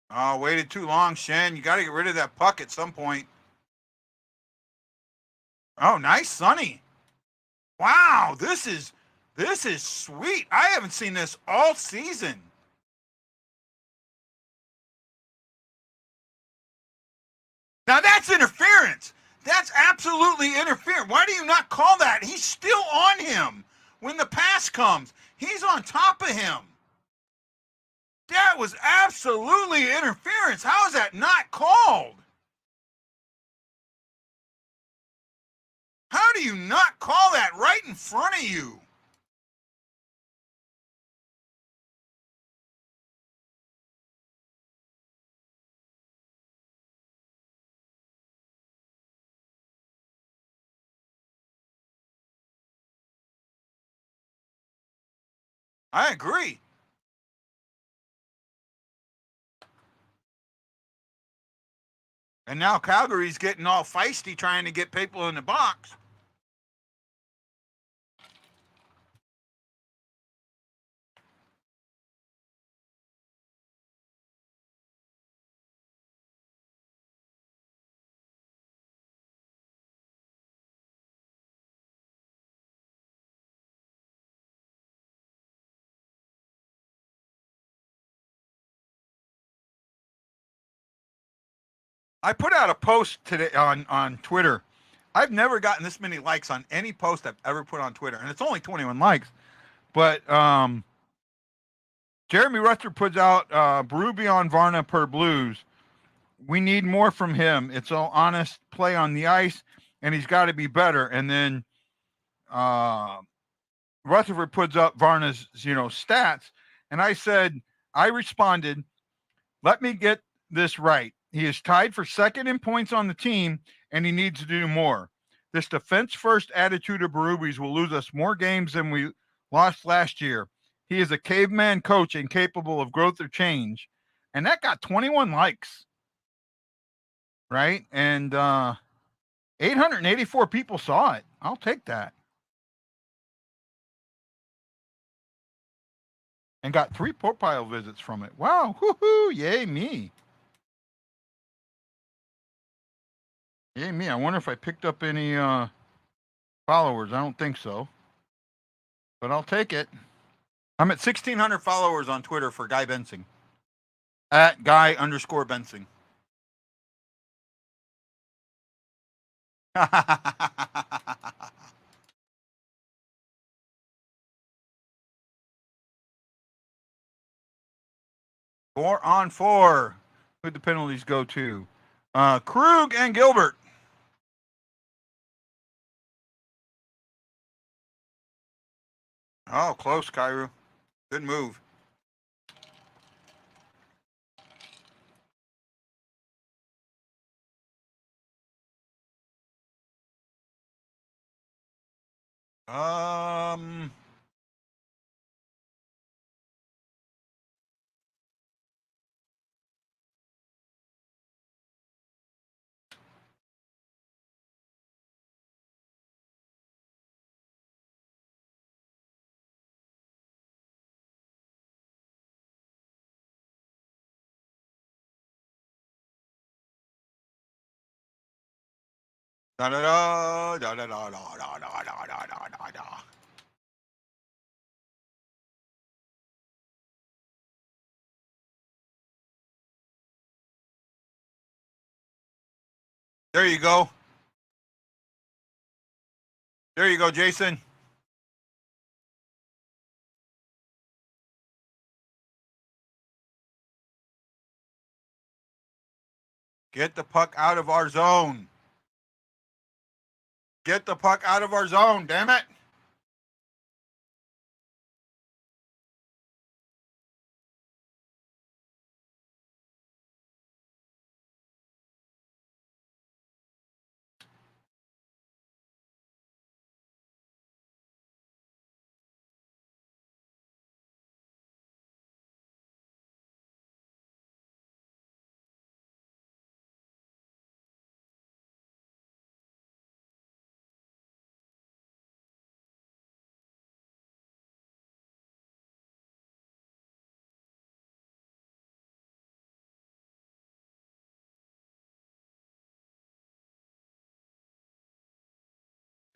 Oh, waited too long, Shen. You got to get rid of that puck at some point. Oh, nice, Sonny. Wow, this is sweet. I haven't seen this all season. Now that's interference. That's absolutely interference. Why do you not call that? He's still on him when the pass comes. He's on top of him. That was absolutely interference. How is that not called? How do you not call that right in front of you? I agree. And now Calgary's getting all feisty trying to get people in the box. I put out a post today on Twitter. I've never gotten this many likes on any post I've ever put on Twitter, and it's only 21 likes. But Jeremy Rutherford puts out Berube on Vrana per Blues. We need more from him. It's all honest play on the ice, and he's got to be better. And then Rutherford puts up Varna's stats, and I responded, let me get this right. He is tied for second in points on the team, and he needs to do more. This defense-first attitude of Berube's will lose us more games than we lost last year. He is a caveman coach incapable of growth or change. And that got 21 likes, right? And 884 people saw it. I'll take that. And got 3 profile visits from it. Wow. Woohoo. Yay, me. Yay, me. I wonder if I picked up any followers. I don't think so. But I'll take it. I'm at 1,600 followers on Twitter for Guy Bensing. At Guy_Bensing. Four on four. Who'd the penalties go to? Krug and Gilbert. Oh, close, Cairo. Good move. Um, da da da da da da da da da da da da. There you go. There you go, Jason. Get the puck out of our zone. Get the puck out of our zone, damn it.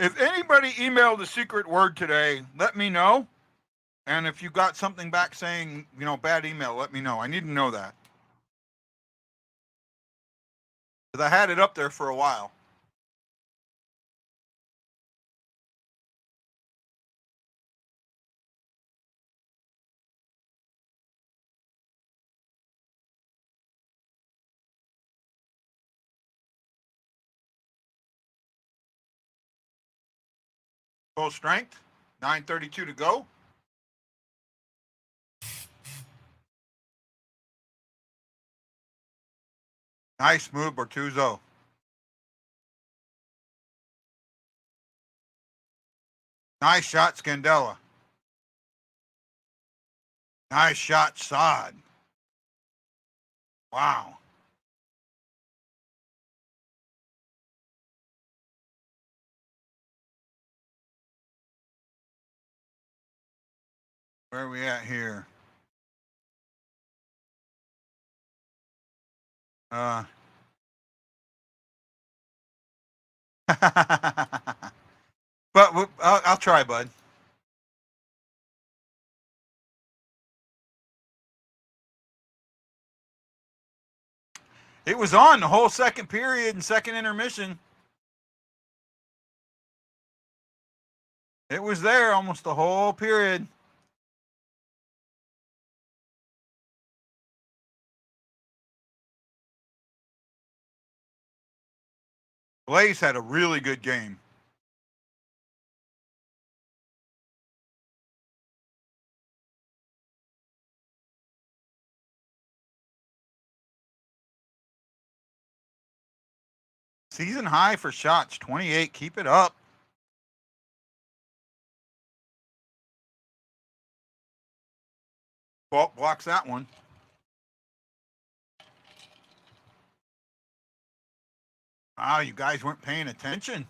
If anybody emailed the secret word today, let me know. And if you got something back saying, bad email, let me know. I need to know that. Because I had it up there for a while. Full strength, 9:32 to go. Nice move, Bortuzzo. Nice shot, Scandella. Nice shot, Sod. Wow. Where are we at here? But I'll try, bud. It was on the whole second period and second intermission. It was there almost the whole period. Blaze had a really good game. Season high for shots, 28. Keep it up. Blocks that one. Wow, you guys weren't paying attention.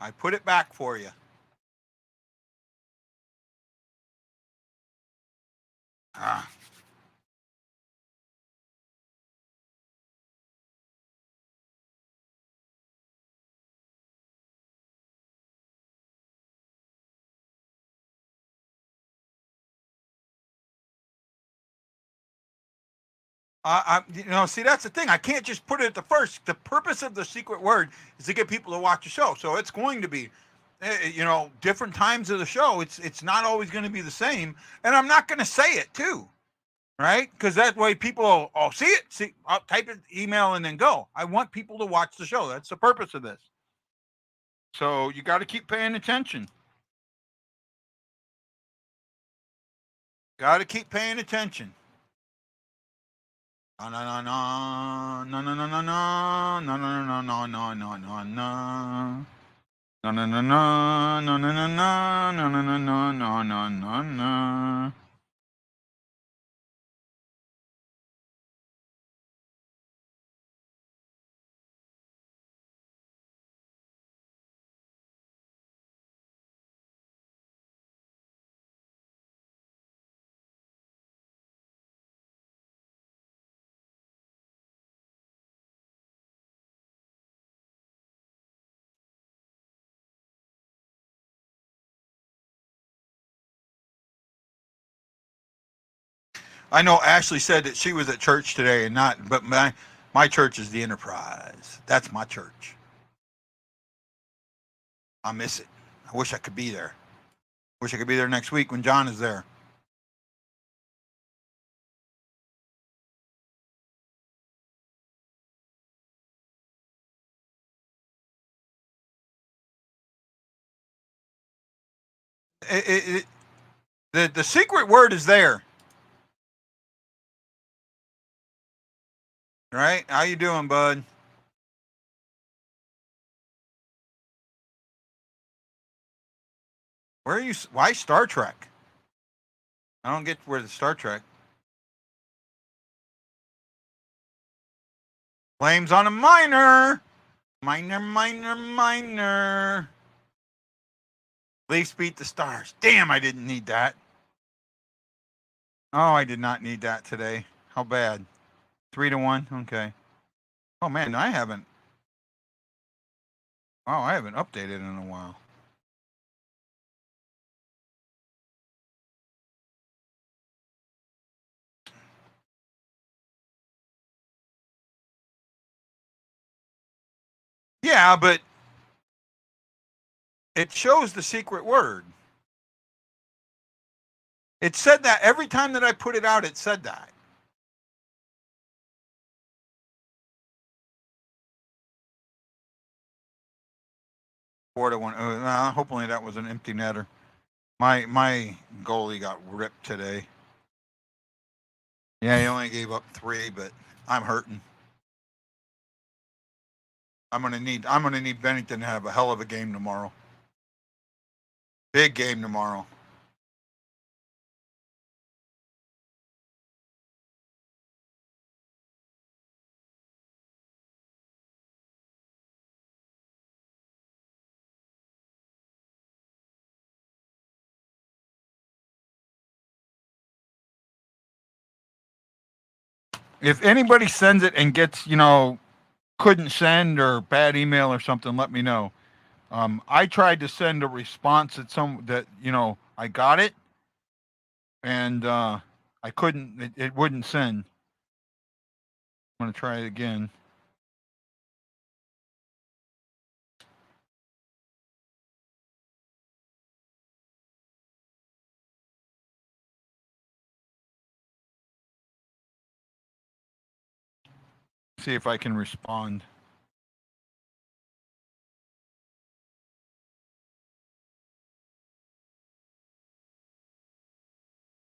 I put it back for you. Ah. See, that's the thing. I can't just put it at the first. The purpose of the secret word is to get people to watch the show. So it's going to be, different times of the show. It's not always going to be the same, and I'm not going to say it too, right? Because that way people, see it, I'll type it, email, and then go. I want people to watch the show. That's the purpose of this. So you got to keep paying attention. Got to keep paying attention. No, no, no, no, no, no, no, no, no, no, no, no, no, no, no, no. No, no, no, no, no, no, no, no, no, no, no, no, no, no, no. I know Ashley said that she was at church today and not, but my church is the Enterprise. That's my church. I miss it. I wish I could be there. Wish I could be there next week when John is there. The secret word is there. Right? How you doing, bud? Where are you? Why Star Trek? I don't get where the Star Trek. Flames on a minor. Minor, minor, minor. Leafs beat the Stars. Damn, I didn't need that. Oh, I did not need that today. How bad? 3-1. Okay. Oh man, I haven't updated in a while. Yeah, but it shows the secret word. It said that every time that I put it out, it said that. Four to one. Hopefully that was an empty netter. My goalie got ripped today. Yeah, he only gave up 3, but I'm hurting. I'm gonna need Bennington to have a hell of a game tomorrow. Big game tomorrow. If anybody sends it and gets, couldn't send or bad email or something, let me know. I tried to send a response that I got it, and I couldn't. It wouldn't send. I'm gonna try it again. See if I can respond.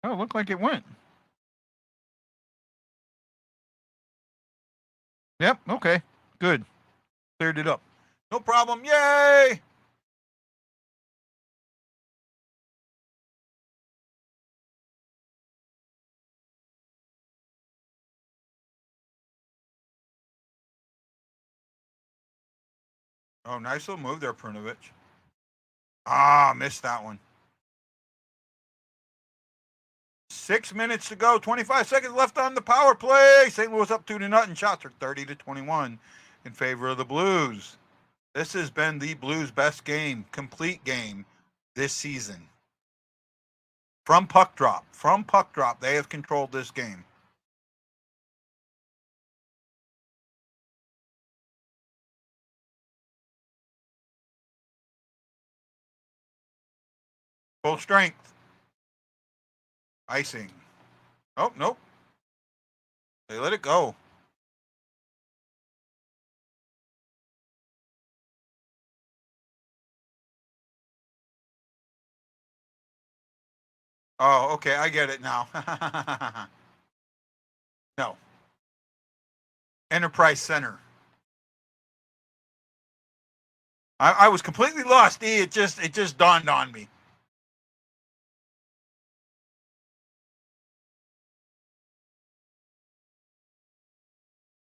Oh, it looked like it went. Yep. Okay. Good. Cleared it up. No problem. Yay! Oh, nice little move there, Prunovich. Missed that one. 6 minutes to go. 25 seconds left on the power play. St. Louis up 2-0. Shots are 30-21 in favor of the Blues. This has been the Blues' best game, complete game this season. From puck drop, they have controlled this game. Full strength. Icing. Oh, nope. They let it go. Oh, okay, I get it now. No. Enterprise Center. I was completely lost, E. It just dawned on me.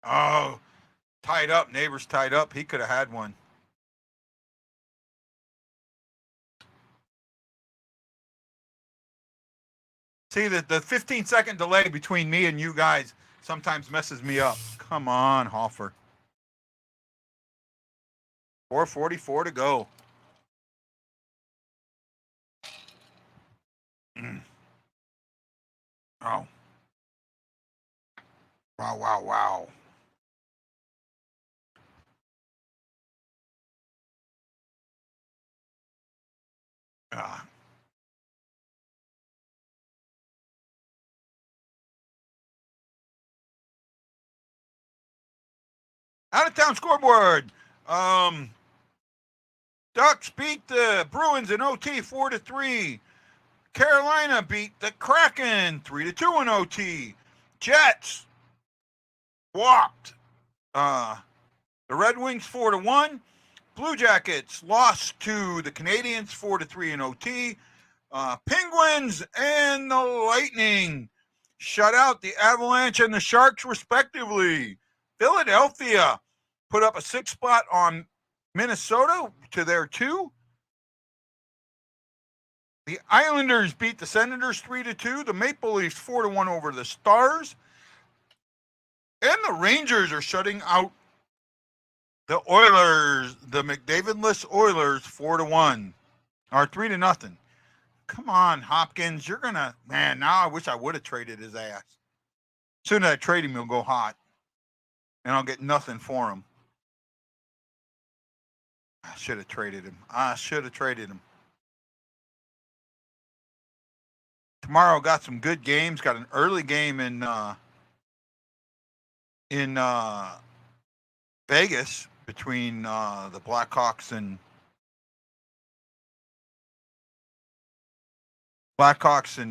Oh, tied up. Neighbors tied up. He could have had one. See, the 15-second delay between me and you guys sometimes messes me up. Come on, Hoffer. 4:44 to go. Oh. Wow, wow, wow. Ah. Out of town scoreboard. Ducks beat the Bruins in OT 4-3. Carolina beat the Kraken 3-2 in OT. Jets walked the Red Wings 4-1. Blue Jackets lost to the Canadiens 4-3 in OT. Penguins and the Lightning shut out the Avalanche and the Sharks respectively. Philadelphia put up a 6 spot on Minnesota to their 2. The Islanders beat the Senators 3-2. The Maple Leafs 4-1 over the Stars. And the Rangers are shutting out the Oilers, the McDavidless Oilers 4-1. Or 3-0. Come on, Hopkins. You're going to, man, now I wish I would have traded his ass. As soon as I trade him, he'll go hot. And I'll get nothing for him. I should have traded him. Tomorrow got some good games. Got an early game in Vegas between the Blackhawks and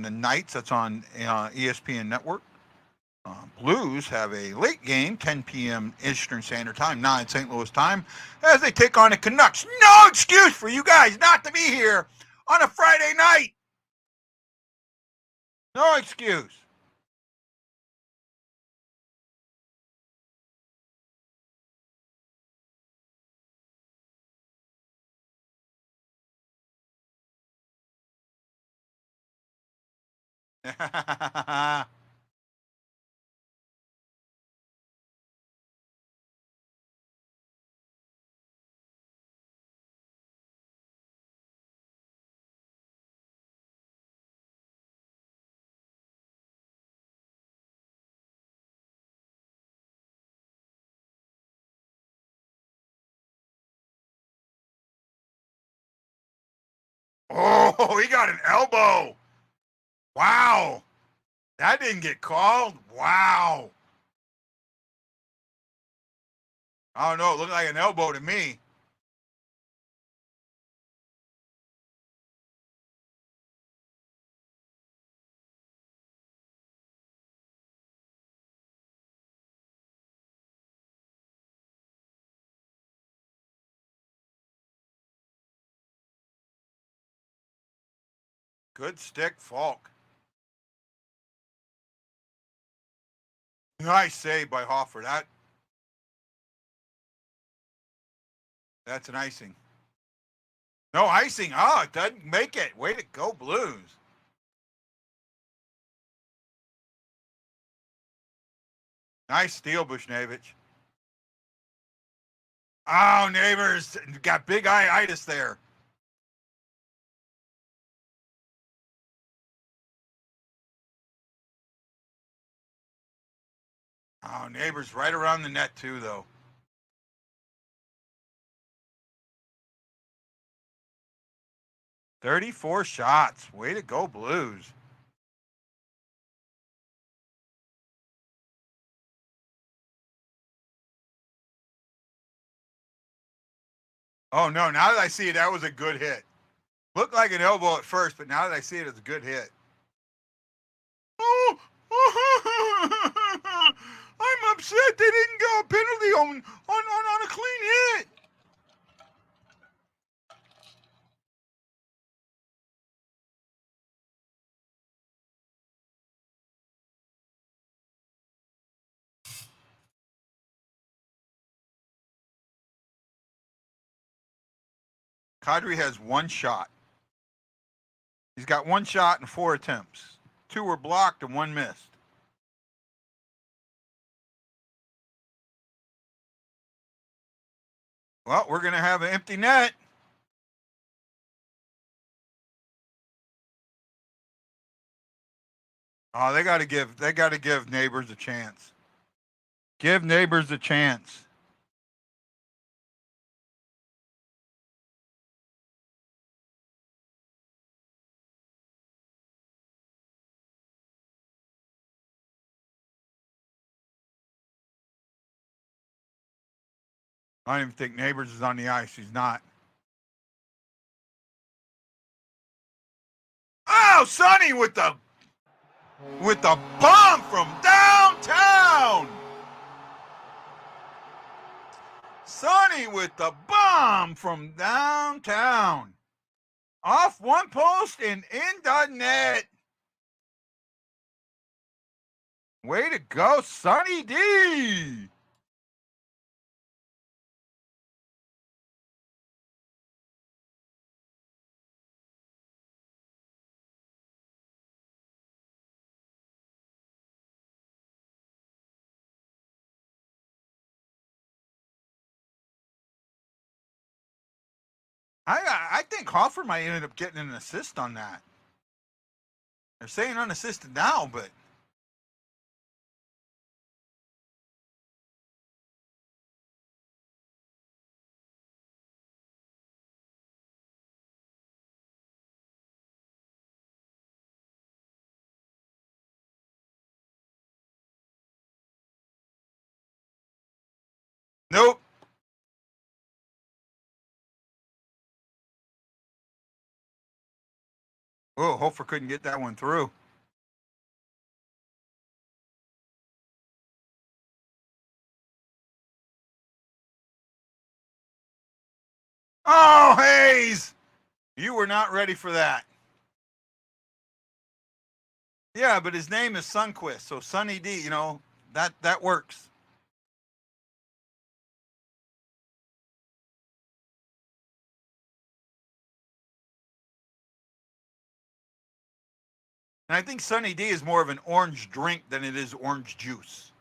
the Knights. That's on ESPN Network. Blues have a late game, 10 p.m. Eastern Standard Time, 9 St. Louis time, as they take on the Canucks. No excuse for you guys not to be here on a Friday night. No excuse. Oh, he got an elbow. Wow. That didn't get called. Wow. I don't know. It looked like an elbow to me. Good stick, Falk. Nice save by Hoffer. That's an icing. No icing. Oh, it doesn't make it. Way to go, Blues. Nice steal, Bushnevich. Oh, neighbors got big itis there. Oh, neighbors right around the net too, though. 34 shots. Way to go, Blues. Oh, no. Now that I see it, that was a good hit. Looked like an elbow at first, but now that I see it, it's a good hit. Oh, I'm upset they didn't go a penalty on a clean hit. Kadri has one shot. He's got one shot and 4 attempts. 2 were blocked and 1 missed. Well, we're going to have an empty net. Oh, they got to give Neighbors a chance. Give Neighbors a chance. I don't even think Neighbors is on the ice. He's not. Oh, Sonny with the bomb from downtown. Sonny with the bomb from downtown. Off one post and in the net. Way to go, Sonny D. I think Hoffer might end up getting an assist on that. They're saying unassisted now, but nope. Oh, Hofer couldn't get that one through. Oh, Hayes! You were not ready for that. Yeah, but his name is Sunquist, so Sunny D, you know, that works. And I think Sunny D is more of an orange drink than it is orange juice.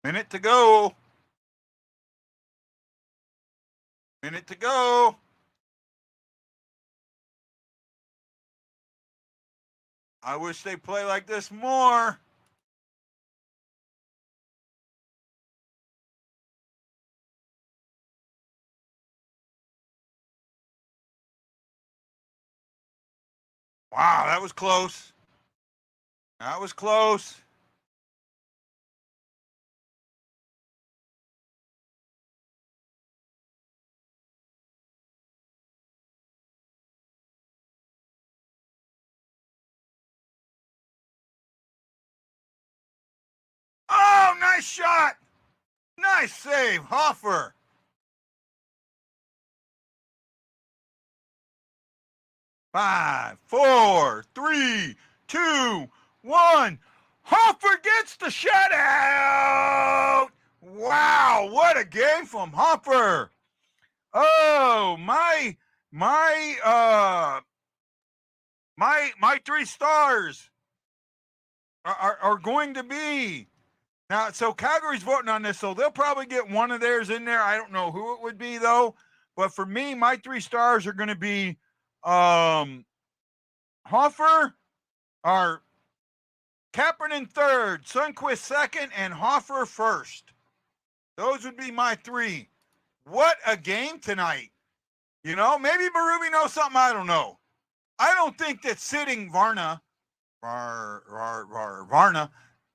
Minute to go. Minute to go. I wish they play like this more. Wow, that was close. That was close. Oh, nice shot. Nice save, Hoffer. Five, four, three, two, one. Hoffer gets the shutout. Wow, what a game from Hoffer. Oh, my 3 stars are going to be now. So Calgary's voting on this, so they'll probably get one of theirs in there. I don't know who it would be though, but for me, my 3 stars are going to be Hoffer, or Kaepernick third, Sundqvist second, and Hoffer first. Those would be my 3. What a game tonight. You know, maybe Marubi knows something I don't know. I don't think that sitting Vrana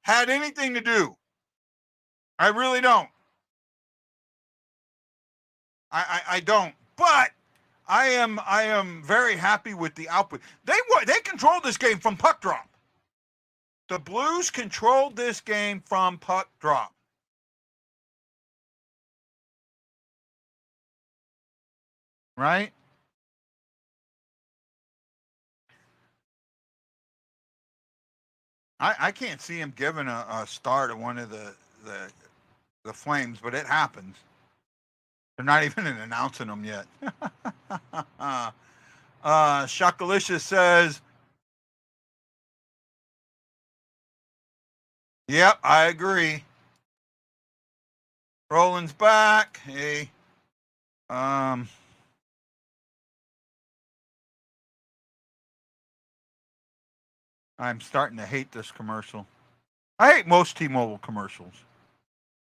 had anything to do. I really don't. I don't. But I am very happy with the output. They controlled this game from puck drop. The Blues controlled this game from puck drop. Right? I can't see him giving a star to one of the Flames, but it happens. They're not even announcing them yet. Shakalicious says, yep, I agree. Roland's back. Hey. I'm starting to hate this commercial. I hate most T-Mobile commercials.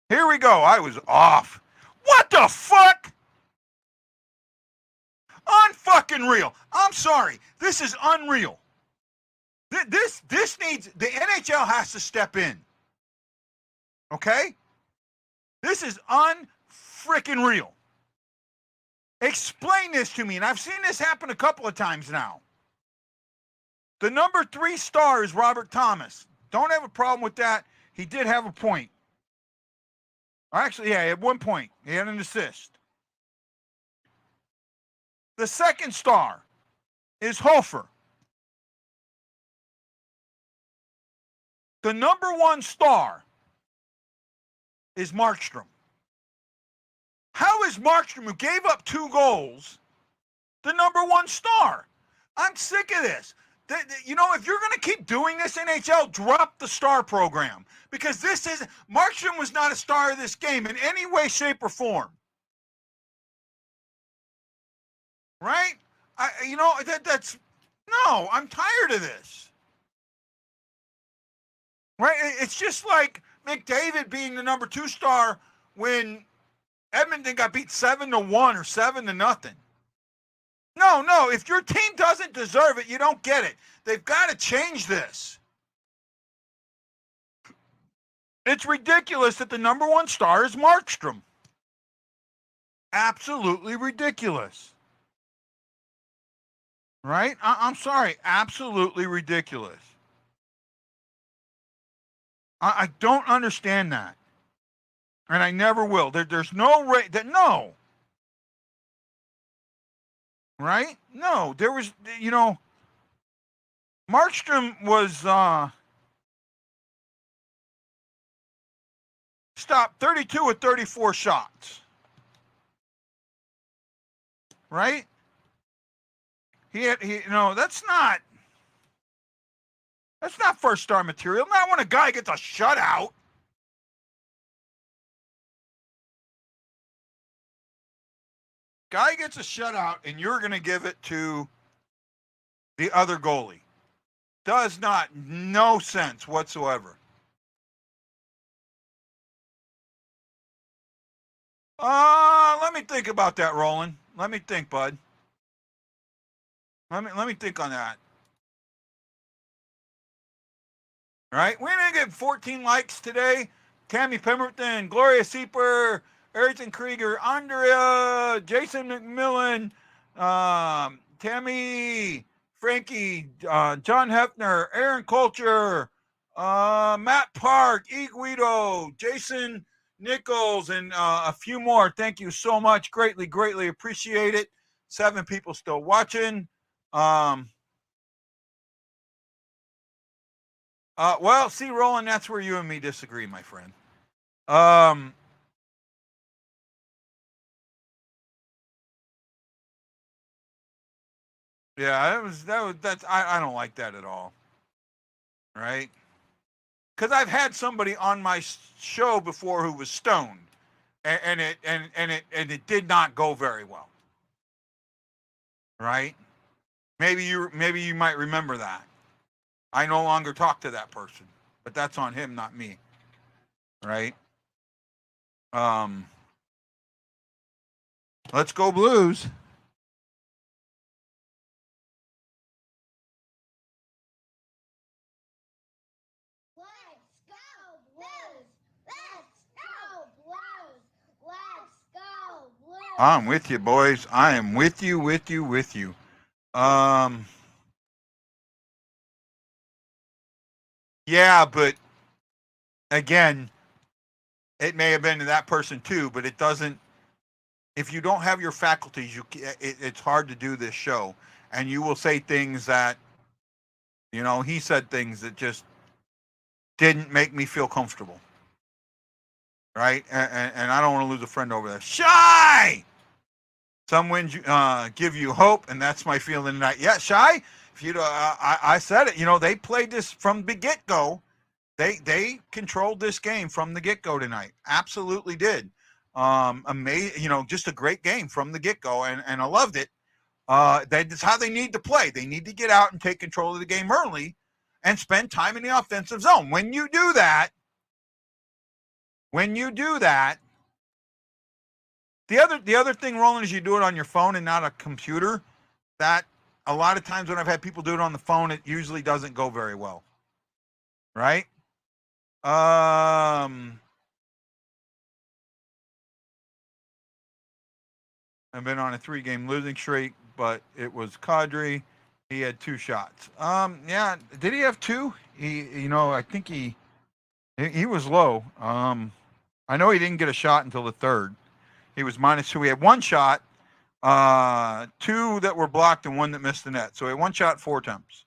Here we go. I was off. What the fuck? Unfucking real. I'm sorry. This is unreal. This needs, the NHL has to step in. Okay? This is unfrickin' real. Explain this to me. And I've seen this happen a couple of times now. The number 3 star is Robert Thomas. Don't have a problem with that. He did have a point. Actually, yeah, he had 1 point. He had an assist. The second star is Hofer. The number 1 star is Markstrom. How is Markstrom, who gave up 2 goals, the number 1 star? I'm sick of this. You know, if you're going to keep doing this, NHL, drop the star program. Because Markstrom was not a star of this game in any way, shape, or form. Right? No, I'm tired of this. Right? It's just like McDavid being the number 2 star when Edmonton got beat 7-1 or 7-0. No, if your team doesn't deserve it, you don't get it. They've got to change this. It's ridiculous that the number 1 star is Markstrom. Absolutely ridiculous. Right? I'm sorry. Absolutely ridiculous. I don't understand that. And I never will. There's no way that, no. Right? No, there was, Markstrom was stopped 32 of 34 shots. Right? That's not first star material. Not when a guy gets a shutout. Guy gets a shutout and you're going to give it to the other goalie. Does no sense whatsoever. Let me think about that, Roland. Let me think, bud. Let me think on that. All right, we're going to get 14 likes today. Tammy Pemberton, Gloria Sieper, Erickson Krieger, Andrea, Jason McMillan, Tammy, Frankie, John Hefner, Aaron Culture, Matt Park, E. Guido, Jason Nichols, and a few more. Thank you so much. Greatly, greatly appreciate it. 7 people still watching. Well, see, Roland, that's where you and me disagree, my friend. Yeah, I don't like that at all. Right? Because I've had somebody on my show before who was stoned, and it did not go very well. Right? Maybe you might remember that. I no longer talk to that person, but that's on him, not me. Right? Let's go Blues. Let's go Blues! Let's go Blues! Let's go Blues! I'm with you, boys. I am with you. Yeah, but again, it may have been to that person too, but it doesn't. If you don't have your faculties, it's hard to do this show, and you will say things that, he said things that just didn't make me feel comfortable, right? And I don't want to lose a friend over there. Shy. Some wins give you hope, and that's my feeling tonight. Yeah, Shy. If you, I said it. They played this from the get go. They controlled this game from the get go tonight. Absolutely did. Amazing. Just a great game from the get go, and I loved it. That's how they need to play. They need to get out and take control of the game early, and spend time in the offensive zone. When you do that, the other thing, Roland, is you do it on your phone and not a computer. That a lot of times when I've had people do it on the phone, it usually doesn't go very well. Right? I've been on a 3-game losing streak, but it was Kadri. He had 2 shots. Yeah, did he have 2? I think he was low. I know he didn't get a shot until the 3rd. He was -2. He had 1 shot, 2 that were blocked, and 1 that missed the net. So he had 1 shot, 4 attempts.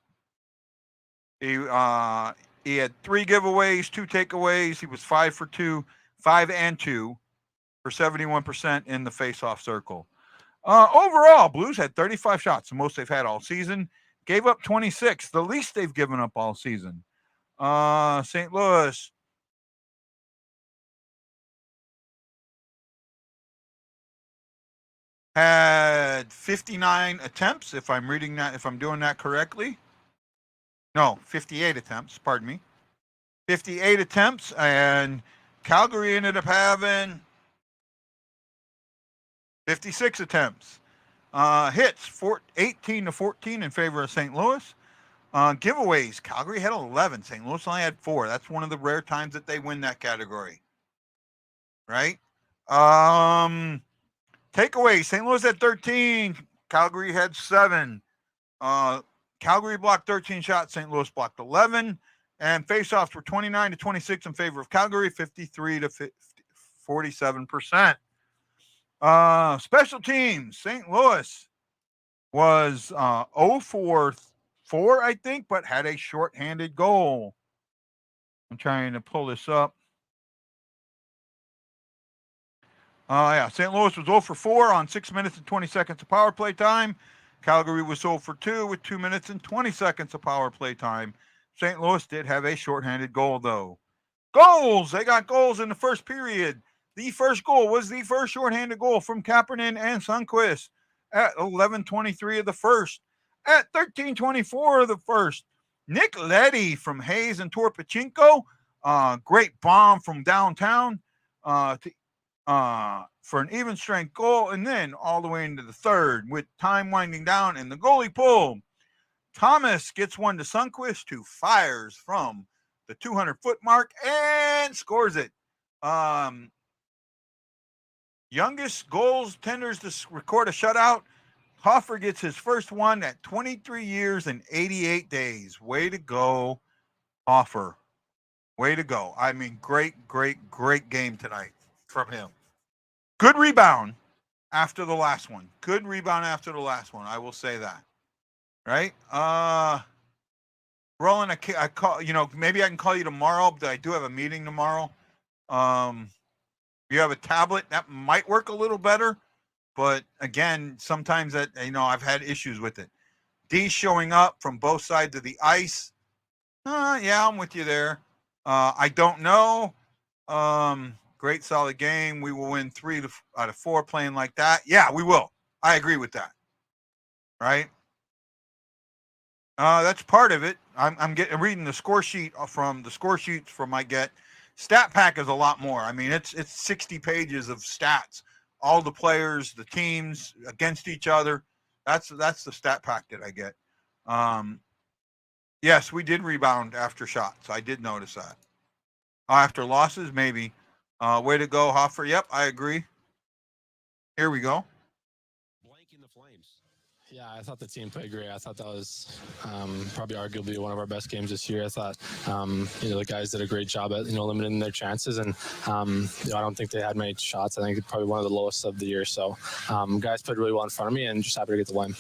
He had 3 giveaways, 2 takeaways. He was 5 for 2, 5 and 2 for 71% in the face-off circle. Overall, Blues had 35 shots, the most they've had all season. Gave up 26, the least they've given up all season. St. Louis had 59 attempts, if I'm doing that correctly. No, 58 attempts, pardon me. 58 attempts, and Calgary ended up having 56 attempts. Hits, 18-14 in favor of St. Louis. Giveaways, Calgary had 11. St. Louis only had 4. That's one of the rare times that they win that category. Right? Takeaways, St. Louis had 13. Calgary had 7. Calgary blocked 13 shots. St. Louis blocked 11. And faceoffs were 29-26 in favor of Calgary, 53-47%. Special teams, St. Louis was 0-for-4, I think, but had a shorthanded goal. I'm trying to pull this up. St. Louis was 0-for-4 on 6 minutes and 20 seconds of power play time. Calgary was 0-for-2 with 2 minutes and 20 seconds of power play time. St. Louis did have a shorthanded goal, though. Goals! They got goals in the first period. The first goal was the first shorthanded goal from Kapanen and Sundqvist at 11:23 of the first. At 13:24 of the first, Nick Leddy from Hayes and Torpachenko. Great bomb from downtown for an even strength goal. And then all the way into the third with time winding down and the goalie pull. Thomas gets one to Sundqvist, who fires from the 200-foot mark and scores it. Youngest goals tenders to record a shutout. Hoffer gets his first one at 23 years and 88 days. Way to go, Hoffer. Way to go. I mean, great game tonight from him. Good rebound after the last one. I will say that. Right? Roland, I call, maybe I can call you tomorrow, but I do have a meeting tomorrow. You have a tablet, that might work a little better, but again, sometimes that, I've had issues with it. D showing up from both sides of the ice. Yeah, I'm with you there. I don't know. Great solid game. We will win 3 out of 4 playing like that. Yeah, we will. I agree with that. Right? That's part of it. I'm reading the score sheet from the score sheets from my get. Stat pack is a lot more. I mean, it's 60 pages of stats all the players, the teams against each other. That's the stat pack that I get. Yes, we did rebound after shots. I did notice that. After losses, maybe. Way to go, Hoffer. Yep, I agree. Here we go. Blanking the Flames. Yeah, I thought the team played great. I thought that was probably arguably one of our best games this year. I thought, the guys did a great job at, limiting their chances. And, I don't think they had many shots. I think probably one of the lowest of the year. So guys played really well in front of me and just happy to get the win.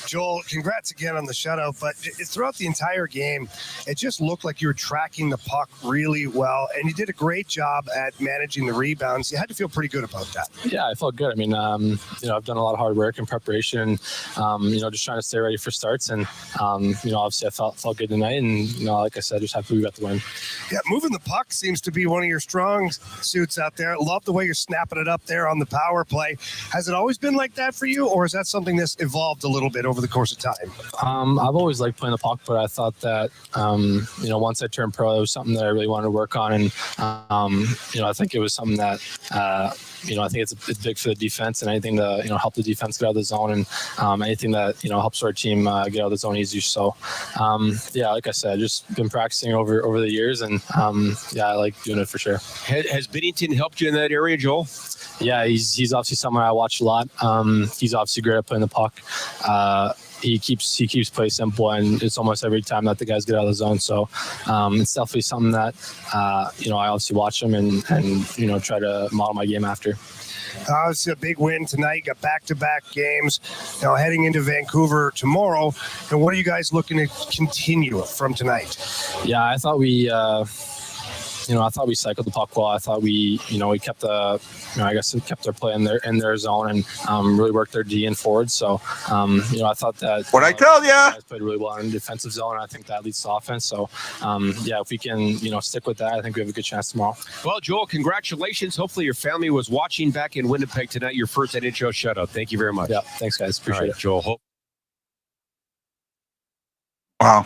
Joel, congrats again on the shutout, but throughout the entire game, it just looked like you were tracking the puck really well, and you did a great job at managing the rebounds. You had to feel pretty good about that. Yeah, I felt good. I mean, I've done a lot of hard work and preparation, just trying to stay ready for starts, and, obviously I felt good tonight, and, like I said, just happy we got the win. Yeah, moving the puck seems to be one of your strong suits out there. Love the way you're snapping it up there on the power play. Has it always been like that for you, or is that something that's evolved a little bit over the course of time? I've always liked playing the puck, but I thought that, once I turned pro, it was something that I really wanted to work on. And, I think it was something that, I think it's big for the defense, and anything to, help the defense get out of the zone, and anything that, helps our team get out of the zone easier. So, like I said, just been practicing over the years, and, I like doing it for sure. Has Binnington helped you in that area, Joel? Yeah, he's obviously someone I watch a lot. He's obviously great at playing the puck. He keeps play simple, and it's almost every time that the guys get out of the zone. So it's definitely something that I obviously watch him and try to model my game after. It's a big win tonight. You got back-to-back games. Now heading into Vancouver tomorrow. And what are you guys looking to continue from tonight? Yeah, I thought we cycled the puck well. I thought we kept kept their play in their zone, and really worked their D and forward. So, I thought that what I tell you, guys played really well in the defensive zone. And I think that leads to offense. So, if we can stick with that, I think we have a good chance tomorrow. Well, Joel, congratulations. Hopefully your family was watching back in Winnipeg tonight. Your first NHL shutout. Thank you very much. Yeah, thanks guys. Appreciate it, Joel. Wow.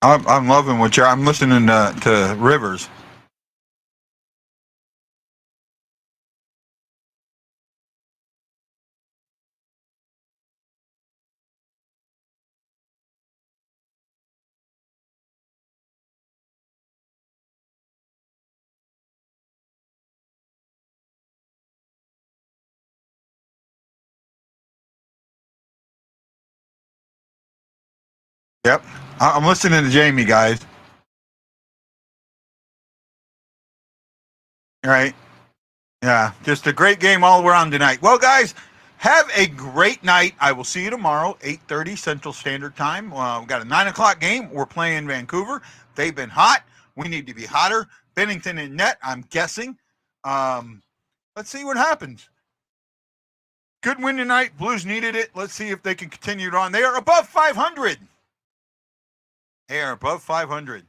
I'm loving what I'm listening to Rivers. Yep. I'm listening to Jamie, guys. All right. Yeah, just a great game all around tonight. Well, guys, have a great night. I will see you tomorrow, 8:30 Central Standard Time. We've got a 9 o'clock game. We're playing Vancouver. They've been hot. We need to be hotter. Binnington in net, I'm guessing. Let's see what happens. Good win tonight. Blues needed it. Let's see if they can continue it on. They are above 500. They are above 500.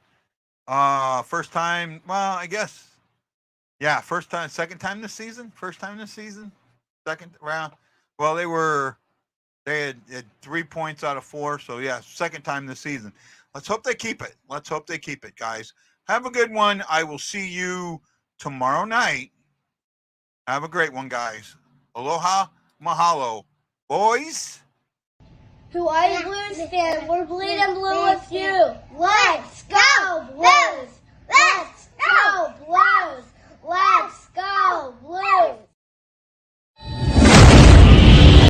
First time, well, I guess. Yeah, second time this season. Second round. Well, they had 3 points out of 4. So yeah, second time this season. Let's hope they keep it. Guys. Have a good one. I will see you tomorrow night. Have a great one, guys. Aloha, mahalo, boys. Who are you, Blues fan? We're bleeding blue with you. Let's go!